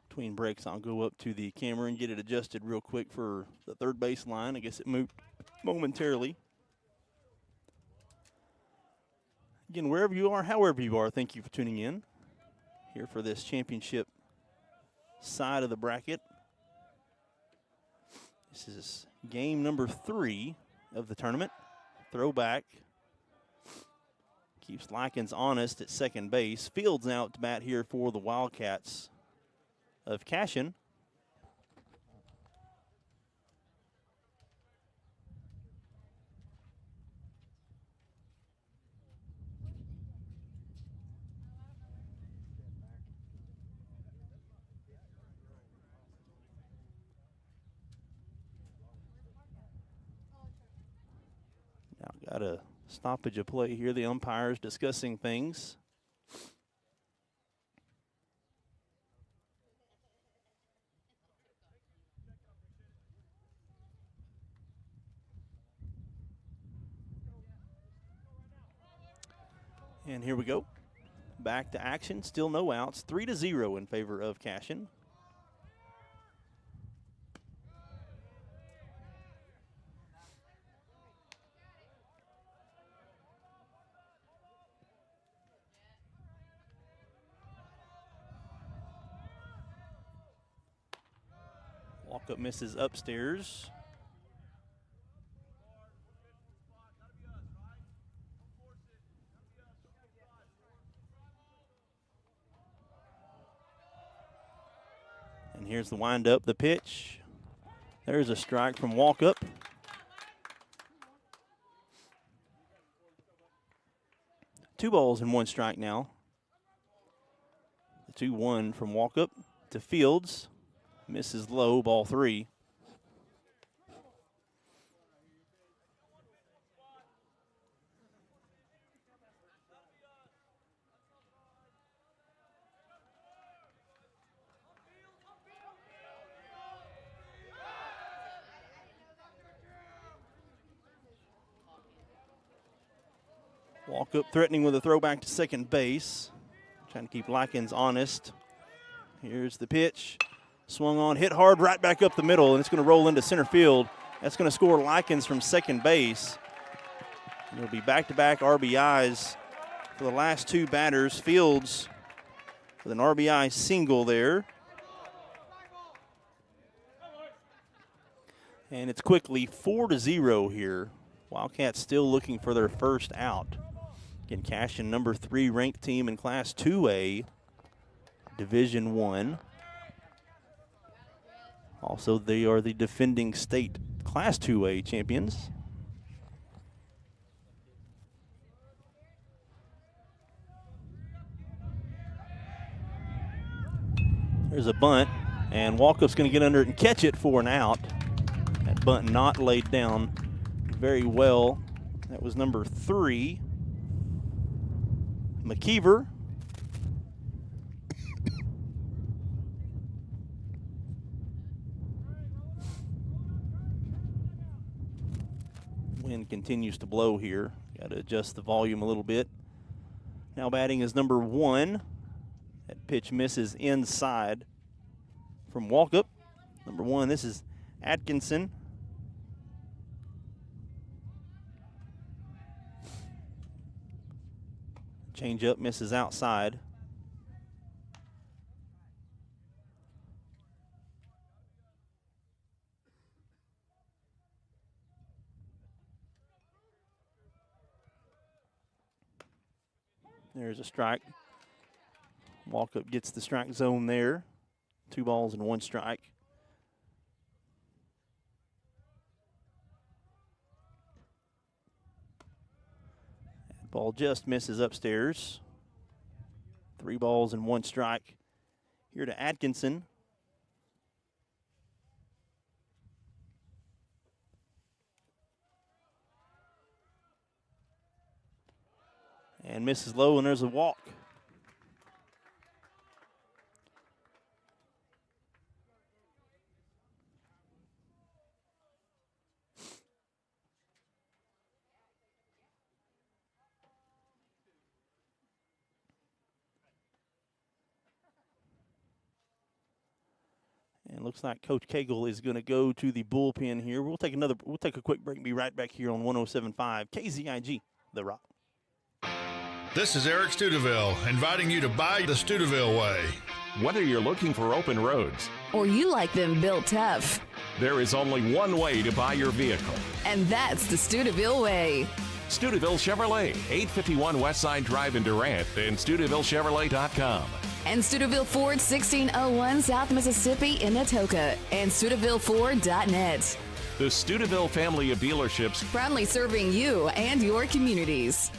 Between breaks, I'll go up to the camera and get it adjusted real quick for the third base line. I guess it moved momentarily. Again, wherever you are, however you are, thank you for tuning in here for this championship side of the bracket. This is game number 3 of the tournament. Throwback. Keeps Likens honest at second base. Fields out to bat here for the Wildcats of Cashion. Now got a stoppage of play here. The umpires discussing things. And here we go. Back to action. Still no outs. 3-0 in favor of Cashion. Walkup misses upstairs. And here's the windup, the pitch. There's a strike from Walkup. Two balls and 1 strike now. The 2-1 from Walkup to Fields. Misses low, ball 3. Walkup threatening with a throw back to second base. Trying to keep Likens honest. Here's the pitch. Swung on, hit hard, right back up the middle, and it's going to roll into center field. That's going to score Likens from second base. And it'll be back-to-back RBIs for the last 2 batters. Fields with an RBI single there. And it's quickly 4-0 here Wildcats still looking for their first out. Again, Cashion, number 3 ranked team in Class 2A, Division 1. Also, they are the defending state Class 2A champions. There's a bunt, and Walkup's going to get under it and catch it for an out. That bunt not laid down very well. That was number 3, McKeever. Wind continues to blow here. Got to adjust the volume a little bit. Now batting is number 1. That pitch misses inside from Walkup. Number 1, this is Atkinson. Change-up misses outside. There's a strike. Walkup gets the strike zone there. 2 balls and 1 strike. That ball just misses upstairs. 3 balls and 1 strike. Here to Atkinson. And misses low, and there's a walk. And looks like Coach Cagle is going to go to the bullpen here. We'll take a quick break and be right back here on 107.5 KZIG, The Rock. This is Eric Studeville inviting you to buy the Studeville way. Whether you're looking for open roads Or you like them built tough, there is only one way to buy your vehicle. and that's the Studeville way. Studeville Chevrolet, 851 Westside Drive in Durant, and StudevilleChevrolet.com. And Studeville Ford, 1601 South Mississippi in Atoka, and StudevilleFord.net. The Studeville family of dealerships, Proudly serving you and your communities.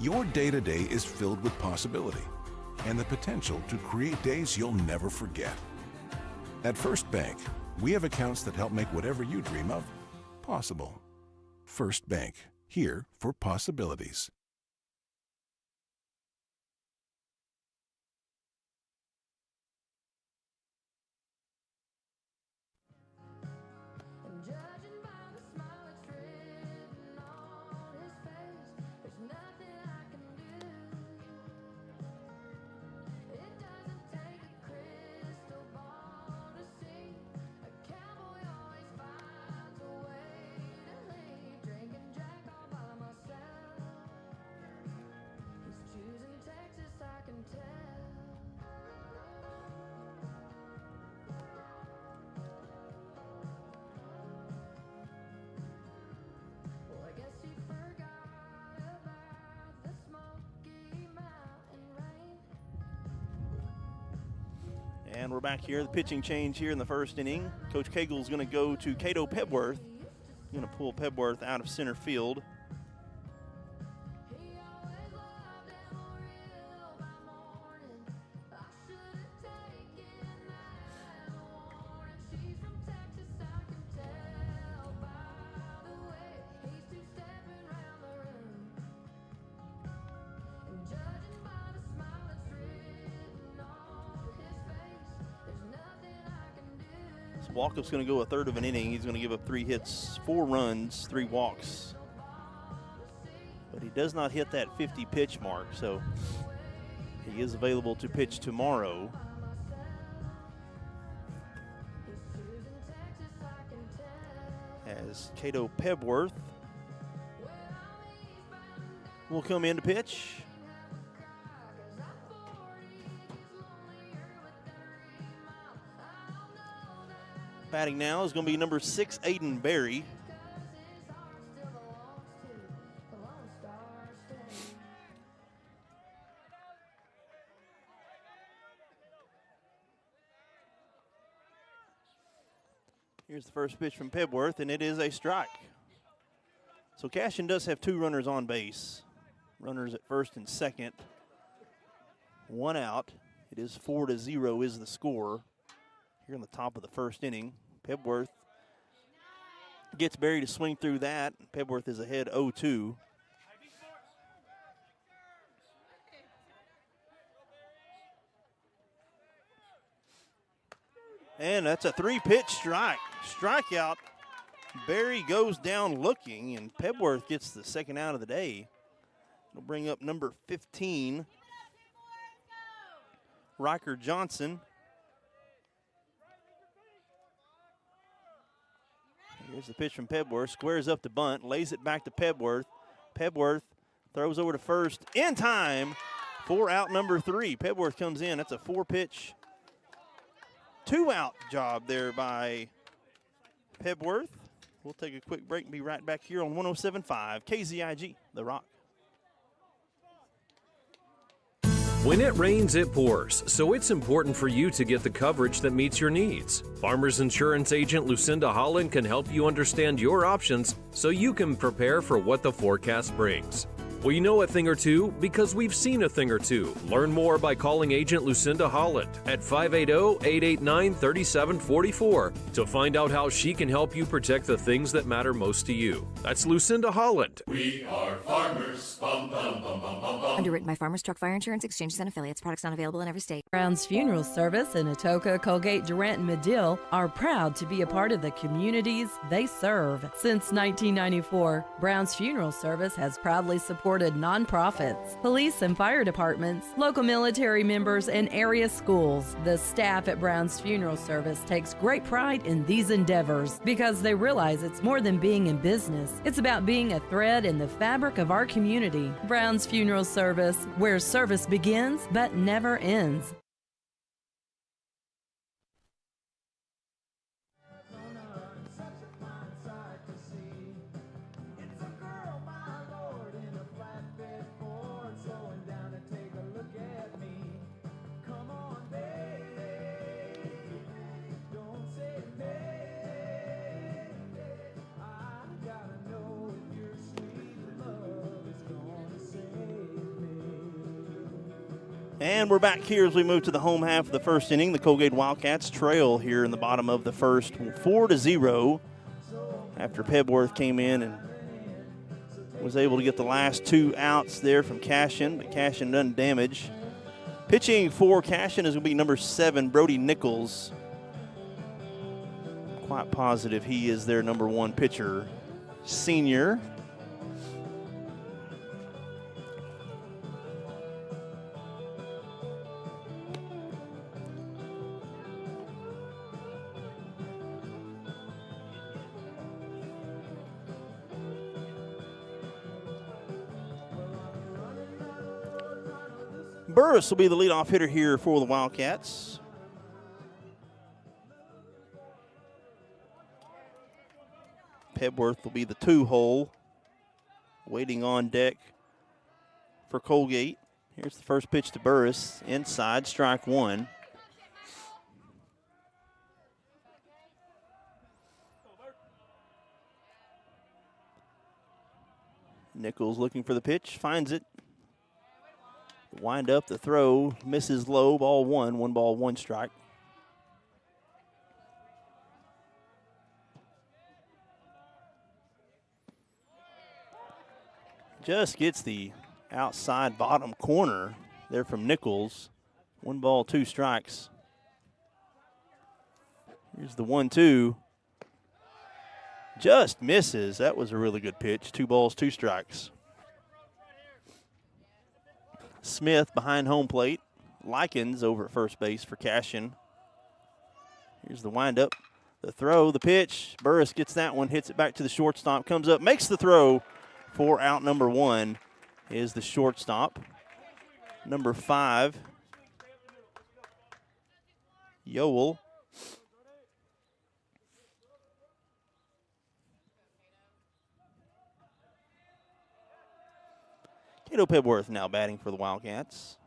Your day-to-day is filled with possibility and the potential to create days you'll never forget. At First Bank, we have accounts that help make whatever you dream of possible. First Bank, here for possibilities. And we're back here. The pitching change here in the first inning. Coach Cagle is going to go to Cato Pebworth. He's going to pull Pebworth out of center field. Walkup's going to go a third of an inning. He's going to give up 3 hits, 4 runs, 3 walks. But he does not hit that 50 pitch mark, so he is available to pitch tomorrow. As Cato Pebworth will come in to pitch. Batting now is going to be number 6, Aiden Berry. Here's the first pitch from Pebworth, and it is a strike. So Cashion does have 2 runners on base. Runners at first and second. 1 out. It is 4-0 is the score here in the top of the first inning. Pebworth gets Barry to swing through that. Pebworth is ahead 0-2. And that's a 3-pitch strike. Strikeout. Barry goes down looking, and Pebworth gets the second out of the day. It'll bring up number 15, Riker Johnson. Here's the pitch from Pebworth. Squares up the bunt, lays it back to Pebworth. Pebworth throws over to first in time for out number 3. Pebworth comes in. That's a 4-pitch, 2-out job there by Pebworth. We'll take a quick break and be right back here on 107.5 KZIG, The Rock. When it rains, it pours, so it's important for you to get the coverage that meets your needs. Farmers Insurance agent Lucinda Holland can help you understand your options so you can prepare for what the forecast brings. We know a thing or two because we've seen a thing or two. Learn more by calling agent Lucinda Holland at 580-889-3744 to find out how she can help you protect the things that matter most to you. That's Lucinda Holland. We are farmers. Bum, bum, bum, bum, bum, bum. Underwritten by Farmers Truck Fire Insurance Exchanges and Affiliates. Products not available in every state. Brown's Funeral Service in Atoka, Coalgate, Durant, and Medill are proud to be a part of the communities they serve. Since 1994, Brown's Funeral Service has proudly supported nonprofits, police and fire departments, local military members, and area schools. The staff at Brown's Funeral Service takes great pride in these endeavors because they realize it's more than being in business. It's about being a thread in the fabric of our community. Brown's Funeral Service, where service begins but never ends. And we're back here as we move to the home half of the first inning. The Coalgate Wildcats trail here in the bottom of the first, 4-0, after Pebworth came in and was able to get the last 2 outs there from Cashion, but Cashion done damage. Pitching for Cashion is going to be number 7, Brody Nichols. Quite positive he is their number 1 pitcher, senior. Burris will be the leadoff hitter here for the Wildcats. Pebworth will be the 2-hole, waiting on deck for Coalgate. Here's the first pitch to Burris, inside, strike 1. Nichols looking for the pitch, finds it. Wind up, the throw, misses low, ball 1, 1 ball, 1 strike. Just gets the outside bottom corner there from Nichols. 1 ball, 2 strikes. Here's the 1-2. Just misses. That was a really good pitch. 2 balls, 2 strikes. Smith behind home plate. Likens over at first base for Cashion. Here's the windup, the throw, the pitch. Burris gets that one, hits it back to the shortstop, comes up, makes the throw for out number 1 is the shortstop. Number 5, Yoel. Cato Pebworth now batting for the Wildcats.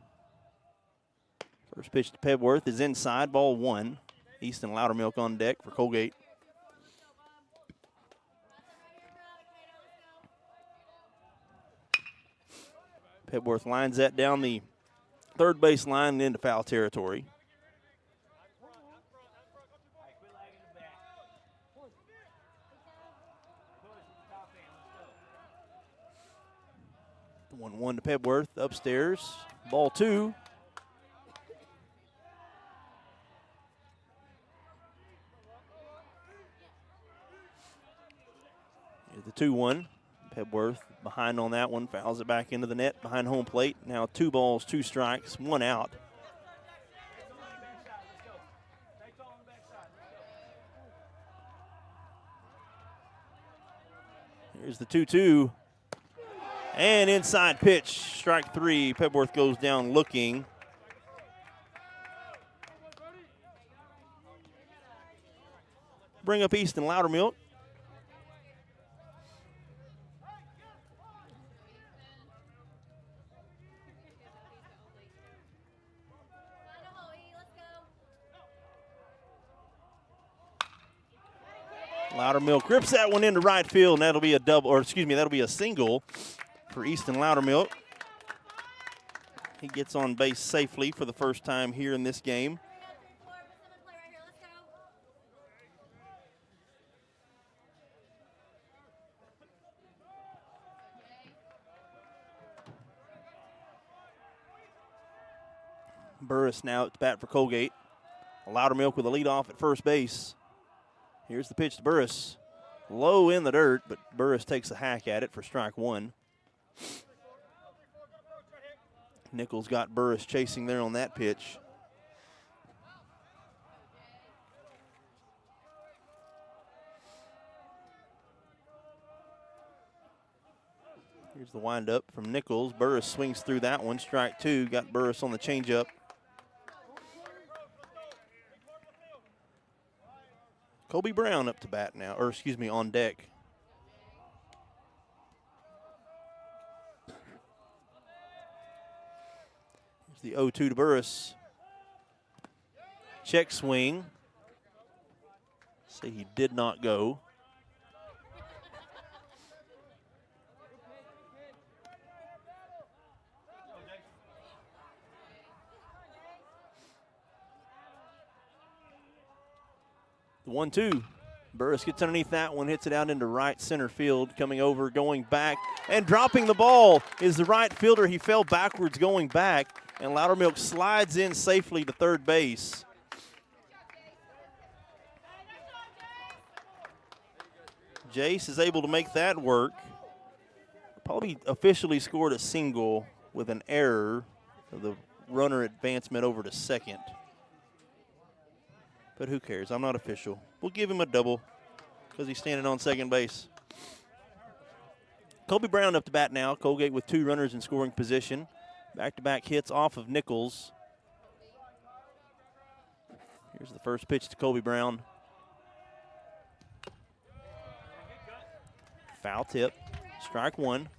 First pitch to Pebworth is inside, ball 1. Easton Loudermilk on deck for Coalgate. Pebworth lines that down the third base line and into foul territory. The 1-1 to Pebworth upstairs. Ball 2. Here's the 2-1. Pebworth behind on that one, fouls it back into the net behind home plate. Now 2 balls, 2 strikes, 1 out. Here's the 2-2. And inside pitch, strike 3. Pebworth goes down looking. Bring up Easton Loudermilk. Loudermilk grips that one into right field, and that'll be a double, or excuse me, that'll be a single for Easton Loudermilk. He gets on base safely for the first time here in this game. Burris now at the bat for Coalgate. Loudermilk with a lead off at first base. Here's the pitch to Burris. Low in the dirt, but Burris takes a hack at it for strike 1. Nichols got Burris chasing there on that pitch. Here's the windup from Nichols. Burris swings through that one. Strike 2. Got Burris on the changeup. Kobe Brown up to bat now, or excuse me, on deck. Here's the 0-2 to Burris. Check swing. See, he did not go. The 1-2. Burris gets underneath that one, hits it out into right center field. Coming over, going back, and dropping the ball is the right fielder. He fell backwards going back, and Loudermilk slides in safely to third base. Jace is able to make that work. Probably officially scored a single with an error of the runner advancement over to second. But who cares? I'm not official. We'll give him a double because he's standing on second base. Kobe Brown up to bat now. Coalgate with 2 runners in scoring position. Back-to-back hits off of Nichols. Here's the first pitch to Kobe Brown. Foul tip. Strike 1.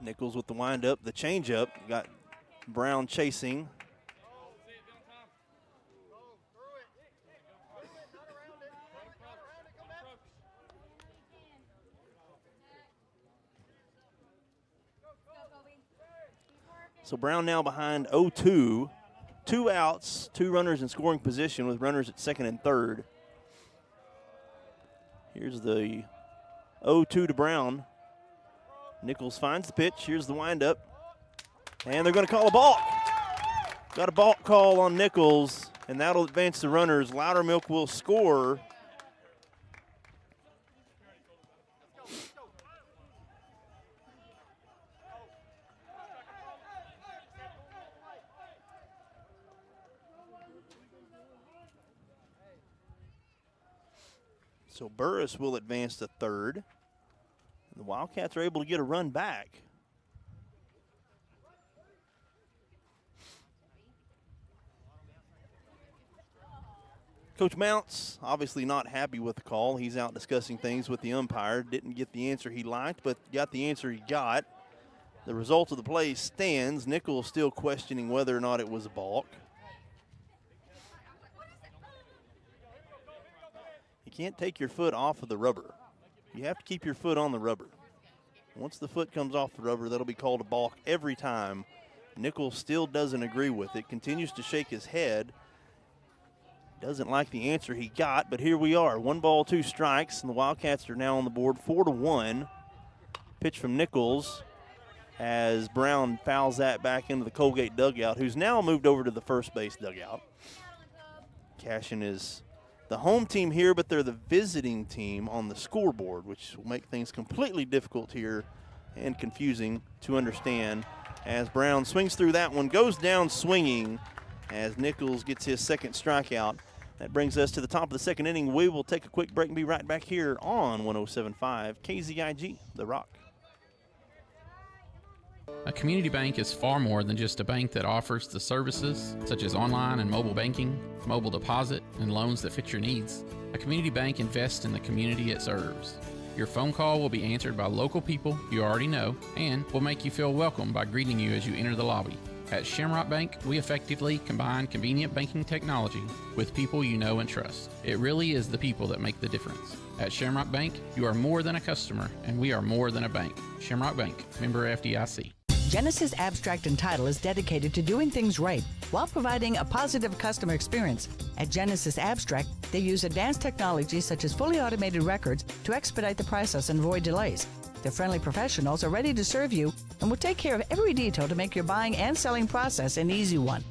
Nichols with the windup, the changeup. Got Brown chasing. So Brown now behind 0-2. 2 outs, 2 runners in scoring position with runners at second and third. Here's the 0-2 to Brown. Nichols finds the pitch. Here's the windup. And they're going to call a balk. Got a balk call on Nichols, and that'll advance the runners. Loudermilk will score. So Burris will advance to third. The Wildcats are able to get a run back. Coach Mounts obviously not happy with the call. He's out discussing things with the umpire. Didn't get the answer he liked, but got the answer he got. The result of the play stands. Nichols still questioning whether or not it was a balk. can't take your foot off of the rubber. You have to keep your foot on the rubber. Once the foot comes off the rubber, that'll be called a balk every time. Nichols still doesn't agree with it, continues to shake his head. Doesn't like the answer he got, but here we are. 1 ball, 2 strikes, and the Wildcats are now on the board 4-1. Pitch from Nichols as Brown fouls that back into the Coalgate dugout, who's now moved over to the first base dugout. Cashion is the home team here, but they're the visiting team on the scoreboard, which will make things completely difficult here and confusing to understand. As Brown swings through that one, goes down swinging as Nichols gets his second strikeout. That brings us to the top of the second inning. We will take a quick break and be right back here on 107.5 KZIG, The Rock. A community bank is far more than just a bank that offers the services such as online and mobile banking, mobile deposit, and loans that fit your needs. A community bank invests in the community it serves. Your phone call will be answered by local people you already know and will make you feel welcome by greeting you as you enter the lobby. At Shamrock Bank, we effectively combine convenient banking technology with people you know and trust. It really is the people that make the difference. At Shamrock Bank, you are more than a customer, and we are more than a bank. Shamrock Bank, member FDIC. Genesis Abstract and Title is dedicated to doing things right while providing a positive customer experience. At Genesis Abstract, they use advanced technology such as fully automated records to expedite the process and avoid delays. Their friendly professionals are ready to serve you and will take care of every detail to make your buying and selling process an easy one.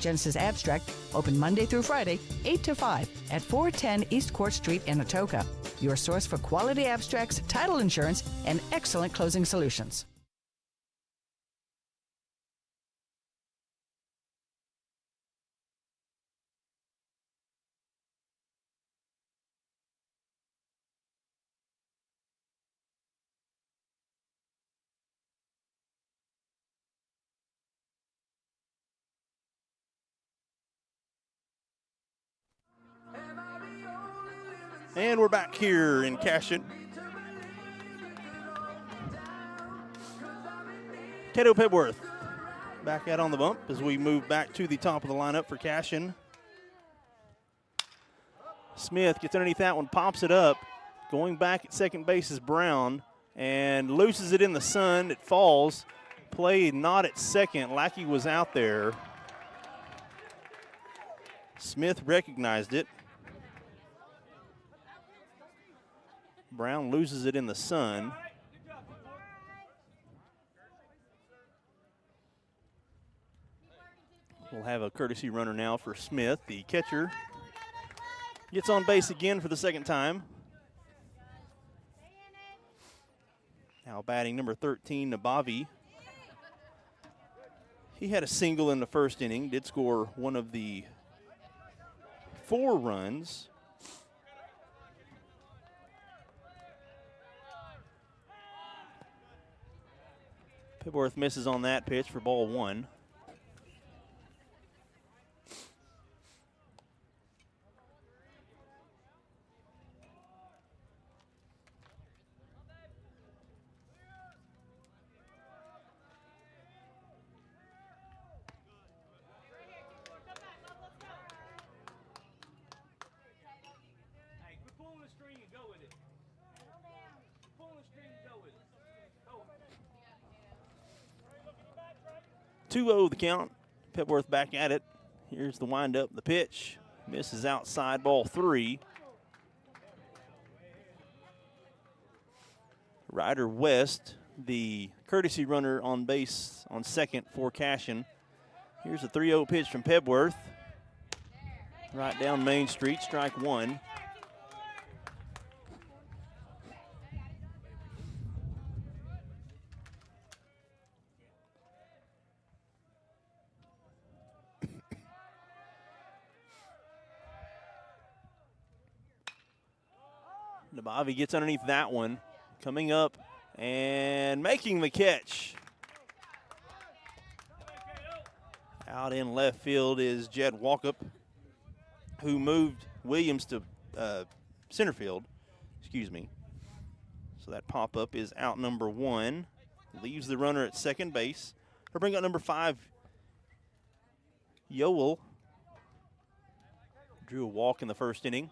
Genesis Abstract, open Monday through Friday, 8 to 5 at 410 East Court Street in Atoka. Your source for quality abstracts, title insurance, and excellent closing solutions. And we're back here in Cashion. Cato Pebworth back out on the bump as we move back to the top of the lineup for Cashion. Smith gets underneath that one, pops it up. Going back at second base is Brown and loses it in the sun. It falls. Play not at second. Lackey was out there. Smith recognized it. Brown loses it in the sun. We'll have a courtesy runner now for Smith. The catcher gets on base again for the second time. Now batting number 13, Nabavi. He had a single in the first inning, did score one of the 4 runs. Pibworth misses on that pitch for ball 1. Two-0 the count. Pebworth back at it. Here's the windup, the pitch. Misses outside, ball 3. Ryder West, the courtesy runner on base on second for Cashion. Here's a 3-0 pitch from Pebworth. Right down Main Street, strike 1. Nabavi gets underneath that one, coming up and making the catch. Out in left field is Jed Walkup, who moved Williams to center field, So that pop-up is out number 1. Leaves the runner at second base. We'll bring up number 5, Yoel. Drew a walk in the first inning.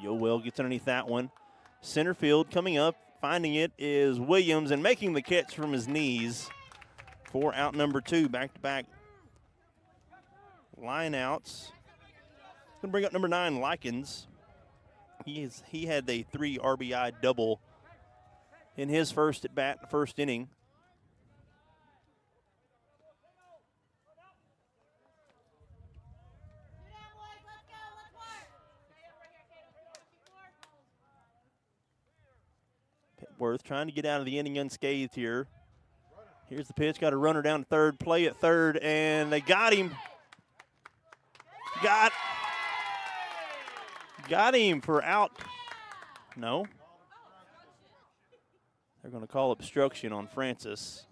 Yoel gets underneath that one. Center field coming up, finding it is Williams and making the catch from his knees for out number 2, back-to-back line outs. Going to bring up number 9, Likens. He had a 3 RBI double in his first at bat, first inning. Petworth trying to get out of the inning unscathed here. Here's the pitch, got a runner down to third, play at third, and they got him. Got him for out. No. They're going to call obstruction on Francis.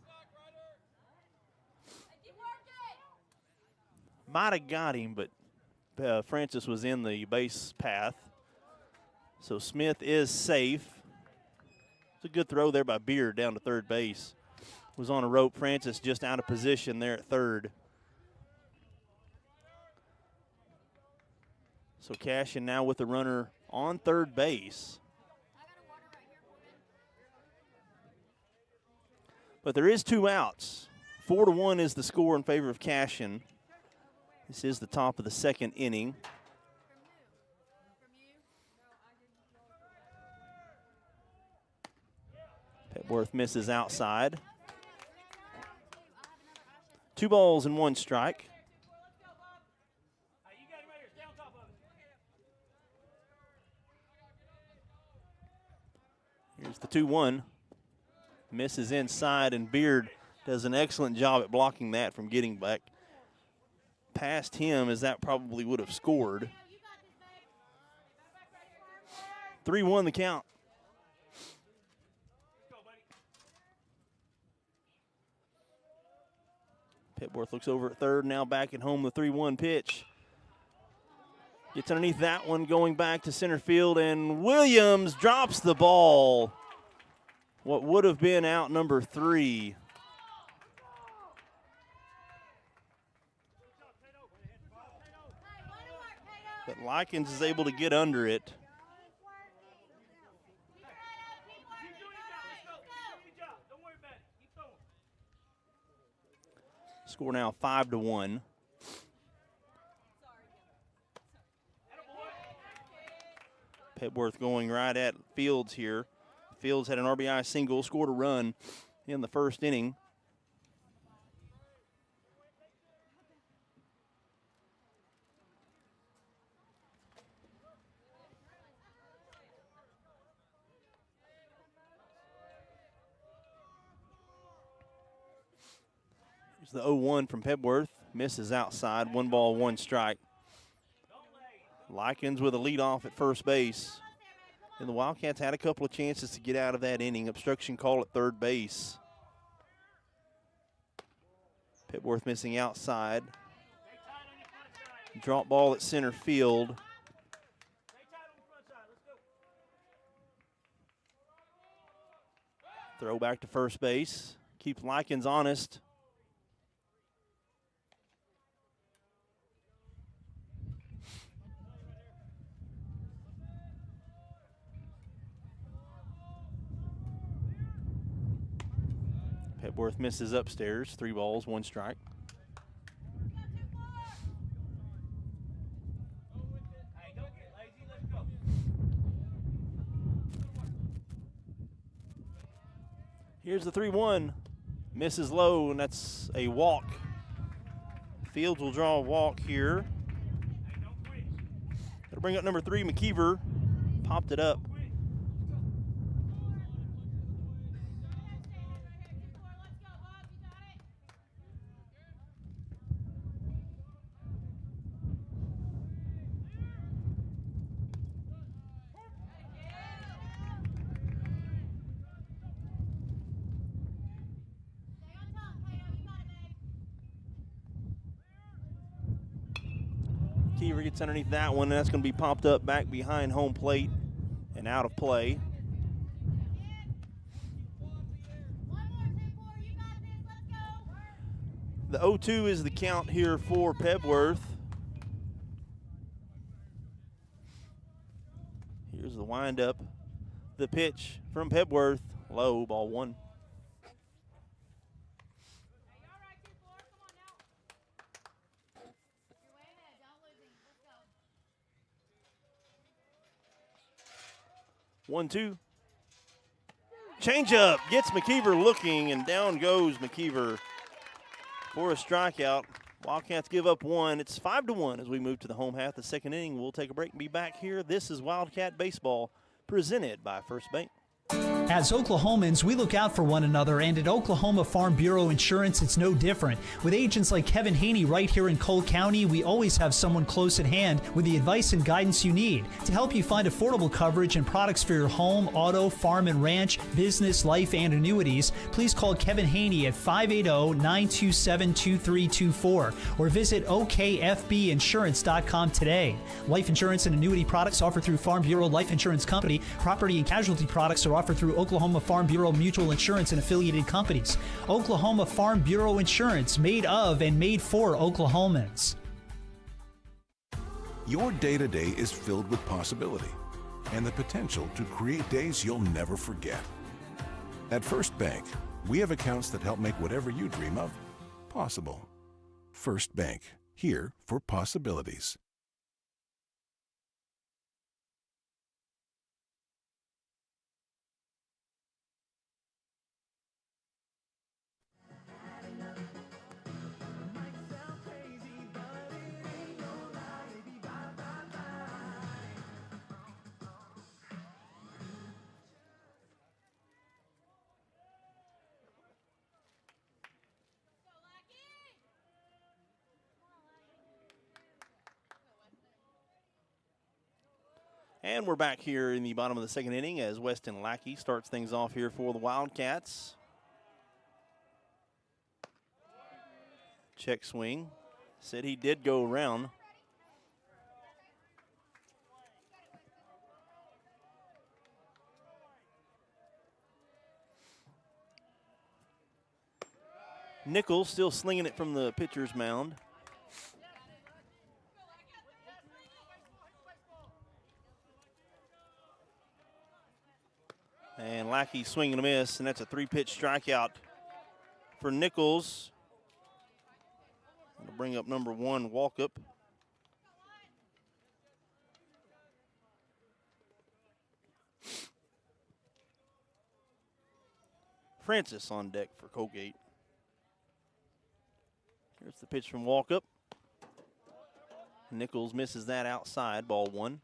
Might have got him, but Francis was in the base path. So Smith is safe. It's a good throw there by Beard down to third base. Was on a rope. Francis just out of position there at third. So Cashion now with the runner on third base. But there is 2 outs. 4-1 is the score in favor of Cashion. This is the top of the second inning. Petworth misses outside. 2 balls and 1 strike. Here's the 2-1. Misses inside, and Beard does an excellent job at blocking that from getting back past him, as that probably would have scored. 3-1 the count. Petworth looks over at third, now back at home, the 3-1 pitch. Gets underneath that one, going back to center field, and Williams drops the ball. What would have been out number 3. But Likens is able to get under it. Score now 5-1. Petworth going right at Fields here. Fields had an RBI single, scored a run in the first inning. Here's the 0-1 from Petworth. Misses outside, 1 ball, 1 strike. Likens with a leadoff at first base. And the Wildcats had a couple of chances to get out of that inning. Obstruction call at third base. Petworth missing outside. Drop ball at center field. Throw back to first base. Keeps Likens honest. Petworth misses upstairs. 3 balls, 1 strike. Here's the 3-1. Misses low, and that's a walk. Fields will draw a walk here. That'll bring up number 3, McKeever. Popped it up. Keever gets underneath that one, and that's going to be popped up back behind home plate and out of play. The 0-2 is the count here for Petworth. wind up. The pitch from Pebworth, low, ball 1. One, two. Changeup gets McKeever looking, and down goes McKeever for a strikeout. Wildcats give up 1. It's 5-1 as we move to the home half of the second inning. We'll take a break and be back here. This is Wildcat Baseball, presented by First Bank. As Oklahomans, we look out for one another, and at Oklahoma Farm Bureau Insurance, it's no different. With agents like Kevin Haney right here in Cole County, we always have someone close at hand with the advice and guidance you need to help you find affordable coverage and products for your home, auto, farm and ranch, business, life, and annuities. Please call Kevin Haney at 580-927-2324 or visit okfbinsurance.com today. Life insurance and annuity products offered through Farm Bureau Life Insurance Company. Property and casualty products are offered through Oklahoma Farm Bureau Mutual Insurance and affiliated companies. Oklahoma Farm Bureau Insurance, made of and made for Oklahomans. Your day-to-day is filled with possibility and the potential to create days you'll never forget. At First Bank, we have accounts that help make whatever you dream of possible. First Bank, here for possibilities. And we're back here in the bottom of the second inning as Weston Lackey starts things off here for the Wildcats. Check swing. Said he did go around. Nichols still slinging it from the pitcher's mound. And Lackey swinging a miss, and that's a 3-pitch strikeout for Nichols. It'll bring up number 1, Walkup. Francis on deck for Coalgate. Here's the pitch from Walkup. Nichols misses that outside, ball 1.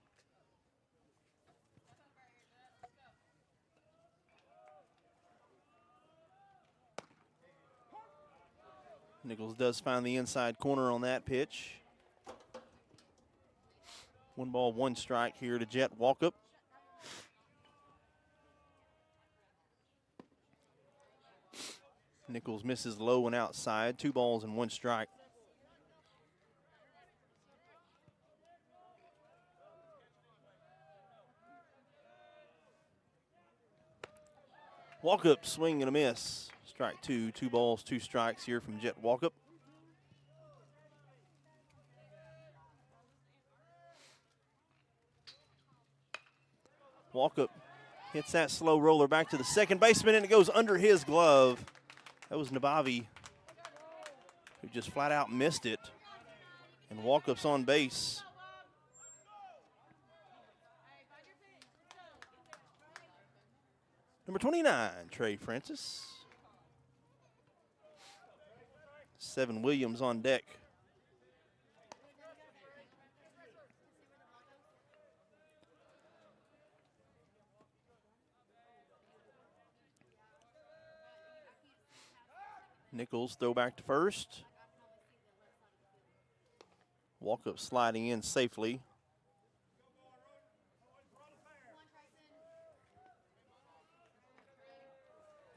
Nichols does find the inside corner on that pitch. 1 ball, 1 strike here to Jet Walkup. Nichols misses low and outside. 2 balls and 1 strike. Walkup swing and a miss. Strike 2, 2 balls, 2 strikes here from Jet Walkup. Walkup hits that slow roller back to the second baseman, and it goes under his glove. That was Nabavi, who just flat out missed it. And Walkup's on base. Number 29, Trey Francis. 7 Williams on deck. Nichols throw back to first. Walkup sliding in safely.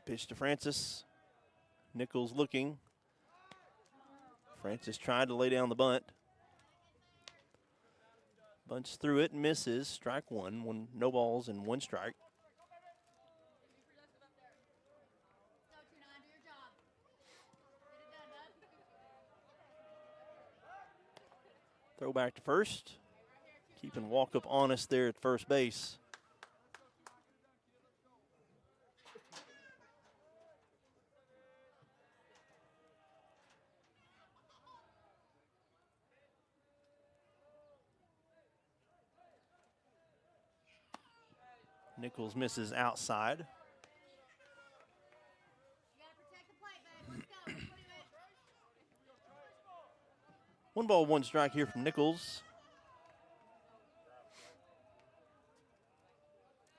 Pitch to Francis. Nichols looking. Francis tried to lay down the bunt. Bunts through it and misses. Strike 1, no balls and 1 strike. Throw back to first. Keeping Walkup honest there at first base. Nichols misses outside. One ball, one strike here from Nichols.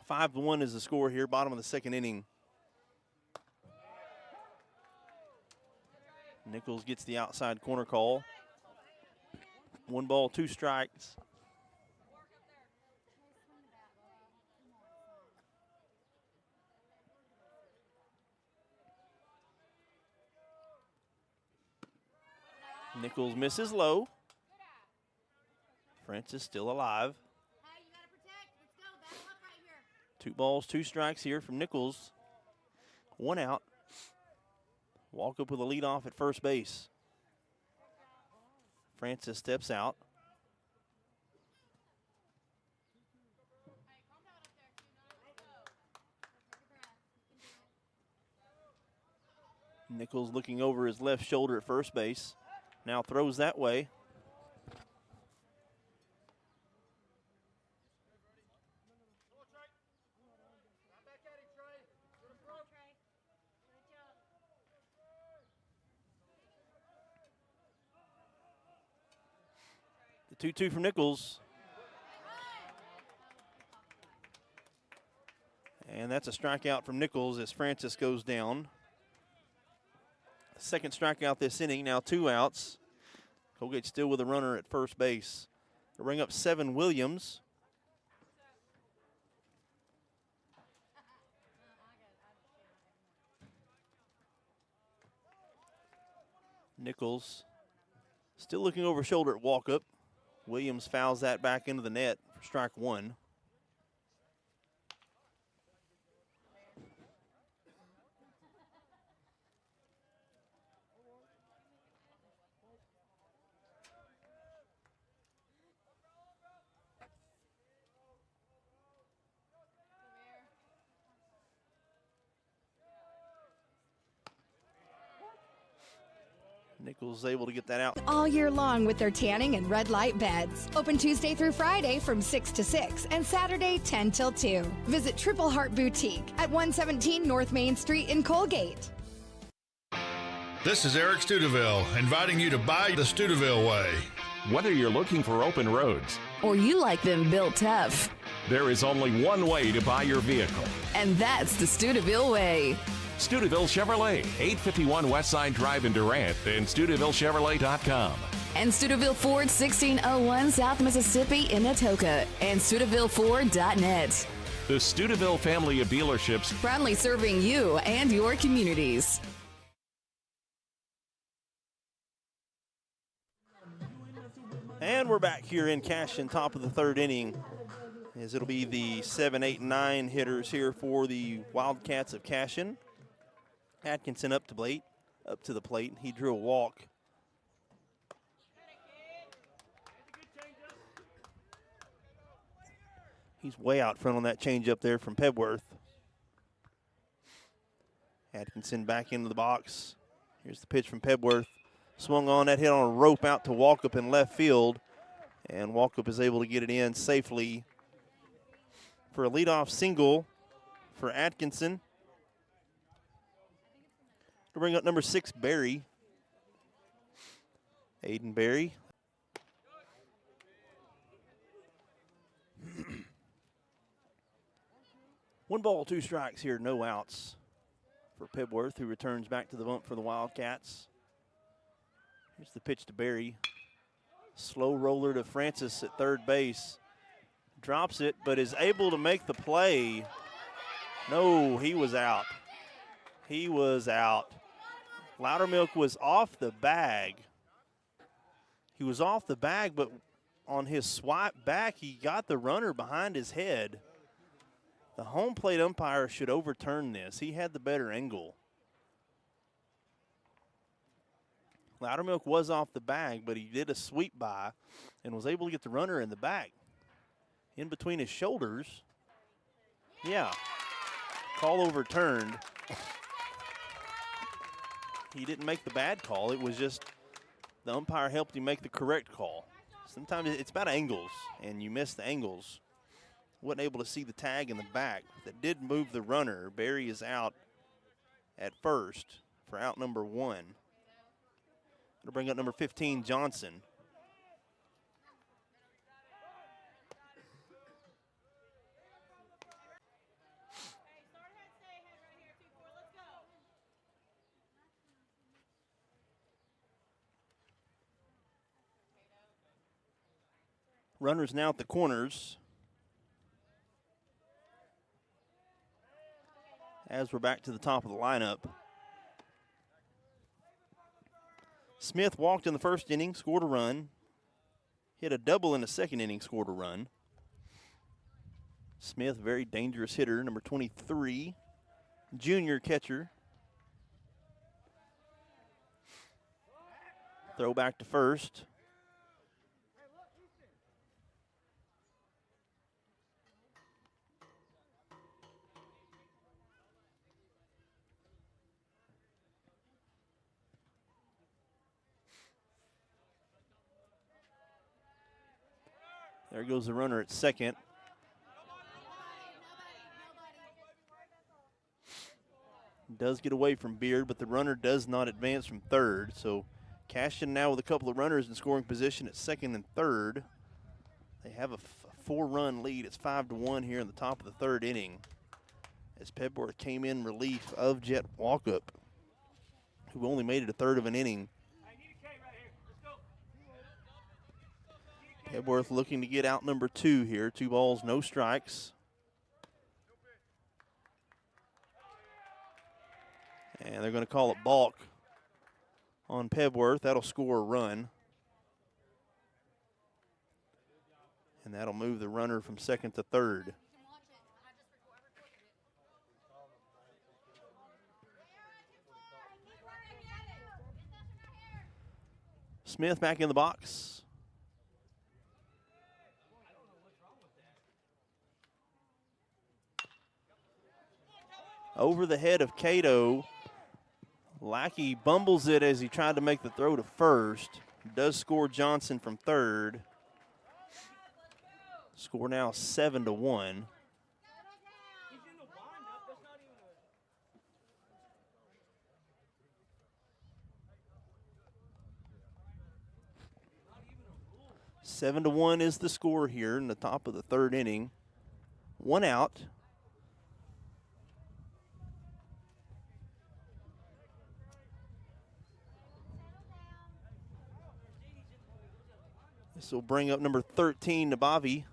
5-1 is the score here, bottom of the second inning. Nichols gets the outside corner call. 1 ball, 2 strikes. Nichols misses low. Francis still alive. 2 balls, 2 strikes here from Nichols. 1 out. Walk up with a lead off at first base. Francis steps out. Nichols looking over his left shoulder at first base. Now throws that way. The 2-2 from Nichols. And that's a strikeout from Nichols as Francis goes down. Second strikeout this inning, now 2 outs. Coalgate still with a runner at first base. To bring up 7 Williams. Nichols still looking over shoulder at walk-up. Williams fouls that back into the net for strike 1. Nichols able to get that out. All year long with their tanning and red light beds. Open Tuesday through Friday from 6 to 6 and Saturday 10 till 2. Visit Triple Heart Boutique at 117 North Main Street in Coalgate. This is Eric Studeville inviting you to buy the Studeville way. Whether you're looking for open roads or you like them built tough, there is only one way to buy your vehicle. And that's the Studeville way. Studeville Chevrolet, 851 Westside Drive in Durant, and StudevilleChevrolet.com. And Studeville Ford, 1601 South Mississippi in Atoka, and StudevilleFord.net. The Studeville family of dealerships, proudly serving you and your communities. And we're back here in Cashion, top of the third inning, as it'll be the 7, 8, and 9 hitters here for the Wildcats of Cashion. Atkinson up to the plate. He drew a walk. He's way out front on that changeup there from Pebworth. Atkinson back into the box. Here's the pitch from Pebworth. Swung on that hit on a rope out to Walkup in left field. And Walkup is able to get it in safely for a leadoff single for Atkinson. To bring up number 6, Barry. Aiden Barry. One ball, 2 strikes here, no outs for Pebworth, who returns back to the bump for the Wildcats. Here's the pitch to Barry. Slow roller to Francis at third base. Drops it, but is able to make the play. No, he was out. He was out. Loudermilk was off the bag. He was off the bag, but on his swipe back, he got the runner behind his head. The home plate umpire should overturn this. He had the better angle. Loudermilk was off the bag, but he did a sweep by and was able to get the runner in the back. In between his shoulders. Yeah. Call overturned. He didn't make the bad call. It was just the umpire helped him make the correct call. Sometimes it's about angles, and you miss the angles wasn't able to see the tag in the back. That did move the runner. Barry is out at first for out number 1. It'll bring up number 15, Johnson. Runners now at the corners. As we're back to the top of the lineup. Smith walked in the first inning, scored a run. Hit a double in the second inning, scored a run. Smith, very dangerous hitter, number 23, junior catcher. Throw back to first. There goes the runner at second. Does get away from Beard, but the runner does not advance from third. So Cashion now with a couple of runners in scoring position at second and third. They have a 4-run lead. It's 5-1 here in the top of the third inning, as Pebworth came in relief of Jet Walkup, who only made it a third of an inning. Pebworth looking to get out number 2 here. 2 balls, no strikes. And they're going to call it balk on Pebworth. That'll score a run. And that'll move the runner from second to third. Smith back in the box. Over the head of Cato. Lackey bumbles it as he tried to make the throw to first. Does score Johnson from third. Score now 7-1. Seven to 1 is the score here in the top of the third inning. 1 out. This will bring up number 13, Nabavi.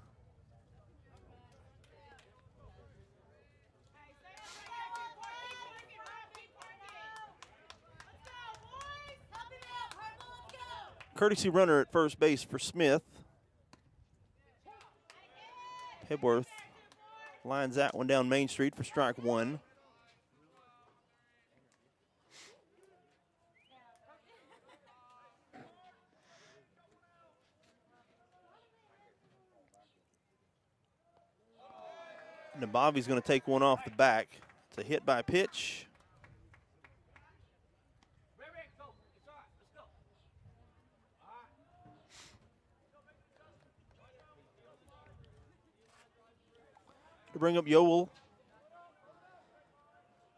Courtesy runner at first base for Smith. Pebworth lines that one down Main Street for strike 1. Nabavi's going to take one off the back. It's a hit by pitch. To bring up Yoel.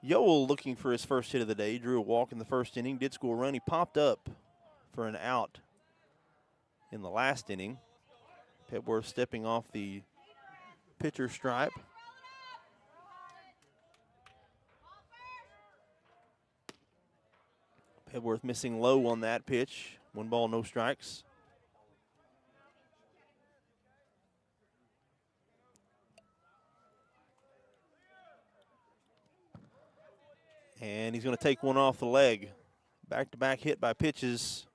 Yoel looking for his first hit of the day. Drew a walk in the first inning. Did score a run. He popped up for an out in the last inning. Pebworth stepping off the pitcher stripe. Pebworth missing low on that pitch. 1 ball, no strikes. And he's going to take one off the leg. Back-to-back hit by pitches.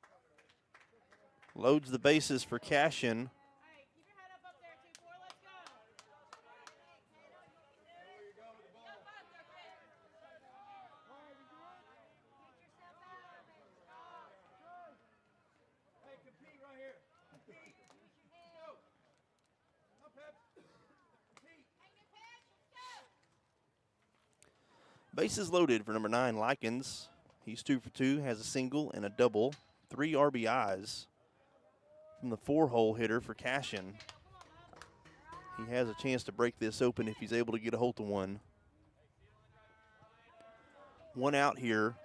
Loads the bases for Cashion. Bases loaded for number 9, Likens. He's 2 for 2, has a single and a double. 3 RBIs from the 4-hole hitter for Cashion. He has a chance to break this open if he's able to get a hold of one. One out here.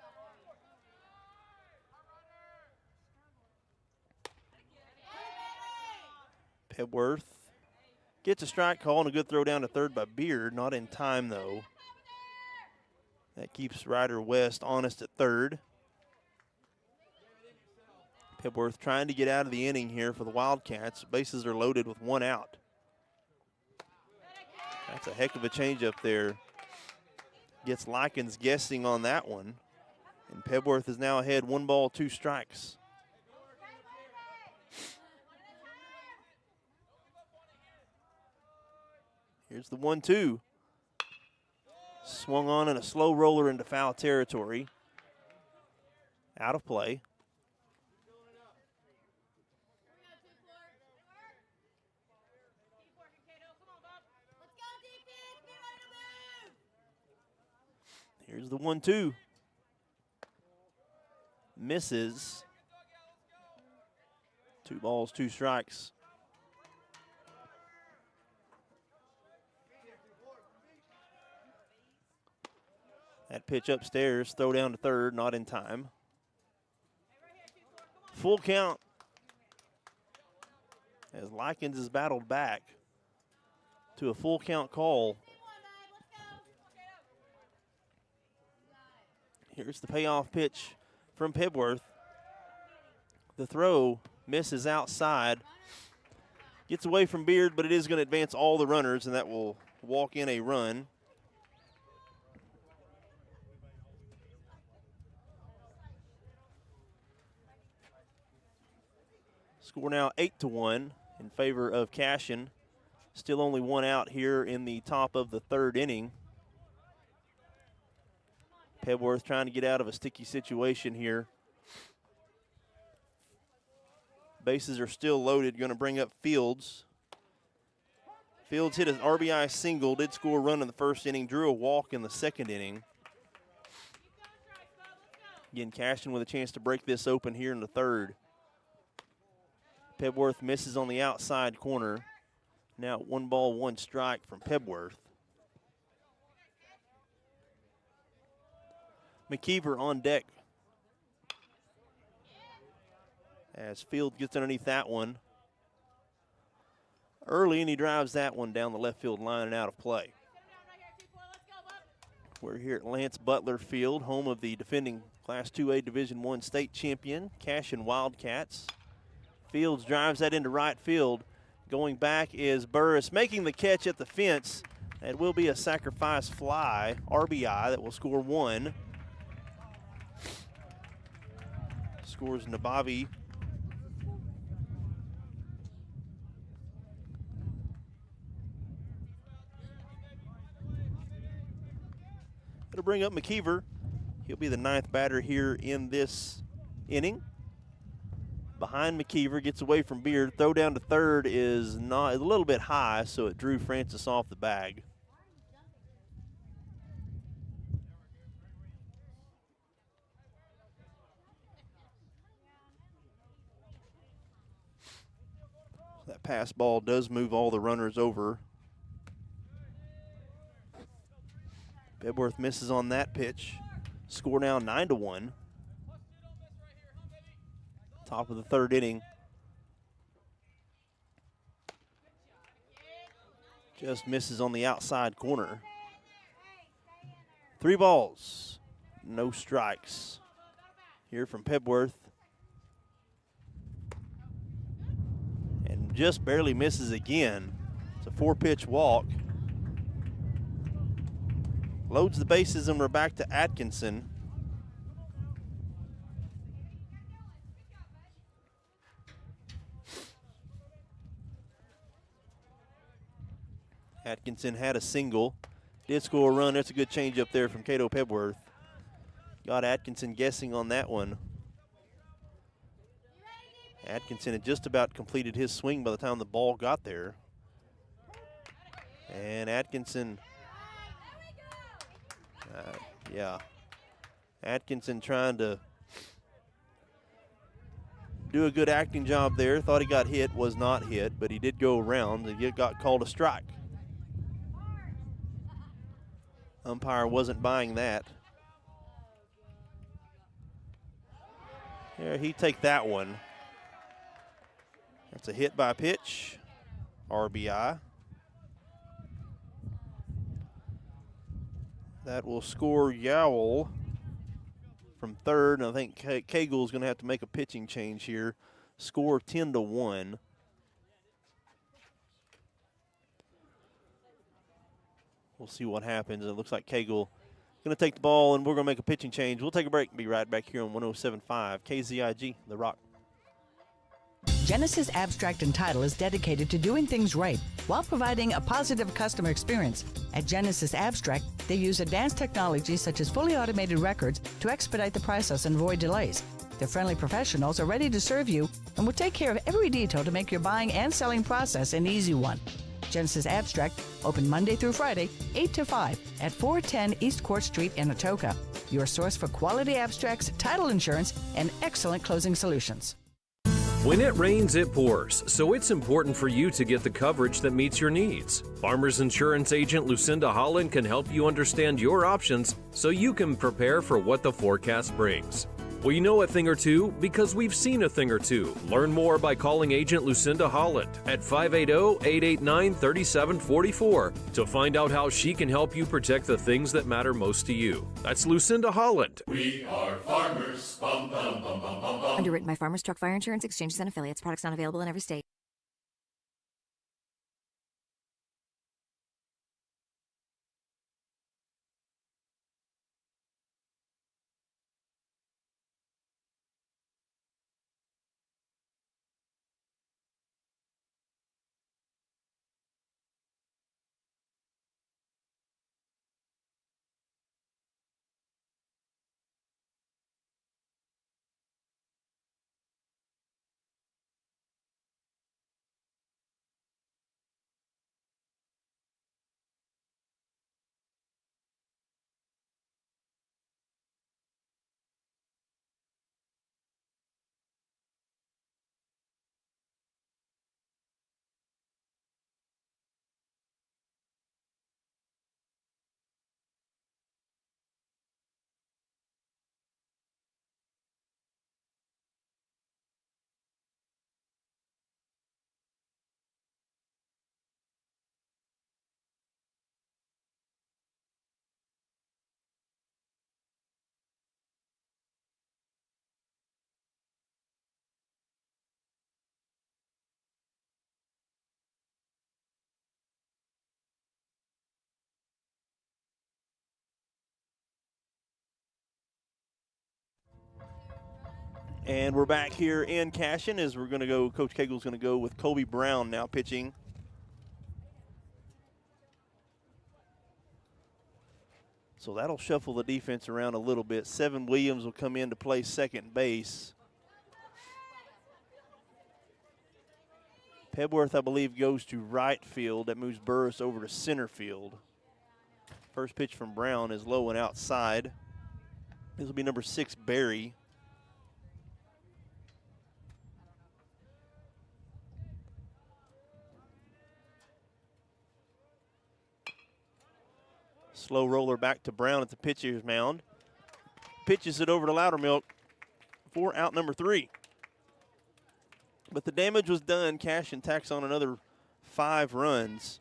Pebworth gets a strike call and a good throw down to third by Beard. Not in time, though. That keeps Ryder West honest at third. Pebworth trying to get out of the inning here for the Wildcats. Bases are loaded with one out. That's a heck of a changeup there. Gets Likens guessing on that one. And Pebworth is now ahead 1 ball, 2 strikes. Here's the 1-2. Swung on in a slow roller into foul territory. Out of play. Here's the 1-2. Misses. 2 balls, 2 strikes. That pitch upstairs, throw down to third, not in time. Full count as Likens is battled back to a full count call. Here's the payoff pitch from Pebworth. The throw misses outside. Gets away from Beard, but it is going to advance all the runners, and that will walk in a run. Score now 8-1 in favor of Cashion. Still only one out here in the top of the third inning. Pebworth trying to get out of a sticky situation here. Bases are still loaded, going to bring up Fields. Fields hit an RBI single, did score a run in the first inning, drew a walk in the second inning. Again, Cashion with a chance to break this open here in the third. Pebworth misses on the outside corner. Now 1 ball, 1 strike from Pebworth. McKeever on deck as Field gets underneath that one early, and he drives that one down the left field line and out of play. We're here at Lance Butler Field, home of the defending Class 2A Division I state champion, Cashion Wildcats. Fields drives that into right field. Going back is Burris, making the catch at the fence. It will be a sacrifice fly, RBI, that will score 1. Scores Nabavi. It'll bring up McKeever. He'll be the 9th batter here in this inning. Behind McKeever, gets away from Beard. Throw down to third is not a little bit high, so it drew Francis off the bag. That pass ball does move all the runners over. Pebworth misses on that pitch. Score now 9-1. Top of the third inning. Just misses on the outside corner. 3 balls, no strikes. Here from Pebworth. And just barely misses again. It's a 4-pitch walk. Loads the bases, and we're back to Atkinson. Atkinson had a single, did score a run. That's a good change up there from Cato Pebworth. Got Atkinson guessing on that one. Atkinson had just about completed his swing by the time the ball got there. And Atkinson, Atkinson trying to do a good acting job there. Thought he got hit, was not hit, but he did go around. He got called a strike. Umpire wasn't buying that. Here, he take that one. That's a hit by pitch, RBI. That will score Yowell from third, and I think Cagle's going to have to make a pitching change here. Score 10-1. We'll see what happens. It looks like Cagle going to take the ball, and we're going to make a pitching change. We'll take a break and be right back here on 107.5 KZIG, The Rock. Genesis Abstract and Title is dedicated to doing things right while providing a positive customer experience. At Genesis Abstract, they use advanced technology such as fully automated records to expedite the process and avoid delays. Their friendly professionals are ready to serve you and will take care of every detail to make your buying and selling process an easy one. Genesis Abstract, open Monday through Friday, 8 to 5 at 410 East Court Street in Atoka. Your source for quality abstracts, title insurance, and excellent closing solutions. When it rains, it pours, so it's important for you to get the coverage that meets your needs. Farmers Insurance agent Lucinda Holland can help you understand your options so you can prepare for what the forecast brings. We know a thing or two because we've seen a thing or two. Learn more by calling agent Lucinda Holland at 580-889-3744 to find out how she can help you protect the things that matter most to you. That's Lucinda Holland. We are farmers. Bum, bum, bum, bum, bum, bum. Underwritten by Farmers Truck Fire Insurance Exchanges and Affiliates. Products not available in every state. And we're back here in Cashion as we're going to go. Coach Cagle's going to go with Colby Brown now pitching. So that'll shuffle the defense around a little bit. Seven Williams will come in to play second base. Pebworth, I believe, goes to right field. That moves Burris over to center field. First pitch from Brown is low and outside. This will be number 6, Barry. Slow roller back to Brown at the pitcher's mound. Pitches it over to Loudermilk for out number 3. But the damage was done. Cashion tacks on another 5 runs.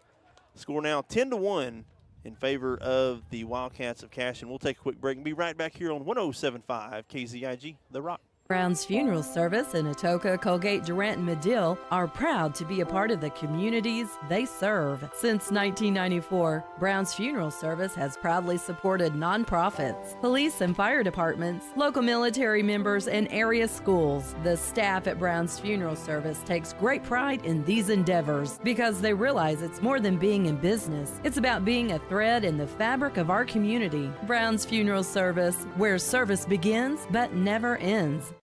Score now 10-1 in favor of the Wildcats of Cashion. We'll take a quick break and be right back here on 107.5 KZIG, The Rock. Brown's Funeral Service in Atoka, Coalgate, Durant, and Medill are proud to be a part of the communities they serve. Since 1994, Brown's Funeral Service has proudly supported nonprofits, police and fire departments, local military members, and area schools. The staff at Brown's Funeral Service takes great pride in these endeavors because they realize it's more than being in business. It's about being a thread in the fabric of our community. Brown's Funeral Service, where service begins but never ends.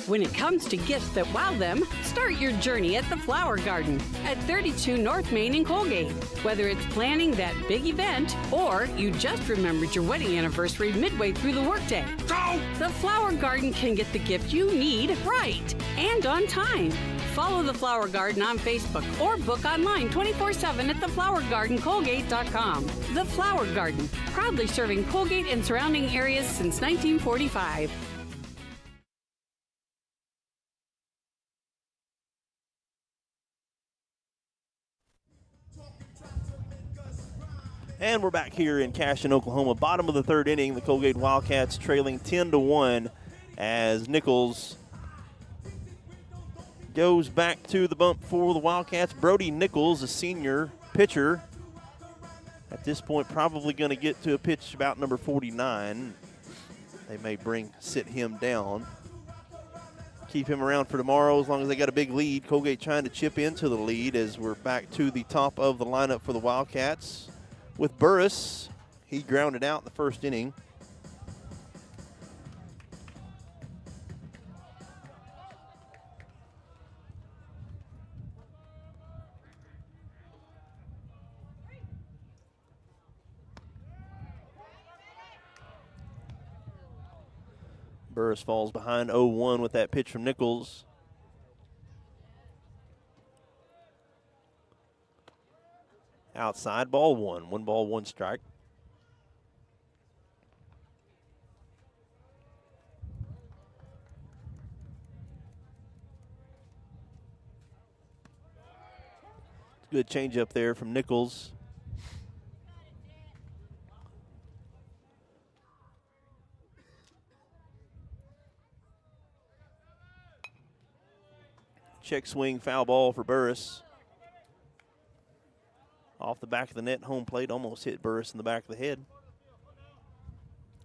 When it comes to gifts that wow them, start your journey at the Flower Garden at 32 North Main in Coalgate. Whether it's planning that big event or you just remembered your wedding anniversary midway through the workday, the Flower Garden can get the gift you need right and on time. Follow the Flower Garden on Facebook or book online 24/7 at theflowergardencolgate.com. The Flower Garden, proudly serving Coalgate and surrounding areas since 1945. And we're back here in Cashion, Oklahoma. Bottom of the third inning, the Coalgate Wildcats trailing 10-1 as Nichols goes back to the bump for the Wildcats. Brody Nichols, a senior pitcher, at this point probably going to get to a pitch about number 49. They may sit him down. Keep him around for tomorrow as long as they got a big lead. Coalgate trying to chip into the lead as we're back to the top of the lineup for the Wildcats. With Burris, he grounded out in the first inning. Burris falls behind 0-1 with that pitch from Nichols. Outside, ball one. 1 ball, 1 strike. Good changeup there from Nichols. Check swing, foul ball for Burris. Off the back of the net, home plate, almost hit Burris in the back of the head.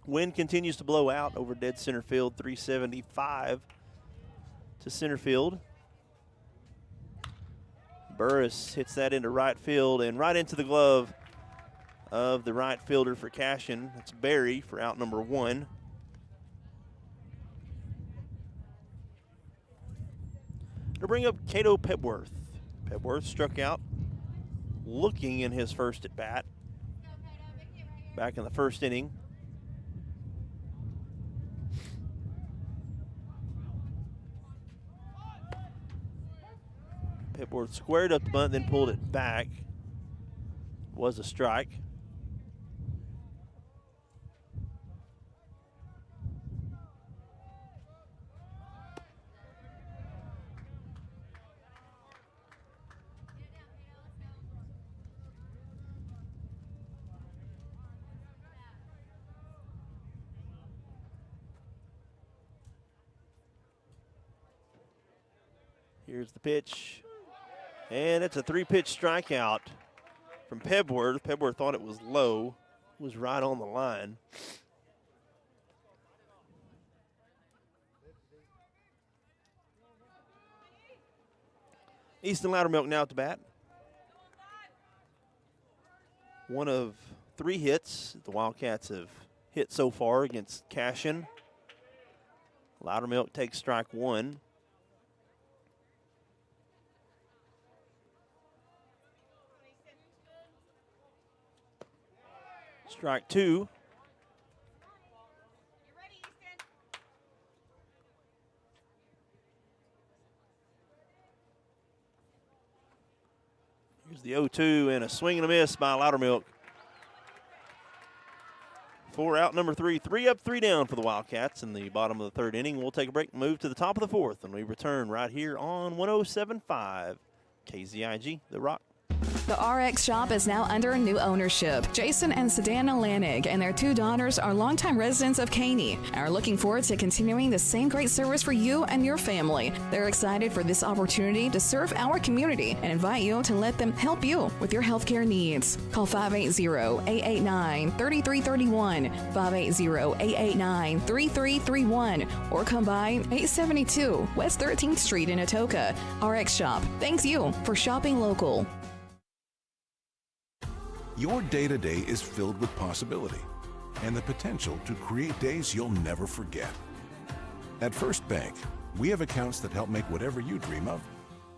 Wind continues to blow out over dead center field, 375 to center field. Burris hits that into right field and right into the glove of the right fielder for Cashion. That's Barry for out number 1. To bring up Cato Pebworth. Pebworth struck out looking in his first at bat back in the first inning. Pebworth squared up the bunt, then pulled it back. Was a strike. Here's the pitch, and it's a 3-pitch strikeout from Pebworth. Pebworth thought it was low, was right on the line. Easton Loudermilk now at the bat. One of 3 hits the Wildcats have hit so far against Cashion. Loudermilk takes strike 1. Strike 2. Here's the 0-2 and a swing and a miss by Loudermilk. For out number 3. 3 up, 3 down for the Wildcats in the bottom of the third inning. We'll take a break and move to the top of the fourth, and we return right here on 107.5 KZIG, The Rock. The RX shop is now under new ownership. Jason and Sedana Lanig and their 2 daughters are longtime residents of Caney and are looking forward to continuing the same great service for you and your family. They're excited for this opportunity to serve our community and invite you to let them help you with your healthcare needs. Call 580-889-3331, 580-889-3331, or come by 872 West 13th Street in Atoka. RX Shop thanks you for shopping local. Your day-to-day is filled with possibility and the potential to create days you'll never forget. At First Bank, we have accounts that help make whatever you dream of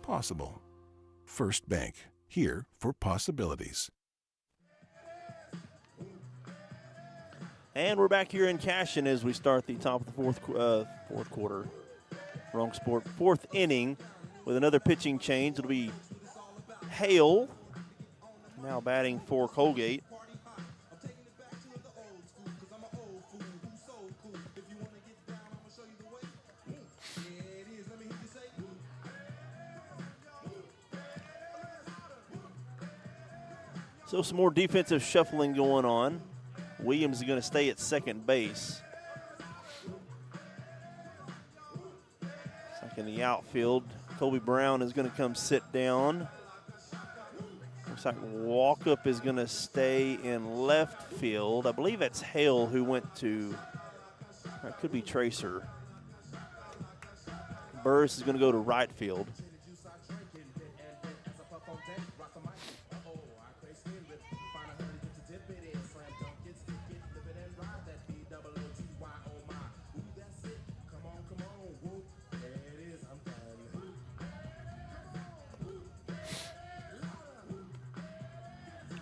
possible. First Bank, here for possibilities. And we're back here in Cashion as we start the top of the fourth quarter. Wrong sport. Fourth inning with another pitching change. It'll be Hale now batting for Coalgate. So some more defensive shuffling going on. Williams is going to stay at second base. It's like in the outfield. Colby Brown is going to come sit down. Looks like Walkup is going to stay in left field. I believe that's Hale who went to, that could be Tracer. Burris is going to go to right field.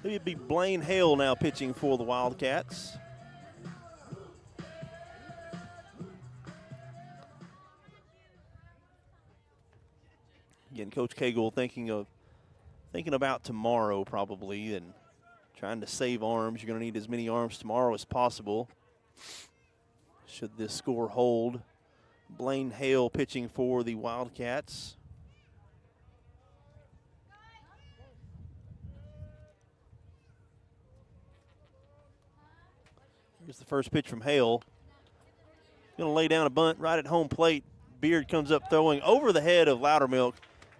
It'd be Blaine Hale now pitching for the Wildcats. Again, Coach Cagle thinking about tomorrow probably and trying to save arms. You're going to need as many arms tomorrow as possible. Should this score hold. Blaine Hale pitching for the Wildcats. Here's the first pitch from Hale. Going to lay down a bunt right at home plate. Beard comes up throwing over the head of Loudermilk.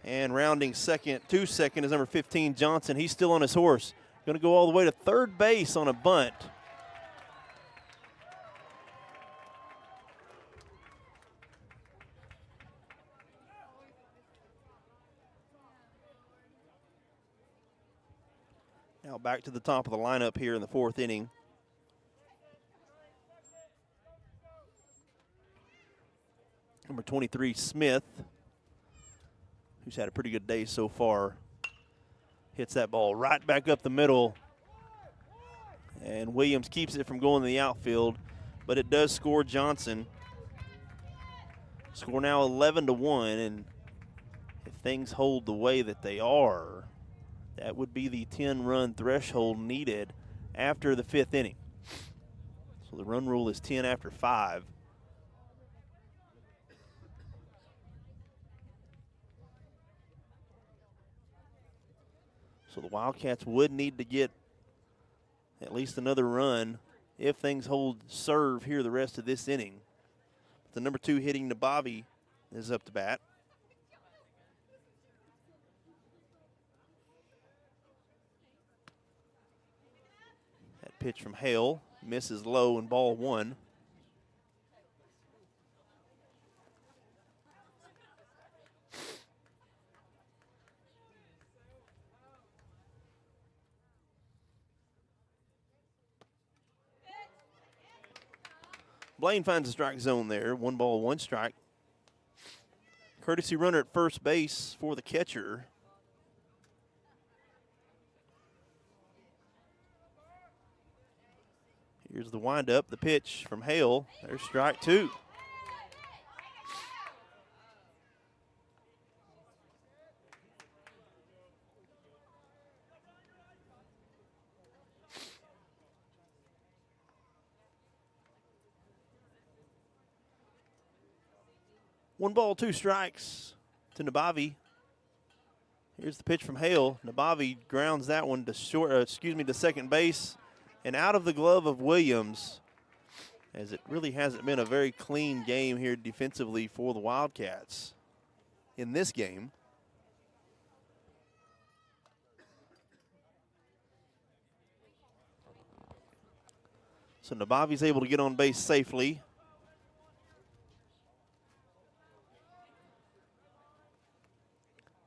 And rounding second to second is number 15, Johnson. He's still on his horse. Going to go all the way to third base on a bunt. Now back to the top of the lineup here in the fourth inning. Number 23, Smith, who's had a pretty good day so far, hits that ball right back up the middle. And Williams keeps it from going to the outfield, but it does score Johnson. Score now 11-1, and if things hold the way that they are, that would be the 10-run threshold needed after the fifth inning. So the run rule is 10 after 5. So the Wildcats would need to get at least another run if things hold serve here the rest of this inning. The number 2 hitting Nabavi is up to bat. That pitch from Hale misses low and ball 1. Blaine finds a strike zone there. 1 ball, 1 strike. Courtesy runner at first base for the catcher. Here's the windup, the pitch from Hale. There's strike 2. One ball, 2 strikes to Nabavi. Here's the pitch from Hale. Nabavi grounds that one to to second base and out of the glove of Williams, as it really hasn't been a very clean game here defensively for the Wildcats in this game. So Nabavi's able to get on base safely.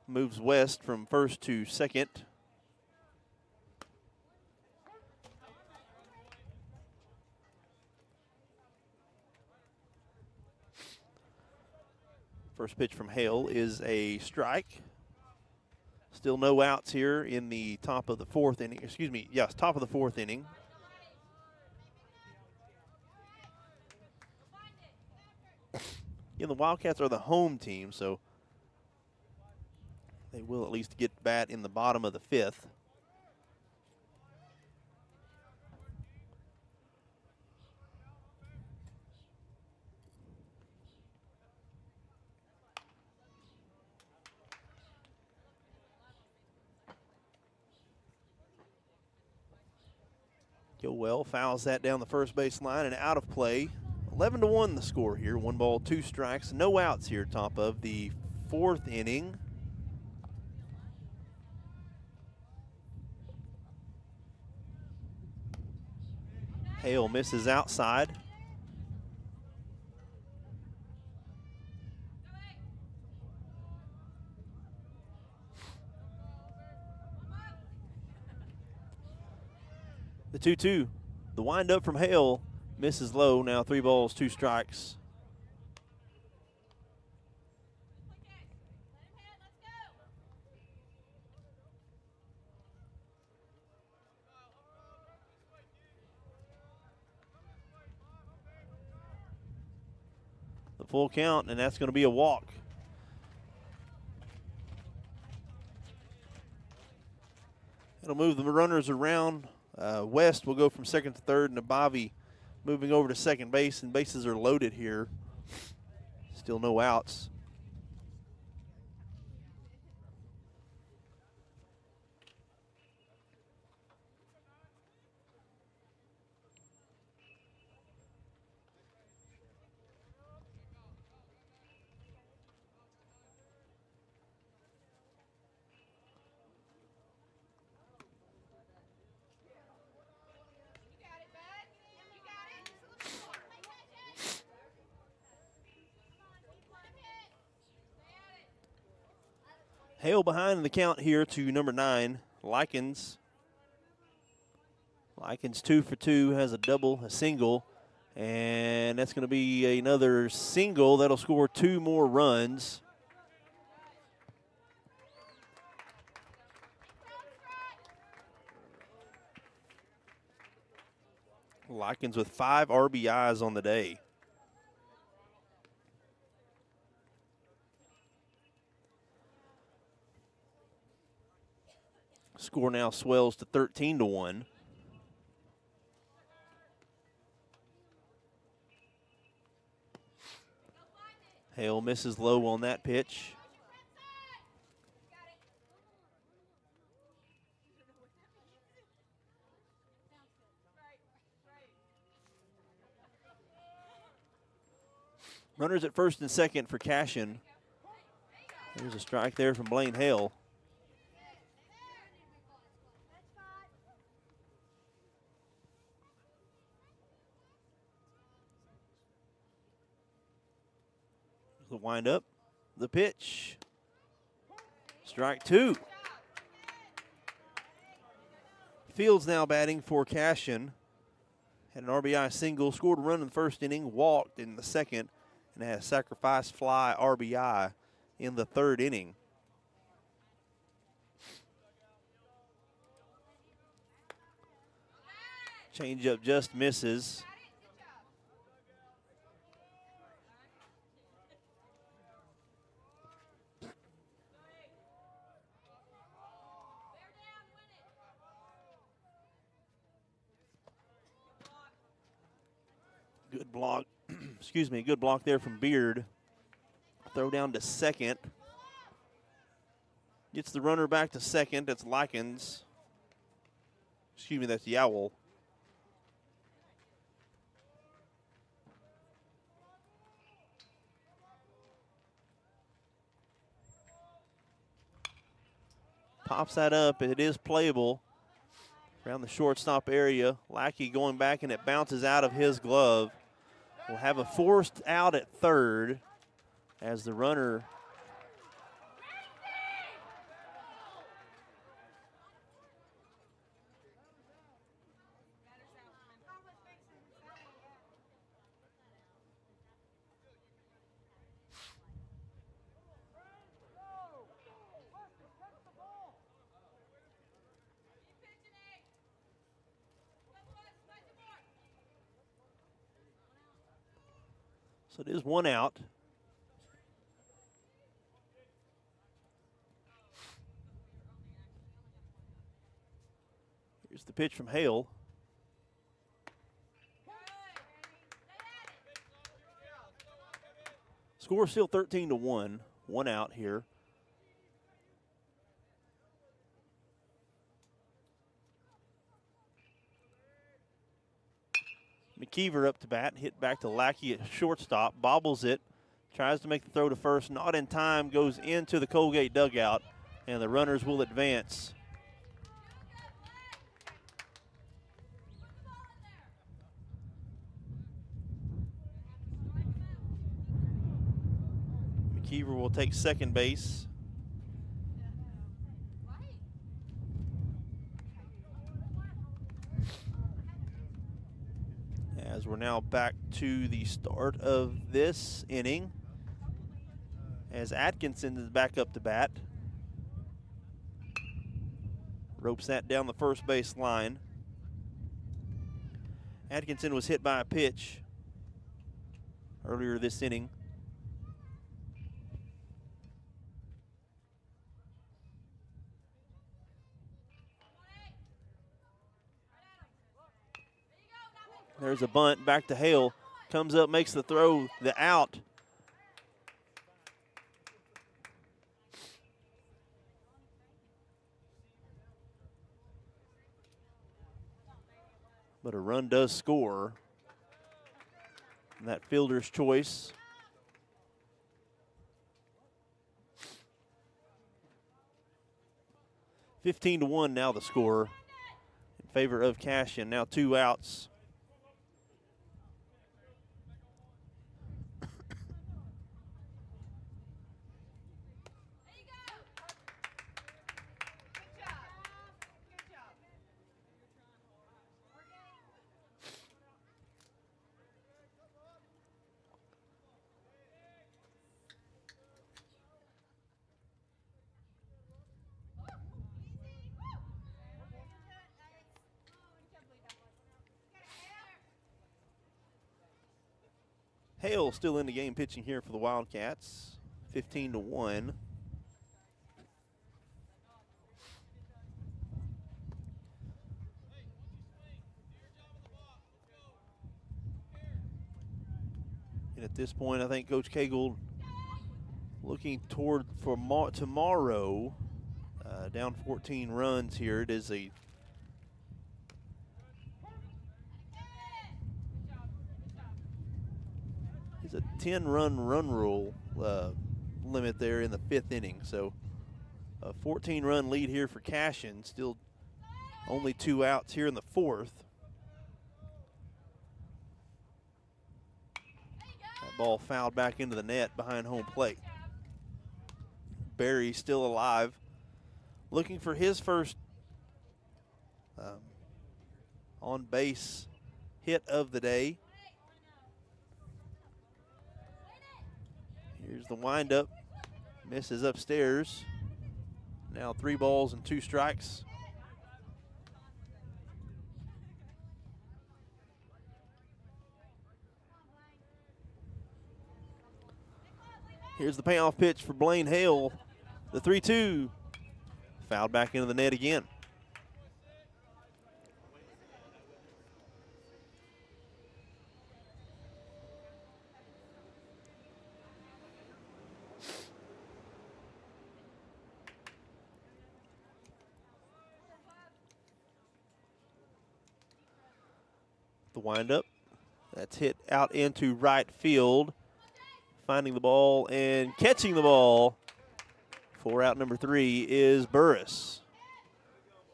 Moves west from first to second. First pitch from Hale is a strike. Still no outs here in the top of the fourth inning. Excuse me, yes, top of the fourth inning. The Wildcats are the home team, so they will at least get bat in the bottom of the fifth. Well fouls that down the first base line and out of play. 11-1 the score here. 1 ball, 2 strikes, no outs here, top of the fourth inning. Hale misses outside. The 2-2. The windup from Hale misses low. Now 3 balls, 2 strikes. The full count, and that's going to be a walk. It'll move the runners around. West will go from second to third, and Abavi moving over to second base, and bases are loaded here. Still no outs. Hale behind in the count here to number 9, Likens. Likens 2 for 2, has a double, a single, and that's going to be another single that'll score 2 more runs. Likens with 5 RBIs on the day. Score now swells to 13-1. Hale misses low on that pitch. Runners at first and second for Cashion. There's a strike there from Blaine Hale. The windup, the pitch. Strike 2. Fields now batting for Cashion. Had an RBI single, scored a run in the first inning, walked in the second, and had a sacrifice fly RBI in the third inning. Changeup just misses. Good block, excuse me, good block there from Beard. Throw down to second. Gets the runner back to second. That's Likens. Excuse me, that's Yowell. Pops that up, and it is playable around the shortstop area. Lackey going back, and it bounces out of his glove. We'll have a forced out at third as the runner So it is one out. Here's the pitch from Hale. Score still 13-1. One out here. McKeever up to bat, hit back to Lackey at shortstop, bobbles it, tries to make the throw to first, not in time, goes into the Coalgate dugout, and the runners will advance. McKeever will take second base. As we're now back to the start of this inning, as Atkinson is back up to bat. Ropes that down the first base line. Atkinson was hit by a pitch earlier this inning. There's a bunt back to Hale. Comes up, makes the throw, the out. But a run does score. And that fielder's choice. (15-1) now the score in favor of Cashion. Now 2 outs. Hale still in the game pitching here for the Wildcats, 15-1. And at this point, I think Coach Cagle looking toward for tomorrow, down 14 runs here. It is a It's a 10-run rule limit there in the 5th inning. So a 14-run lead here for Cashion. Still only 2 outs here in the 4th. That ball fouled back into the net behind home plate. Barry still alive, looking for his first on-base hit of the day. Here's the windup, misses upstairs. Now 3 balls and 2 strikes. Here's the payoff pitch for Blaine Hale. The 3-2, fouled back into the net again. The windup, that's hit out into right field. Finding the ball and catching the ball for out number 3 is Burris.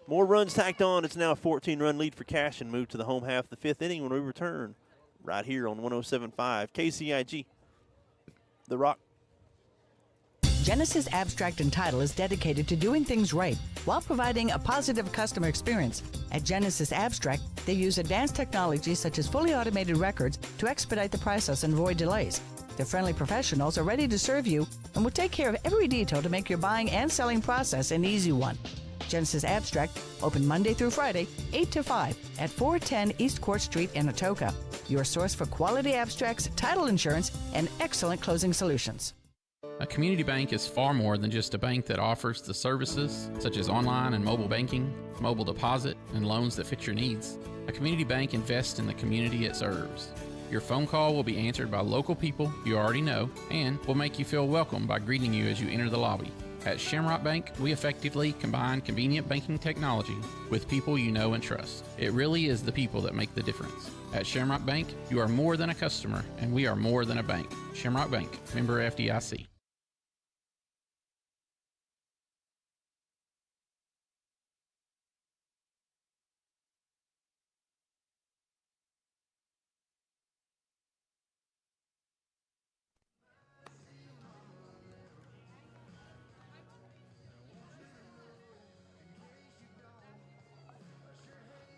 More runs tacked on. It's now a 14-run lead for Cashion. Move to the home half of the 5th inning when we return right here on 107.5 KCIG. The Rock. Genesis Abstract and Title is dedicated to doing things right while providing a positive customer experience. At Genesis Abstract, they use advanced technology such as fully automated records to expedite the process and avoid delays. Their friendly professionals are ready to serve you and will take care of every detail to make your buying and selling process an easy one. Genesis Abstract, open Monday through Friday, 8 to 5 at 410 East Court Street in Atoka. your source for quality abstracts, title insurance, and excellent closing solutions. A community bank is far more than just a bank that offers the services such as online and mobile banking, mobile deposit, and loans that fit your needs. A community bank invests in the community it serves. Your phone call will be answered by local people you already know and will make you feel welcome by greeting you as you enter the lobby. At Shamrock Bank, we effectively combine convenient banking technology with people you know and trust. It really is the people that make the difference. At Shamrock Bank, you are more than a customer, and we are more than a bank. Shamrock Bank, member FDIC.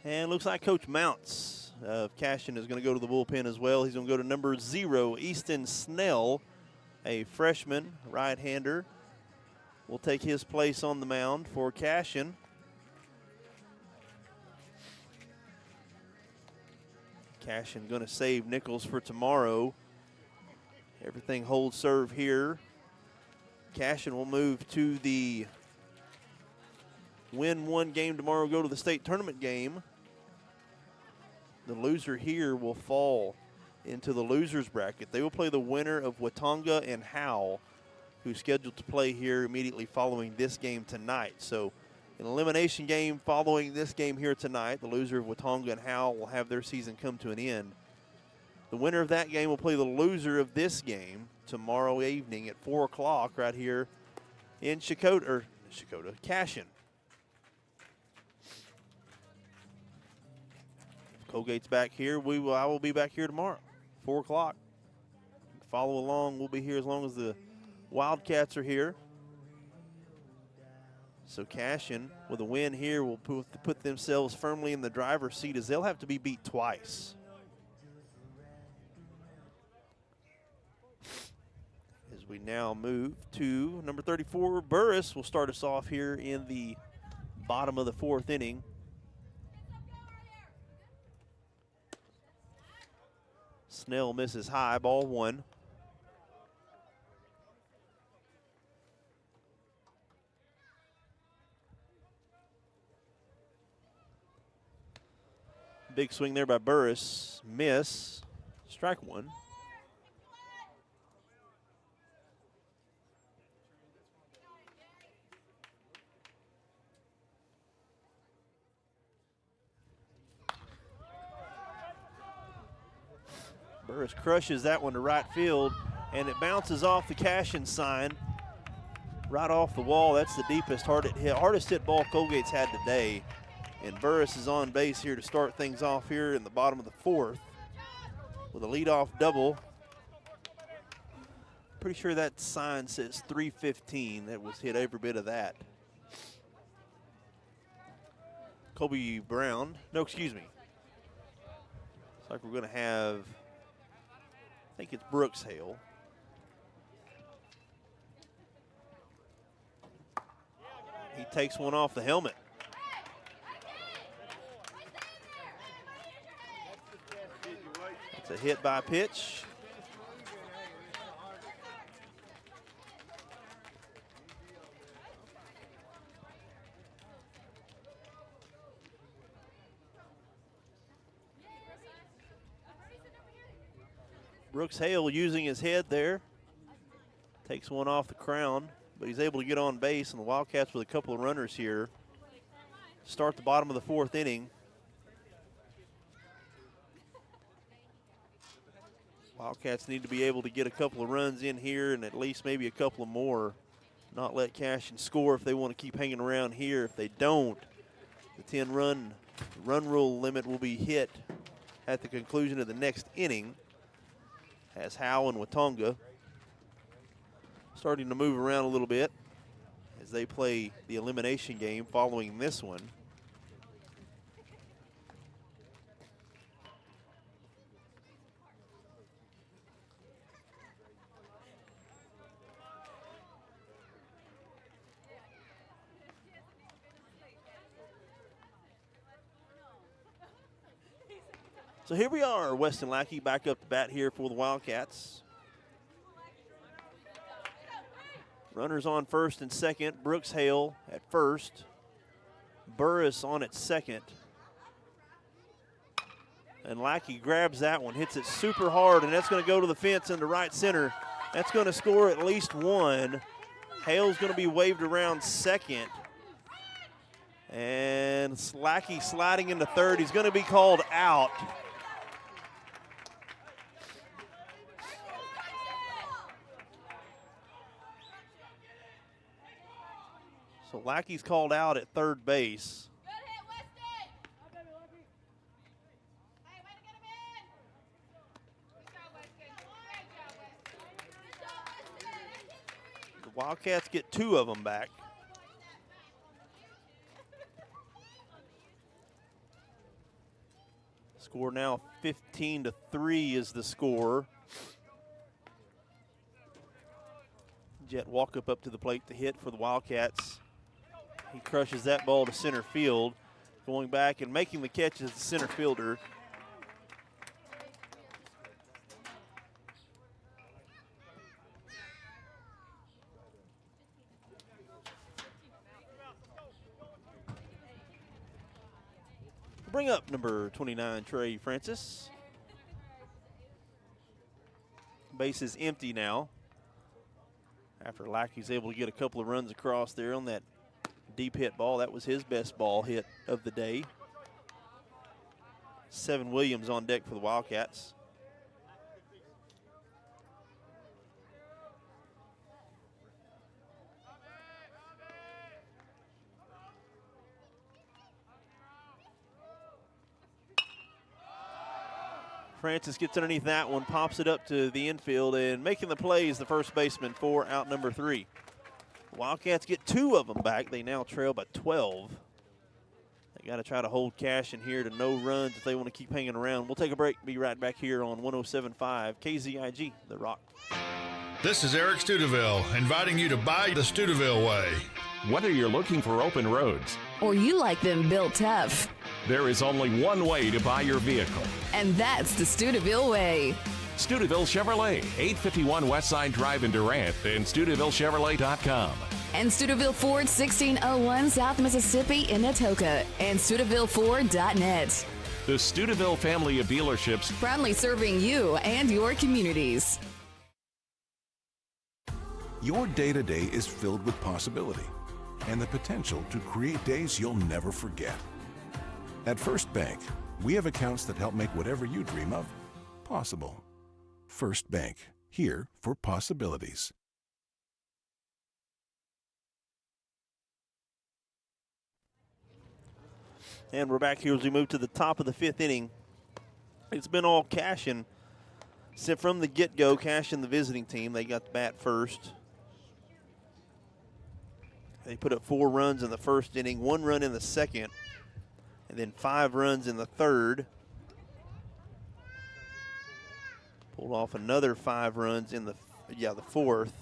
And looks like Coach Mounts of Cashion is going to go to the bullpen as well. He's going to go to number 0, Easton Snell, a freshman right-hander. Will take his place on the mound for Cashion. Cashion going to save Nichols for tomorrow. Everything holds serve here. Cashion will move to the win one game tomorrow, go to the state tournament game. The loser here will fall into the loser's bracket. They will play the winner of Watonga and Howe, who's scheduled to play here immediately following this game tonight. So an elimination game following this game here tonight. The loser of Watonga and Howe will have their season come to an end. The winner of that game will play the loser of this game tomorrow evening at 4 o'clock right here in Cashion. Coalgate's back here. I will be back here tomorrow, 4 o'clock. Follow along. We'll be here as long as the Wildcats are here. So Cashion, with a win here, will put themselves firmly in the driver's seat as they'll have to be beat twice. As we now move to number 34, Burris will start us off here in the bottom of the 4th inning. Snell misses high, ball 1. Big swing there by Burris, miss, strike 1. Burris crushes that one to right field, and it bounces off the Cashion sign, right off the wall. That's the deepest, hardest hit ball Coalgate's had today. And Burris is on base here to start things off here in the bottom of the 4th with a leadoff double. Pretty sure that sign says 315. That was hit every bit of that. Kobe Brown, no, excuse me. Looks like we're going to have, I think it's Brooks Hale. He takes one off the helmet. It's a hit by pitch. Brooks Hale using his head there. Takes one off the crown, but he's able to get on base, and the Wildcats with a couple of runners here start the bottom of the 4th inning. Wildcats need to be able to get a couple of runs in here and at least maybe a couple of more. Not let Cashion score if they want to keep hanging around here. If they don't, the 10-run rule limit will be hit at the conclusion of the next inning, as Howe and Watonga starting to move around a little bit as they play the elimination game following this one. So here we are, Weston Lackey back up to bat here for the Wildcats. Runners on first and second. Brooks Hale at first. Burris on at second. And Lackey grabs that one, hits it super hard, and that's going to go to the fence into right center. That's going to score at least one. Hale's going to be waved around second. And Lackey sliding into third. He's going to be called out. So Lackey's called out at third base. The Wildcats get two of them back. Score now 15-3 is the score. Jet Walkup up to the plate to hit for the Wildcats. He crushes that ball to center field. Going back and making the catch as the center fielder. Bring up number 29, Trey Francis. Base is empty now. After Lackey's able to get a couple of runs across there on that deep hit ball. That was his best ball hit of the day. Seven Williams on deck for the Wildcats. Francis gets underneath that one, pops it up to the infield, and making the play is the first baseman for out number 3. Wildcats get two of them back. They now trail by 12. They got to try to hold Cashion here to no runs if they want to keep hanging around. We'll take a break. Be right back here on 107.5 KZIG, The Rock. This is Eric Studeville inviting you to buy the Studeville way. Whether you're looking for open roads or you like them built tough, there is only one way to buy your vehicle. And that's the Studeville way. Studeville Chevrolet, 851 Westside Drive in Durant, and StudevilleChevrolet.com. And Studeville Ford, 1601 South Mississippi in Atoka, and StudevilleFord.net. The Studeville family of dealerships, proudly serving you and your communities. Your day-to-day is filled with possibility and the potential to create days you'll never forget. At First Bank, we have accounts that help make whatever you dream of possible. First Bank, here for possibilities. And we're back here as we move to the top of the 5th inning. It's been all Cashion. From the get-go, Cashion, the visiting team, they got the bat first. They put up 4 runs in the first inning, 1 run in the second, and then 5 runs in the third. Pulled off another 5 runs in the fourth.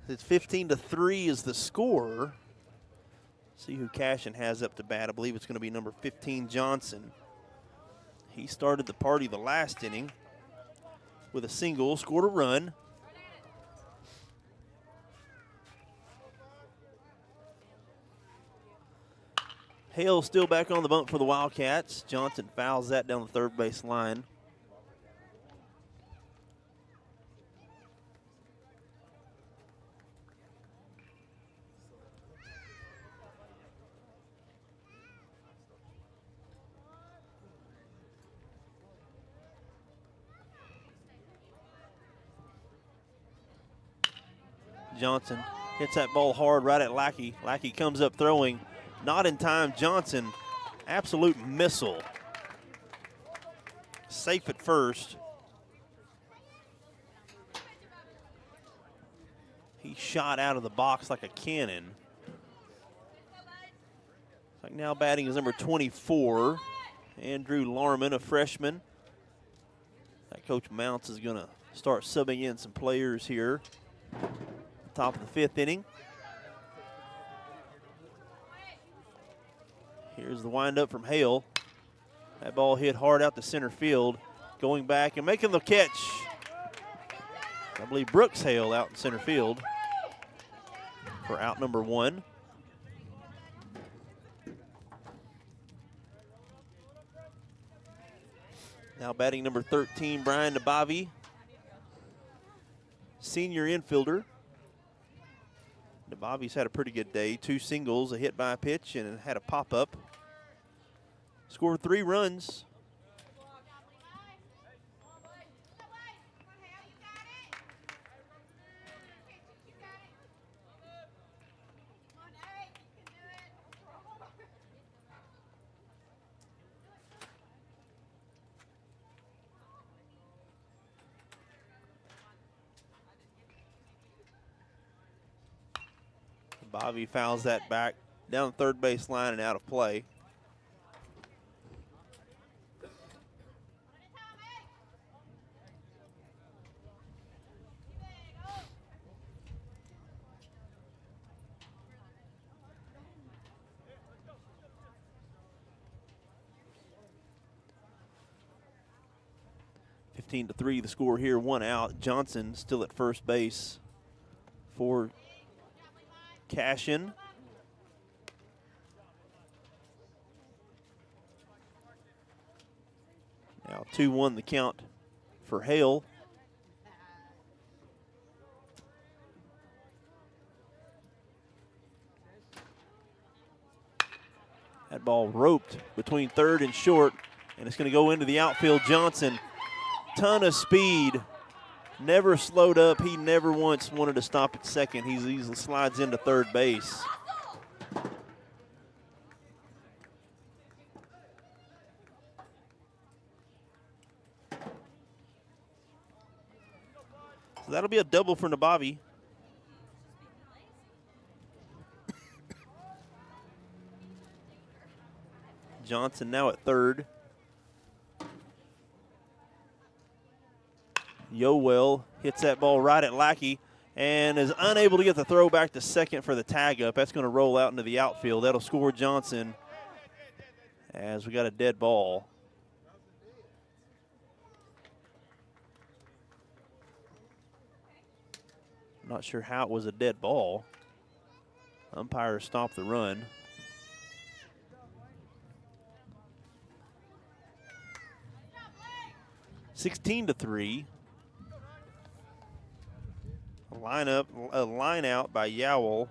It's 15-3 is the score. See who Cashion has up to bat. I believe it's going to be number 15, Johnson. He started the party the last inning with a single, scored a run. Hale still back on the bump for the Wildcats. Johnson fouls that down the third base line. Johnson hits that ball hard right at Lackey. Lackey comes up throwing. Not in time. Johnson, absolute missile. Safe at first. He shot out of the box like a cannon. Like now batting is number 24, Andrew Larman, a freshman. That Coach Mounts is going to start subbing in some players here. Top of the 5th inning. Here's the windup from Hale. That ball hit hard out to center field. Going back and making the catch. I believe Brooks Hale out in center field for out number 1. Now batting number 13, Brian Nabavi, senior infielder. Nabavi's had a pretty good day. 2 singles, a hit by a pitch, and had a pop-up. Scored 3 runs. Bobby fouls that back down the third base line and out of play. (15-3) the score here, 1 out. Johnson still at first base for Cashion. Now 2-1 the count for Hale. That ball roped between third and short, and it's going to go into the outfield. Johnson, ton of speed. Never slowed up. He never once wanted to stop at second. He easily slides into third base. So that'll be a double for Nabavi. Johnson now at third. Yowell hits that ball right at Lackey and is unable to get the throw back to second for the tag up. That's going to roll out into the outfield. That'll score Johnson as we got a dead ball. Not sure how it was a dead ball. Umpire stopped the run. (16-3). A line out by Yowell.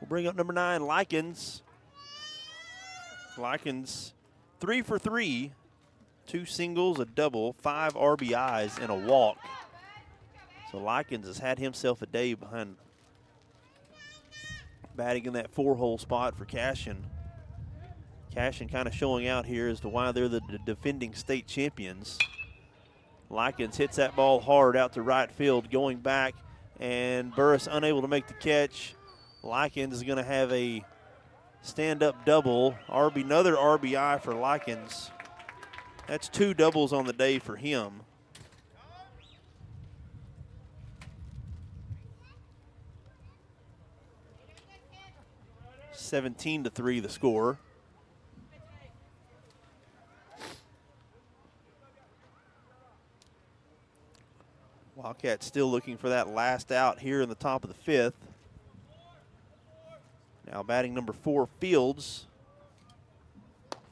We'll bring up number 9, Likens. Likens 3 for 3, 2 singles, a double, 5 RBIs, and a walk. So Likens has had himself a day behind batting in that 4-hole spot for Cashion. Cashion kind of showing out here as to why they're the defending state champions. Likens hits that ball hard out to right field, going back, and Burris unable to make the catch. Likens is going to have a stand-up double. Another RBI for Likens. That's 2 doubles on the day for him. (17-3) the score. Wildcats still looking for that last out here in the top of the 5th. Now batting number 4, Fields.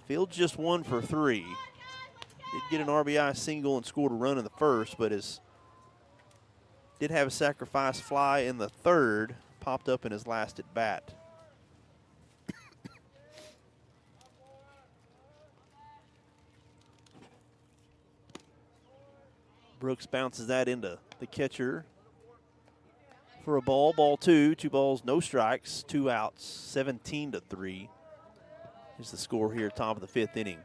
Fields just 1 for 3. Did get an RBI single and scored a run in the first, but did have a sacrifice fly in the third, popped up in his last at bat. Brooks bounces that into the catcher for a ball. Ball 2, 2 balls, no strikes, 2 outs, 17-3 is the score here, top of the 5th inning.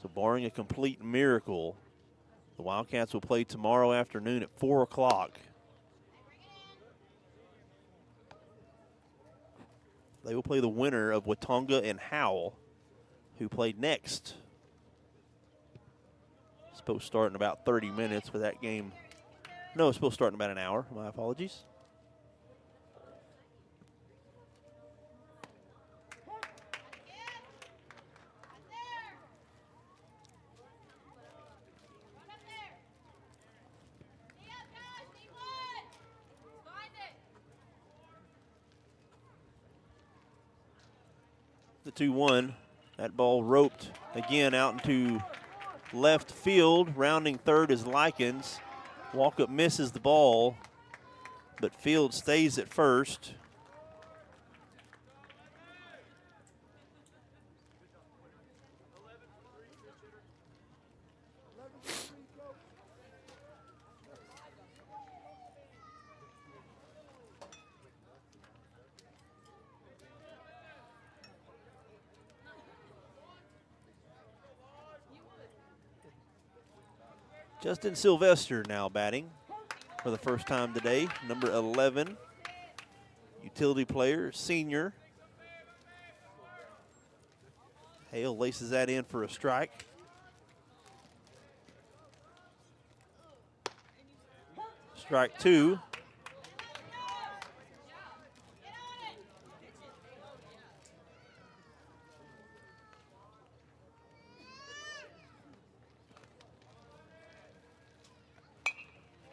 So barring a complete miracle, the Wildcats will play tomorrow afternoon at 4 o'clock. They will play the winner of Watonga and Howe, who played next. Supposed to start in about 30 minutes for that game. No, it's supposed to start in about an hour. My apologies. The 2-1. That ball roped again out into left field. Rounding third is Likens. Walkup misses the ball, but Field stays at first. Justin Sylvester now batting for the first time today, number 11. Utility player, senior. Hale laces that in for a strike. Strike 2.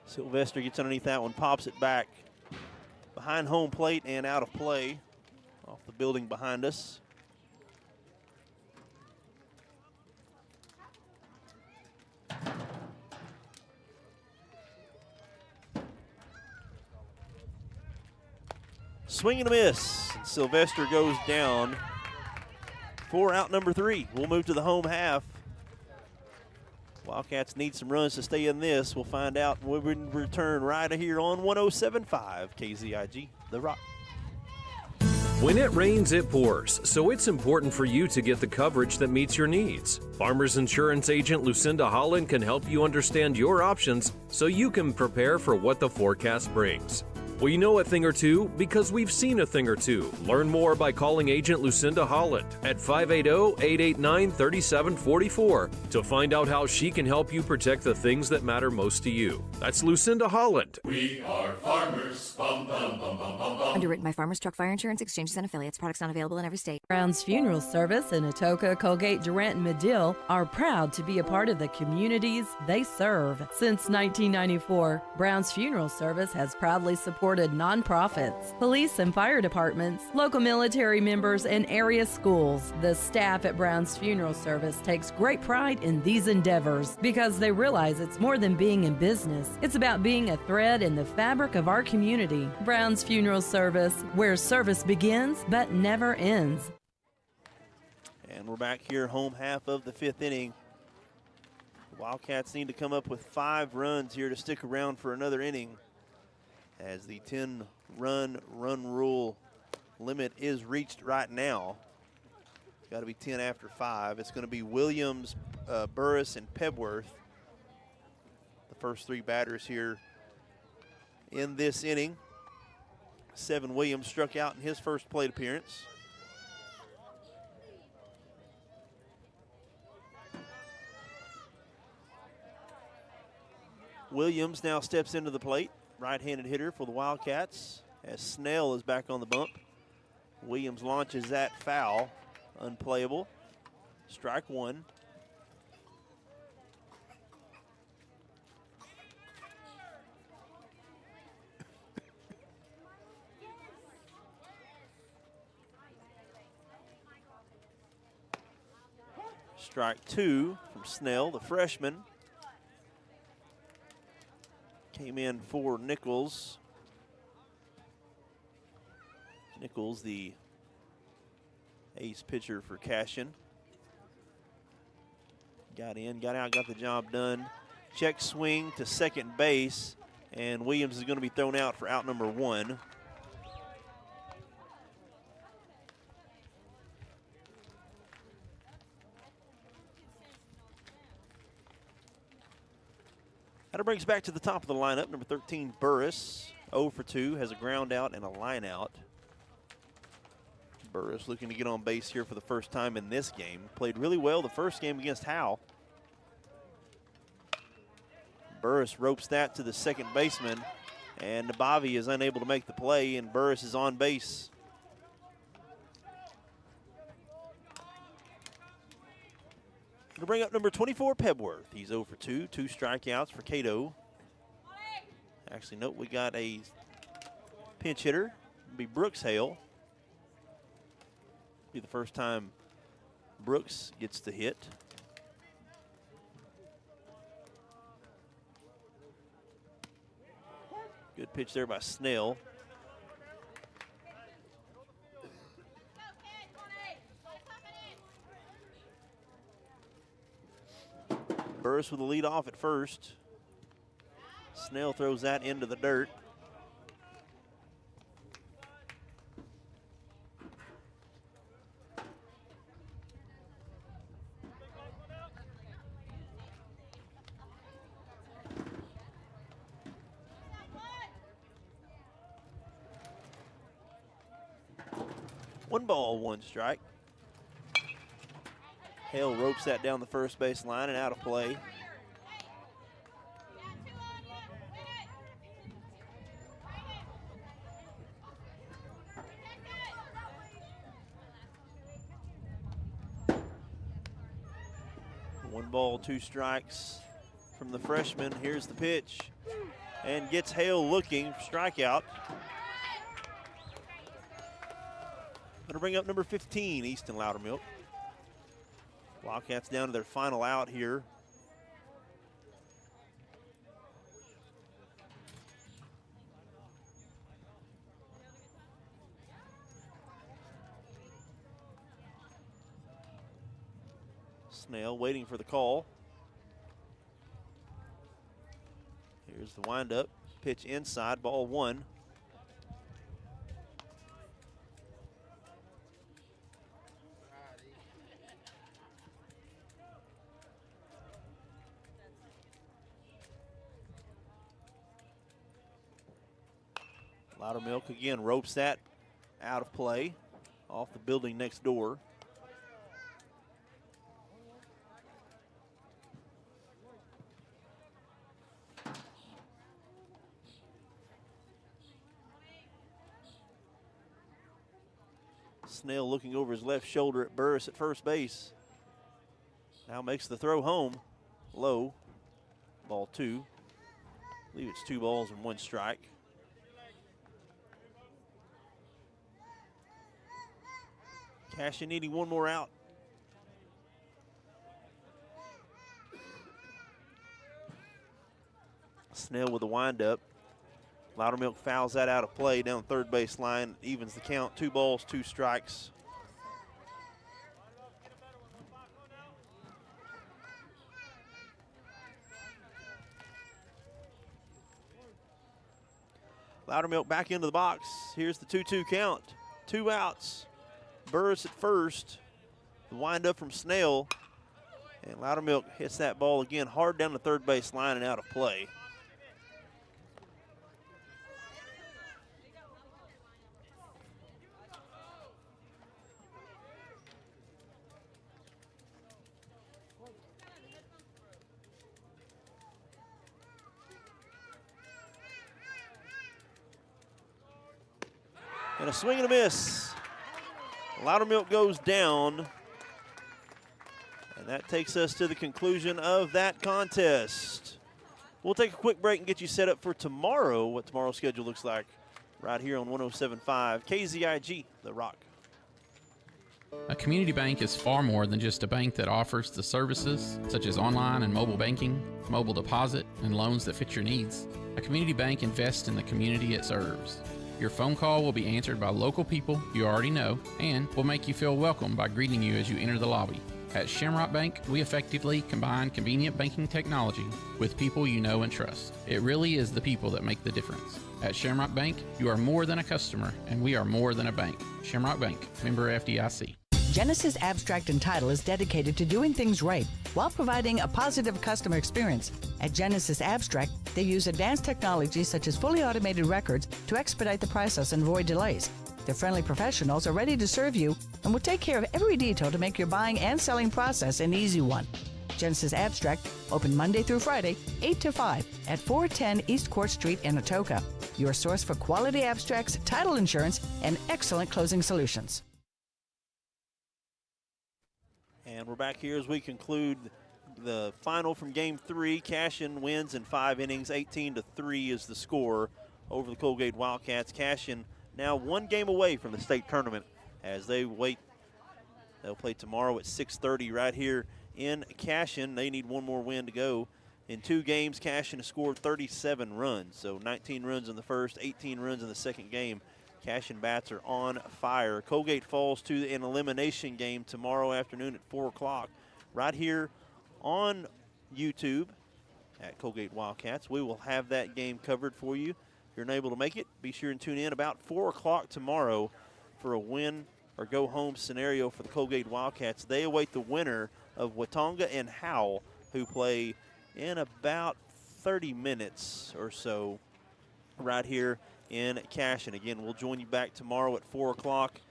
Sylvester gets underneath that one, pops it back behind home plate and out of play off the building behind us. Swing and a miss. And Sylvester goes down for out number 3. We'll move to the home half. Wildcats need some runs to stay in this. We'll find out when we return right here on 107.5 KZIG, The Rock. When it rains, it pours, so it's important for you to get the coverage that meets your needs. Farmers Insurance agent Lucinda Holland can help you understand your options so you can prepare for what the forecast brings. We know a thing or two because we've seen a thing or two. Learn more by calling agent Lucinda Holland at 580-889-3744 to find out how she can help you protect the things that matter most to you. That's Lucinda Holland. We are farmers. Bum, bum, bum, bum, bum, bum. Underwritten by Farmers Truck Fire Insurance Exchanges and Affiliates. Products not available in every state. Brown's Funeral Service in Atoka, Coalgate, Durant, and Medill are proud to be a part of the communities they serve. Since 1994, Brown's Funeral Service has proudly supported nonprofits, police and fire departments, local military members, and area schools. The staff at Brown's Funeral Service takes great pride in these endeavors because they realize it's more than being in business. It's about being a thread in the fabric of our community. Brown's Funeral Service, where service begins but never ends. And we're back here, home half of the 5th inning. The Wildcats need to come up with 5 runs here to stick around for another inning, as the 10-run rule limit is reached right now. It's got to be 10 after 5. It's going to be Williams, Burris, and Pebworth, the first 3 batters here in this inning. Seven Williams struck out in his first plate appearance. Williams now steps into the plate. Right-handed hitter for the Wildcats, as Snell is back on the bump. Williams launches that foul, unplayable. Strike 1. Strike 2 from Snell, the freshman. Came in for Nichols. Nichols, the ace pitcher for Cashion. Got in, got out, got the job done. Check swing to second base, and Williams is going to be thrown out for out number 1. That brings back to the top of the lineup. Number 13, Burris, 0 for 2, has a ground out and a line out. Burris looking to get on base here for the first time in this game. Played really well the first game against Howe. Burris ropes that to the second baseman, and Nabavi is unable to make the play, and Burris is on base. To bring up number 24, Pebworth. He's 0 for 2, 2 strikeouts for Cato. Actually, nope, we got a pinch hitter. It'll be Brooks Hale. Be the first time Brooks gets the hit. Good pitch there by Snell. Burris with the lead off at first. Snell throws that into the dirt. One ball, one strike. Hale ropes that down the first base line and out of play. One ball, two strikes from the freshman. Here's the pitch. And gets Hale looking, strikeout. Going to bring up number 15, Easton Loudermilk. Wildcats down to their final out here. Snell waiting for the call. Here's the windup. Pitch inside, ball one. Loudermilk again ropes that out of play off the building next door. Snell looking over his left shoulder at Burris at first base. Now makes the throw home. Low. Ball two. I believe it's 2 balls and 1 strike. Cashion needing one more out. Snell with the windup. Loudermilk fouls that out of play down third base line, evens the count. 2 balls, 2 strikes. Loudermilk back into the box. Here's the 2-2 count. 2 outs. Burris at first. The windup from Snell. And Loudermilk hits that ball again hard down the third base line and out of play. And a swing and a miss. Loudermilk goes down. And that takes us to the conclusion of that contest. We'll take a quick break and get you set up for tomorrow, what tomorrow's schedule looks like, right here on 107.5 KZIG, The Rock. A community bank is far more than just a bank that offers the services such as online and mobile banking, mobile deposit, and loans that fit your needs. A community bank invests in the community it serves. Your phone call will be answered by local people you already know and will make you feel welcome by greeting you as you enter the lobby. At Shamrock Bank, we effectively combine convenient banking technology with people you know and trust. It really is the people that make the difference. At Shamrock Bank, you are more than a customer, and we are more than a bank. Shamrock Bank, member FDIC. Genesis Abstract and Title is dedicated to doing things right while providing a positive customer experience. At Genesis Abstract, they use advanced technology such as fully automated records to expedite the process and avoid delays. Their friendly professionals are ready to serve you and will take care of every detail to make your buying and selling process an easy one. Genesis Abstract, open Monday through Friday, 8 to 5 at 410 East Court Street in Atoka. Your source for quality abstracts, title insurance, and excellent closing solutions. And we're back here as we conclude the final from Game 3. Cashion wins in 5 innings. 18-3 is the score over the Coalgate Wildcats. Cashion now 1 game away from the state tournament as they wait They'll play tomorrow at 6:30 right here in Cashion. They need one more win to go. In 2 games, Cashion has scored 37 runs, so 19 runs in the first, 18 runs in the second game. Cashion bats are on fire. Coalgate falls to an elimination game tomorrow afternoon at 4 o'clock right here on YouTube at Coalgate Wildcats. We will have that game covered for you. If you're unable to make it, be sure and tune in about 4 o'clock tomorrow for a win or go home scenario for the Coalgate Wildcats. They await the winner of Watonga and Howe, who play in about 30 minutes or so right here in Cashion. Again, we'll join you back tomorrow at 4 o'clock.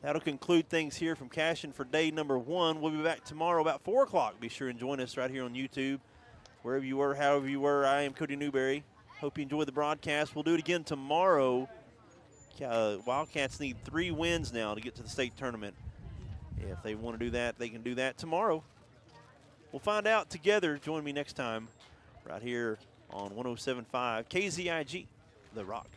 That'll conclude things here from Cashion for day number 1. We'll be back tomorrow about 4 o'clock. Be sure and join us right here on YouTube. Wherever you were, however you were, I am Cody Newberry. Hope you enjoyed the broadcast. We'll do it again tomorrow. Wildcats need 3 wins now to get to the state tournament. If they want to do that, they can do that tomorrow. We'll find out together. Join me next time right here on 107.5 KZIG, The Rock.